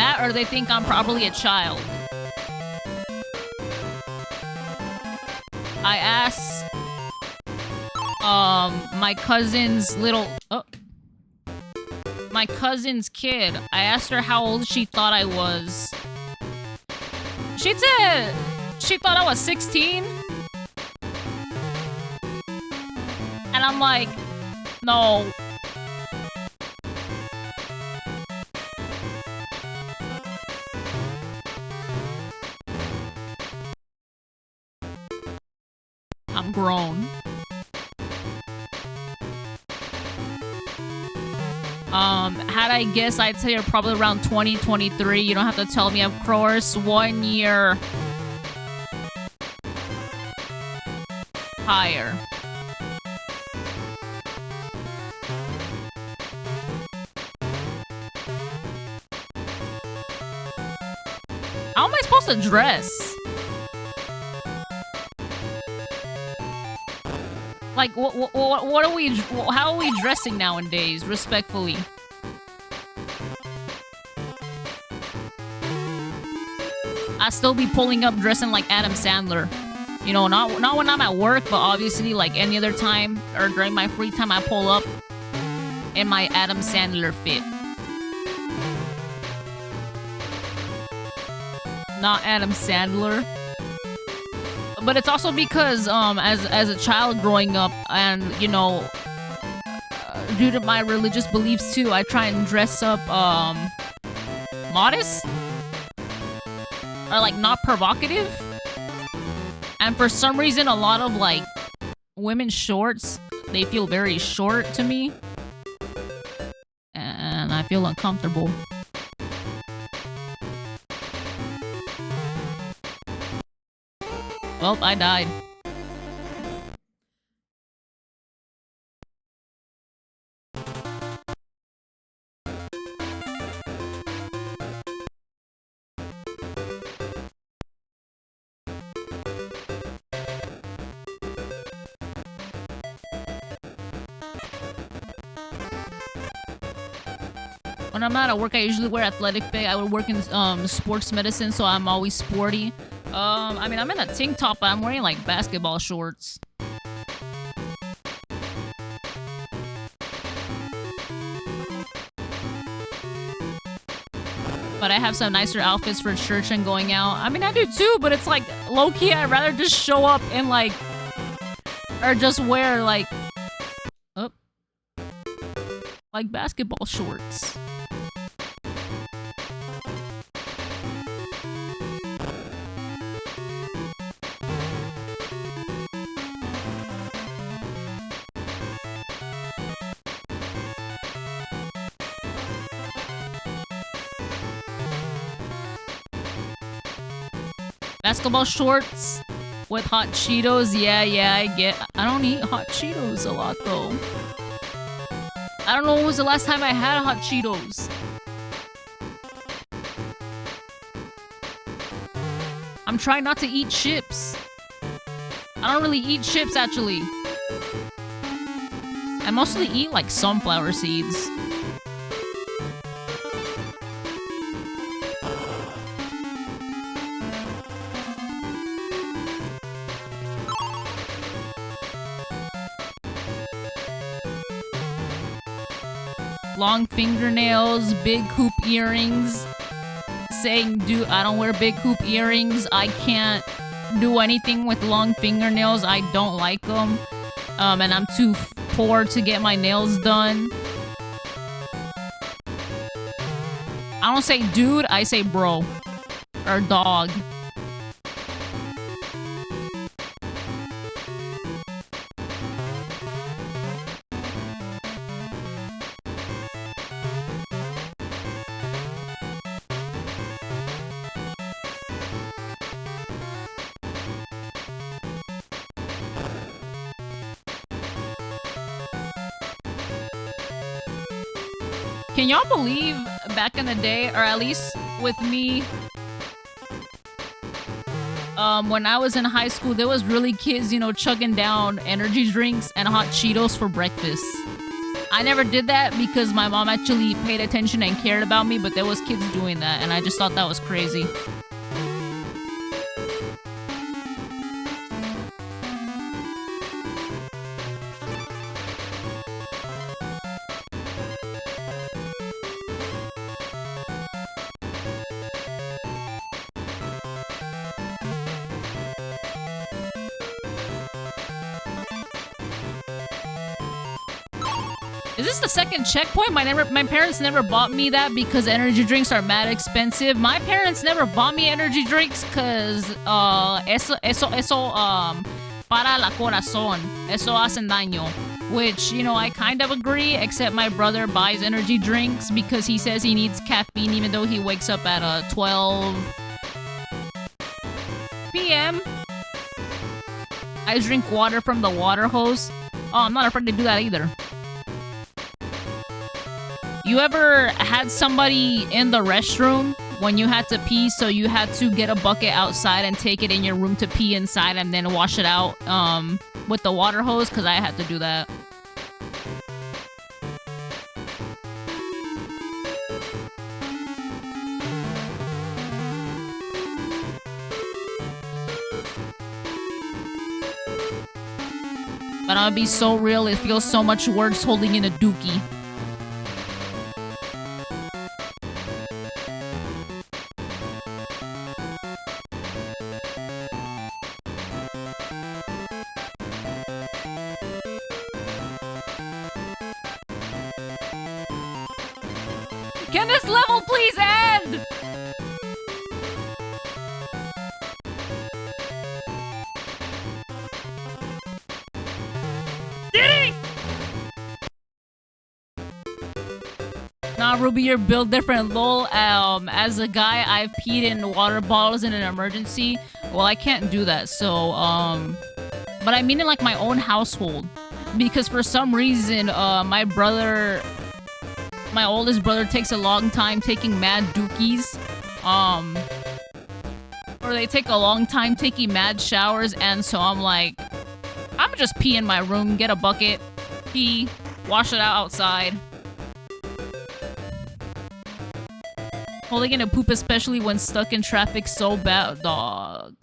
That or they think I'm probably a child. I asked my cousin's my cousin's kid. I asked her how old she thought I was. She said she thought I was 16. And I'm like, no. I'm grown. Had I guess, I'd say you're probably around 20, 23. You don't have to tell me, of course. 1 year higher. How am I supposed to dress? Like, what are we, how are we dressing nowadays, respectfully? I still be pulling up dressing like Adam Sandler. You know, not when I'm at work, but obviously like any other time or during my free time, I pull up in my Adam Sandler fit. Not Adam Sandler. But it's also because as a child growing up and, you know, due to my religious beliefs too, I try and dress up modest or like not provocative. And for some reason a lot of like women's shorts, they feel very short to me. And I feel uncomfortable. Well, I died. When I'm not at work, I usually wear athletic pay. I would work in sports medicine, so I'm always sporty. I mean, I'm in a tank top, but I'm wearing, like, basketball shorts. But I have some nicer outfits for church and going out. I mean, I do too, but it's, like, low-key, I'd rather just show up in, like... Or just wear, like... like, basketball shorts. Basketball shorts with hot Cheetos. Yeah, I don't eat hot Cheetos a lot, though. I don't know when was the last time I had hot Cheetos. I'm trying not to eat chips. I don't really eat chips, actually. I mostly eat, like, sunflower seeds. Long fingernails, big hoop earrings. Saying, dude, I don't wear big hoop earrings. I can't do anything with long fingernails. I don't like them. And I'm too poor to get my nails done. I don't say dude, I say bro. Or dog. Can y'all believe back in the day, or at least with me, when I was in high school, there was really kids, you know, chugging down energy drinks and hot Cheetos for breakfast. I never did that because my mom actually paid attention and cared about me, but there was kids doing that, and I just thought that was crazy. Is this the second checkpoint? My parents never bought me that because energy drinks are mad expensive. My parents never bought me energy drinks because eso para la corazón. Eso hacen daño. Which, you know, I kind of agree, except my brother buys energy drinks because he says he needs caffeine even though he wakes up at 12 p.m. I drink water from the water hose. Oh, I'm not afraid to do that either. You ever had somebody in the restroom when you had to pee, so you had to get a bucket outside and take it in your room to pee inside and then wash it out with the water hose? Because I had to do that. But I'm gonna be so real, it feels so much worse holding in a dookie. Can this level please end? Did he? Nah, Ruby, you're built different, lol. As a guy, I've peed in water bottles in an emergency. Well, I can't do that, so, but I mean in, like, my own household. Because for some reason, my oldest brother takes a long time taking mad dookies. Or they take a long time taking mad showers, and so I'm like, I'm gonna just pee in my room, get a bucket, pee, wash it out outside. Holding in a poop, especially when stuck in traffic, so bad, dog.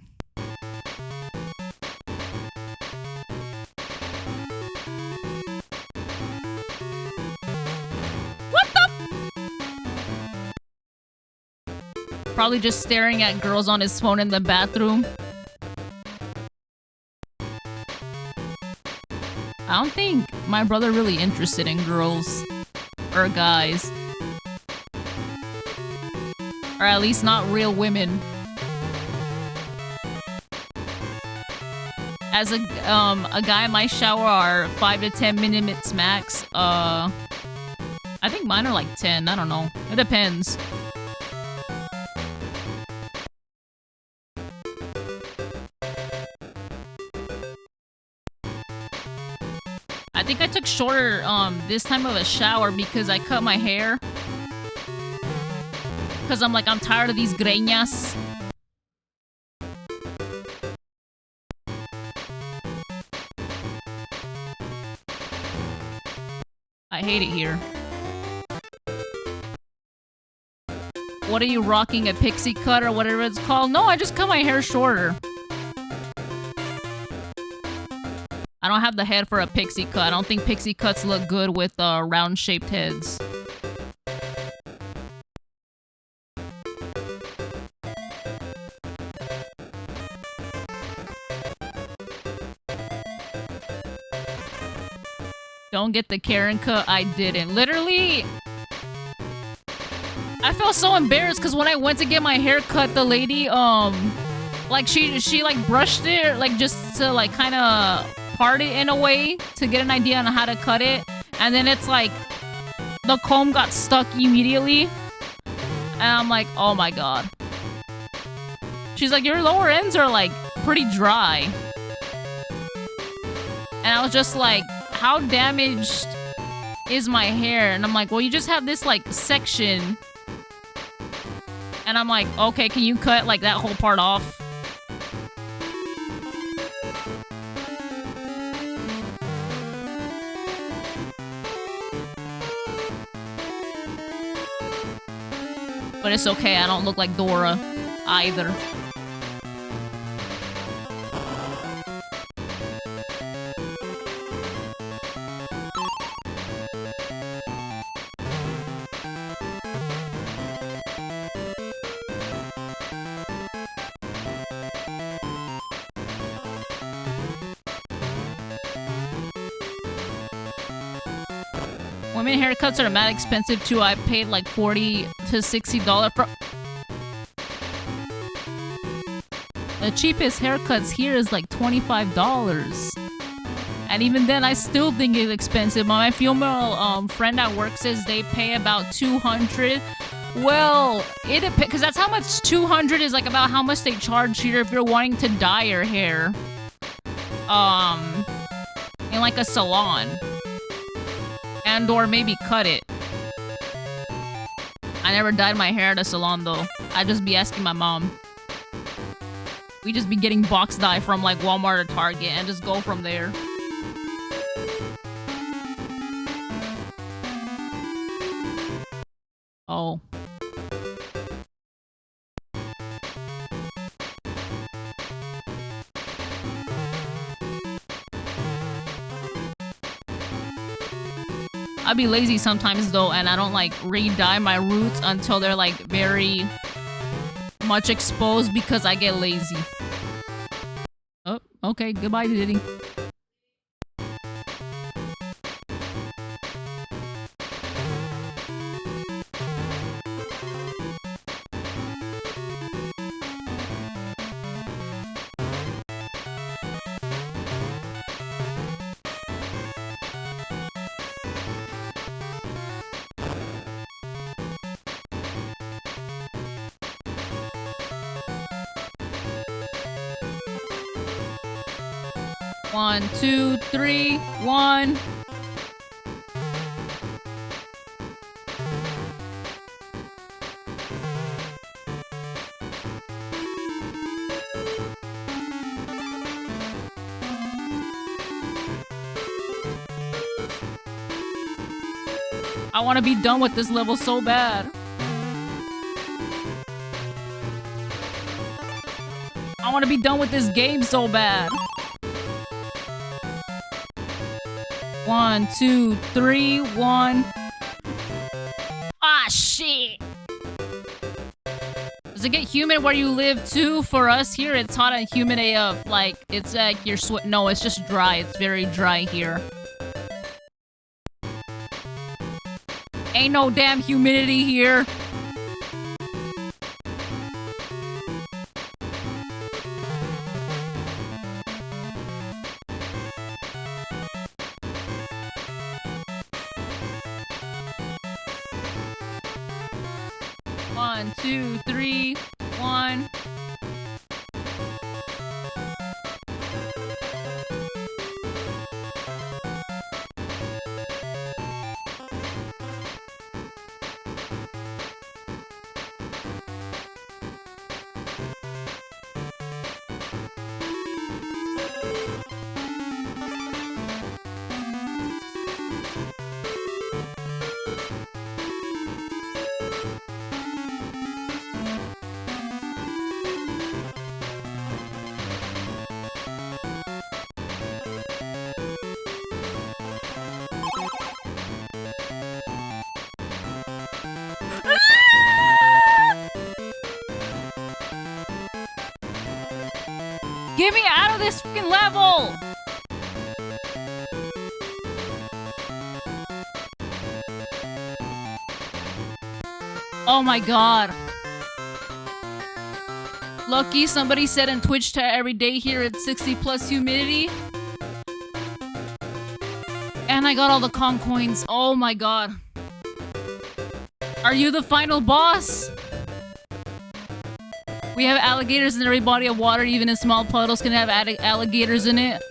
Probably just staring at girls on his phone in the bathroom. I don't think my brother really interested in girls or guys. Or at least not real women. As a guy, my shower are 5 to 10 minutes max. I think mine are like 10, I don't know. It depends. I think I took shorter this time of a shower because I cut my hair. Because I'm like, I'm tired of these greñas. I hate it here. What are you rocking, a pixie cut or whatever it's called? No, I just cut my hair shorter. I don't have the head for a pixie cut. I don't think pixie cuts look good with round-shaped heads. Don't get the Karen cut. I didn't. Literally, I felt so embarrassed because when I went to get my hair cut, the lady, like she like brushed it, like just to like kind of part it in a way to get an idea on how to cut it, and then it's like the comb got stuck immediately, and I'm like, oh my god. She's like, your lower ends are like pretty dry, and I was just like, how damaged is my hair? And I'm like, well, you just have this like section, and I'm like, okay, can you cut like that whole part off? But it's okay, I don't look like Dora either. Women haircuts are mad expensive too. I paid like $40 to $60 for... The cheapest haircuts here is like $25. And even then, I still think it's expensive. My female friend at work says they pay about $200. Well, it depends, because that's how much $200 is, like about how much they charge here if you're wanting to dye your hair. In like a salon. And or maybe cut it. I never dyed my hair at a salon though. I'd just be asking my mom. We just be getting box dye from like Walmart or Target and just go from there. Oh. I'd be lazy sometimes though, and I don't like re-dye my roots until they're like very much exposed because I get lazy. Oh, okay, goodbye, Diddy. One, two, three, one. I want to be done with this level so bad. I want to be done with this game so bad. 1, 2, 3, 1. Ah, shit. Does it get humid where you live too? For us here, it's hot and humid AF. Like, it's like you're no, it's just dry. It's very dry here. Ain't no damn humidity here. One, two, three, one. Get me out of this freaking level! Oh my god. Lucky somebody said in Twitch chat every day here it's 60 plus humidity. And I got all the con coins. Oh my god. Are you the final boss? We have alligators in every body of water, even in small puddles can have alligators in it.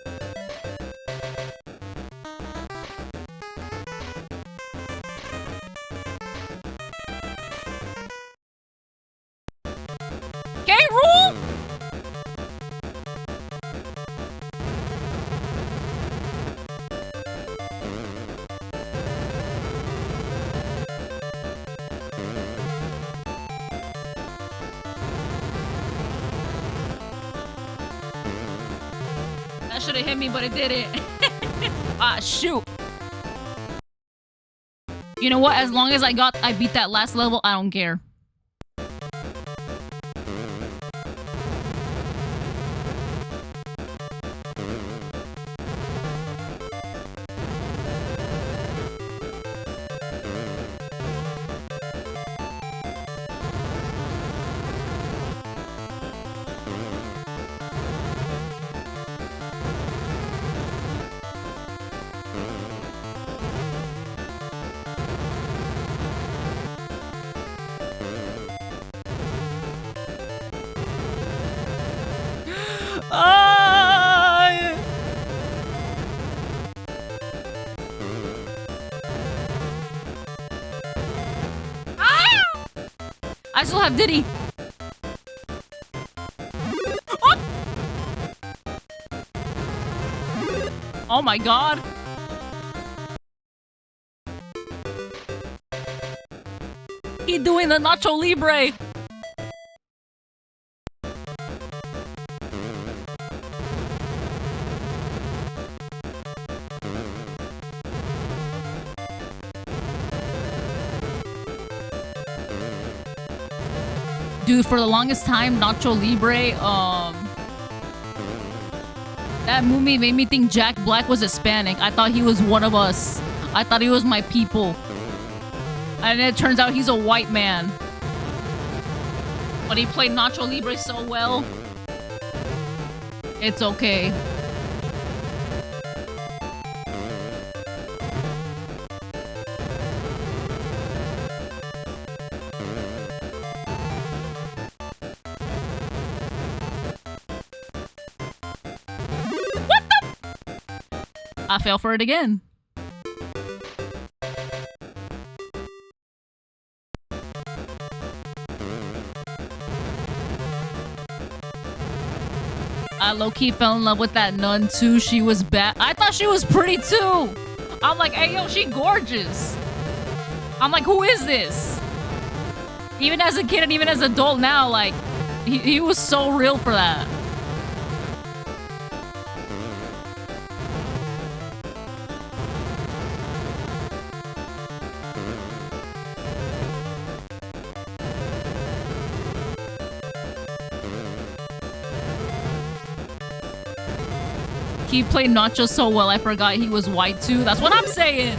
K.Rool! That should have hit me, but it didn't. Ah, shoot. You know what? As long as I beat that last level, I don't care. I still have Diddy. Oh my god. He doing the Nacho Libre. Dude, for the longest time, Nacho Libre, that movie made me think Jack Black was Hispanic. I thought he was one of us. I thought he was my people. And it turns out he's a white man. But he played Nacho Libre so well. It's okay. I fell for it again. I low-key fell in love with that nun too. She was bad. I thought she was pretty too. I'm like, hey yo, she gorgeous. I'm like, who is this? Even as a kid and even as an adult now, like, he was so real for that. He played Nacho so well, I forgot he was white too. That's what I'm saying.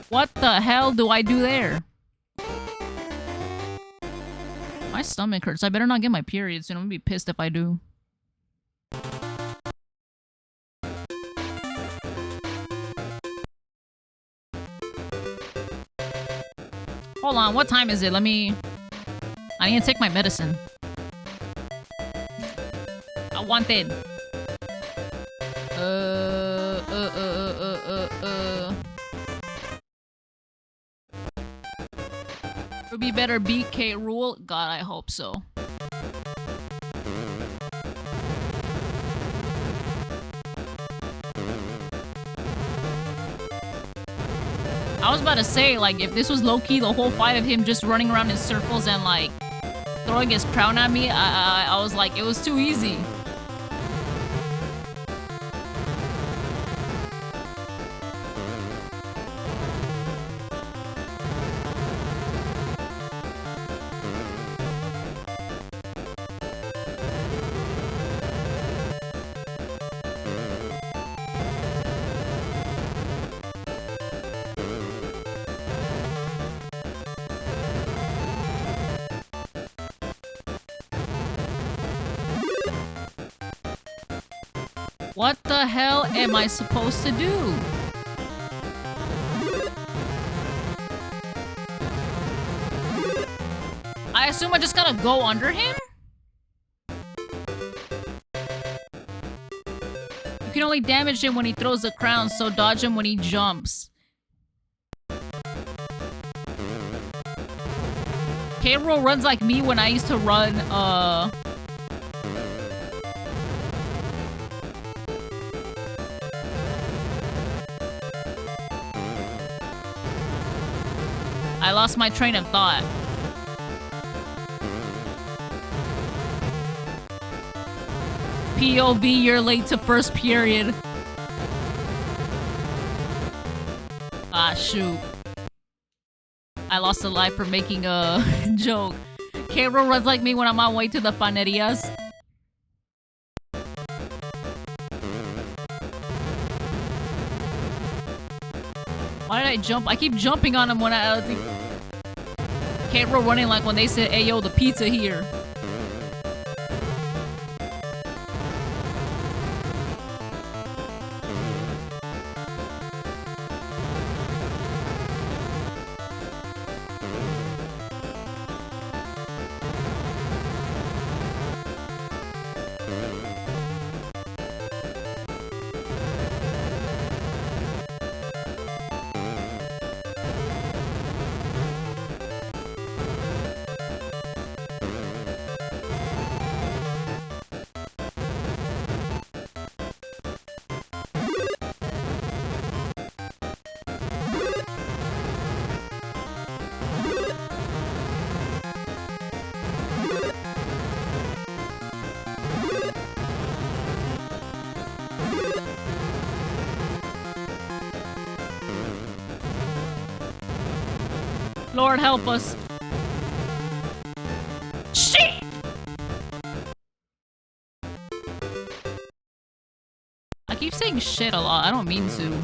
What the hell do I do there? My stomach hurts. I better not get my period soon. I'm gonna be pissed if I do. Hold on, what time is it? I need to take my medicine. I want it. Ruby better beat K. Rool? God, I hope so. I was about to say, like, if this was low-key the whole fight of him just running around in circles and, like, throwing his crown at me, I was like, it was too easy. What the hell am I supposed to do? I assume I just gotta go under him? You can only damage him when he throws the crown, so dodge him when he jumps. K. Rool runs like me when I used to run, I lost my train of thought. POV, you're late to first period. Ah, shoot. I lost a life for making a joke. 𝐀𝐫𝐭 runs like me when I'm on my way to the panerias. Why did I jump? I keep jumping on him when I... 𝐀𝐫𝐭 running like when they said, "Hey, yo, the pizza here." Lord help us. Shit! I keep saying shit a lot. I don't mean to.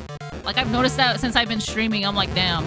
Like, I've noticed that since I've been streaming. I'm like, damn.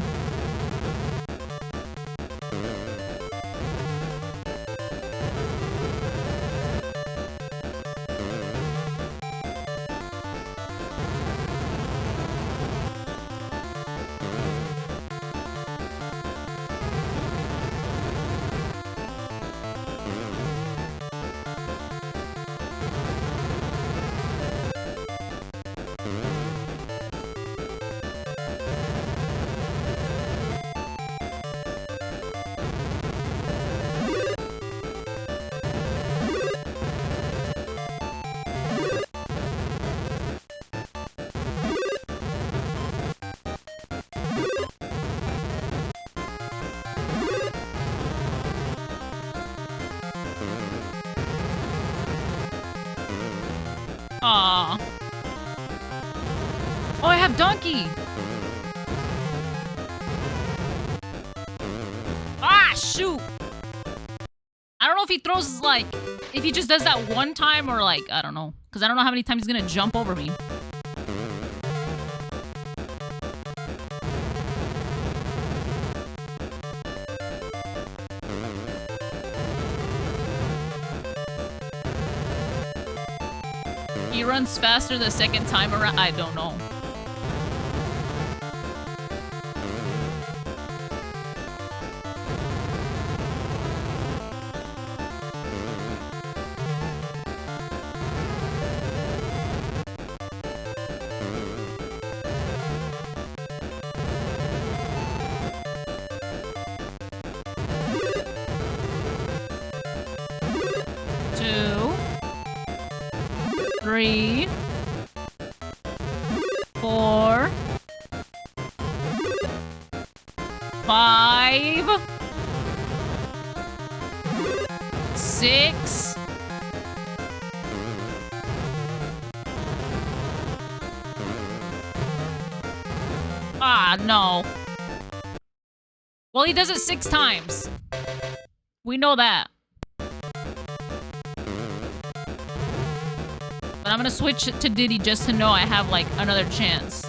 Aww. Oh, I have Donkey! Ah, shoot! I don't know if he throws, like, if he just does that one time or, like, I don't know. Because I don't know how many times he's gonna jump over me. He runs faster the second time around. I don't know. Three, 4, 5, 6. Ah, no. Well, he does it 6 times. We know that. But I'm gonna switch to Diddy just to know I have, like, another chance.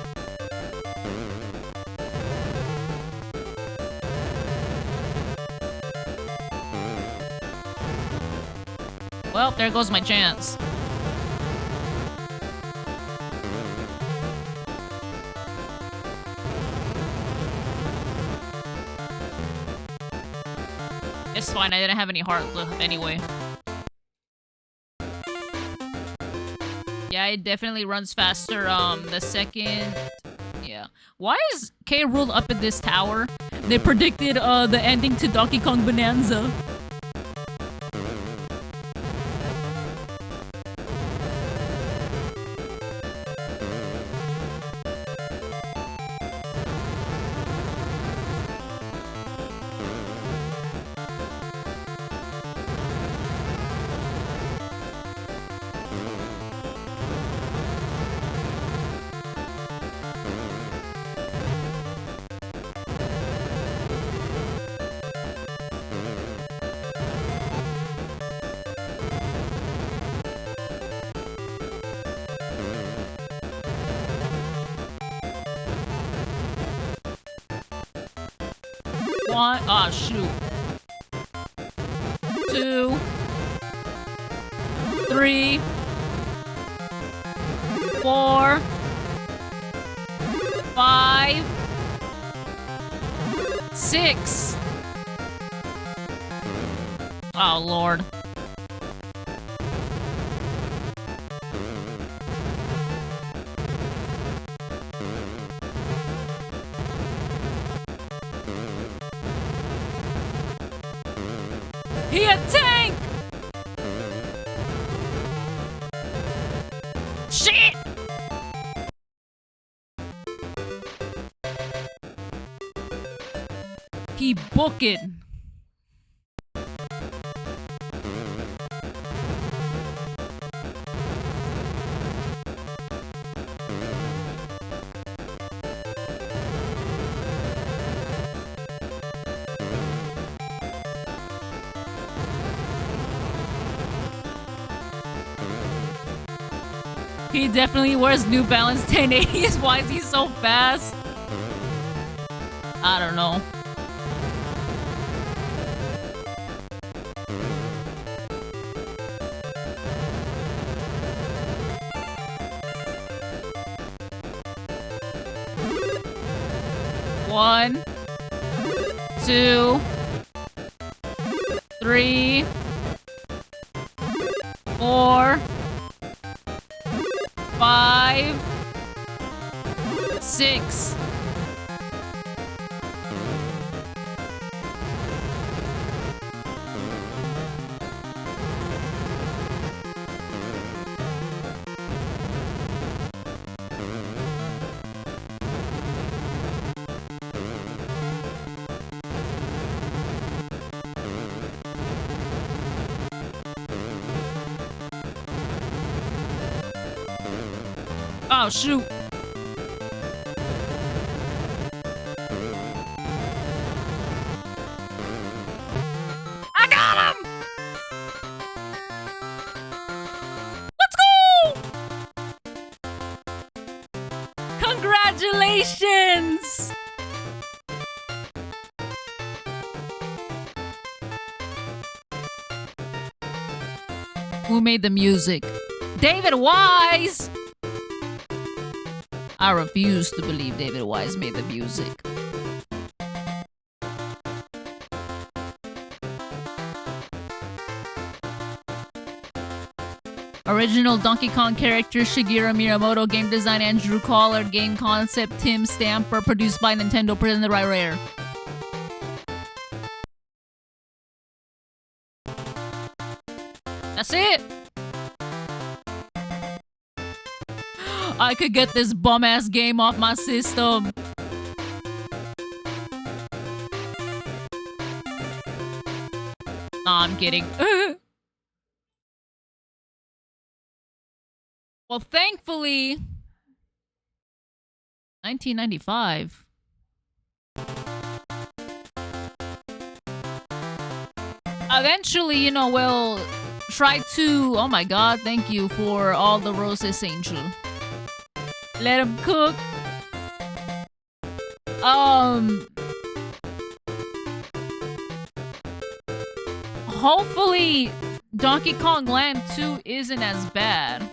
Well, there goes my chance. It's fine, I didn't have any heart left anyway. Yeah, it definitely runs faster, the second... Yeah. Why is 𝐀𝐫 up in this tower? They predicted, the ending to Donkey Kong Bonanza. 1. Oh, shoot. 2. 3. 4. 5. 6. Oh, Lord. He a tank! Shit! He book it. He definitely wears New Balance 1080s. Why is he so fast? I don't know. One, 2, 3, 4, 5, 6. Oh, shoot. I got him! Let's go! Congratulations! Who made the music? David Wise! I refuse to believe David Wise made the music. Original Donkey Kong character Shigeru Miyamoto, game design Andrew Collar, game concept Tim Stamper, produced by Nintendo, presented by Rare. That's it! I could get this bum-ass game off my system. Nah, I'm kidding. Well, thankfully, 1995. Eventually, you know, we'll try to... Oh my god, thank you for all the roses, Angel. Let him cook. Hopefully, Donkey Kong Land 2 isn't as bad.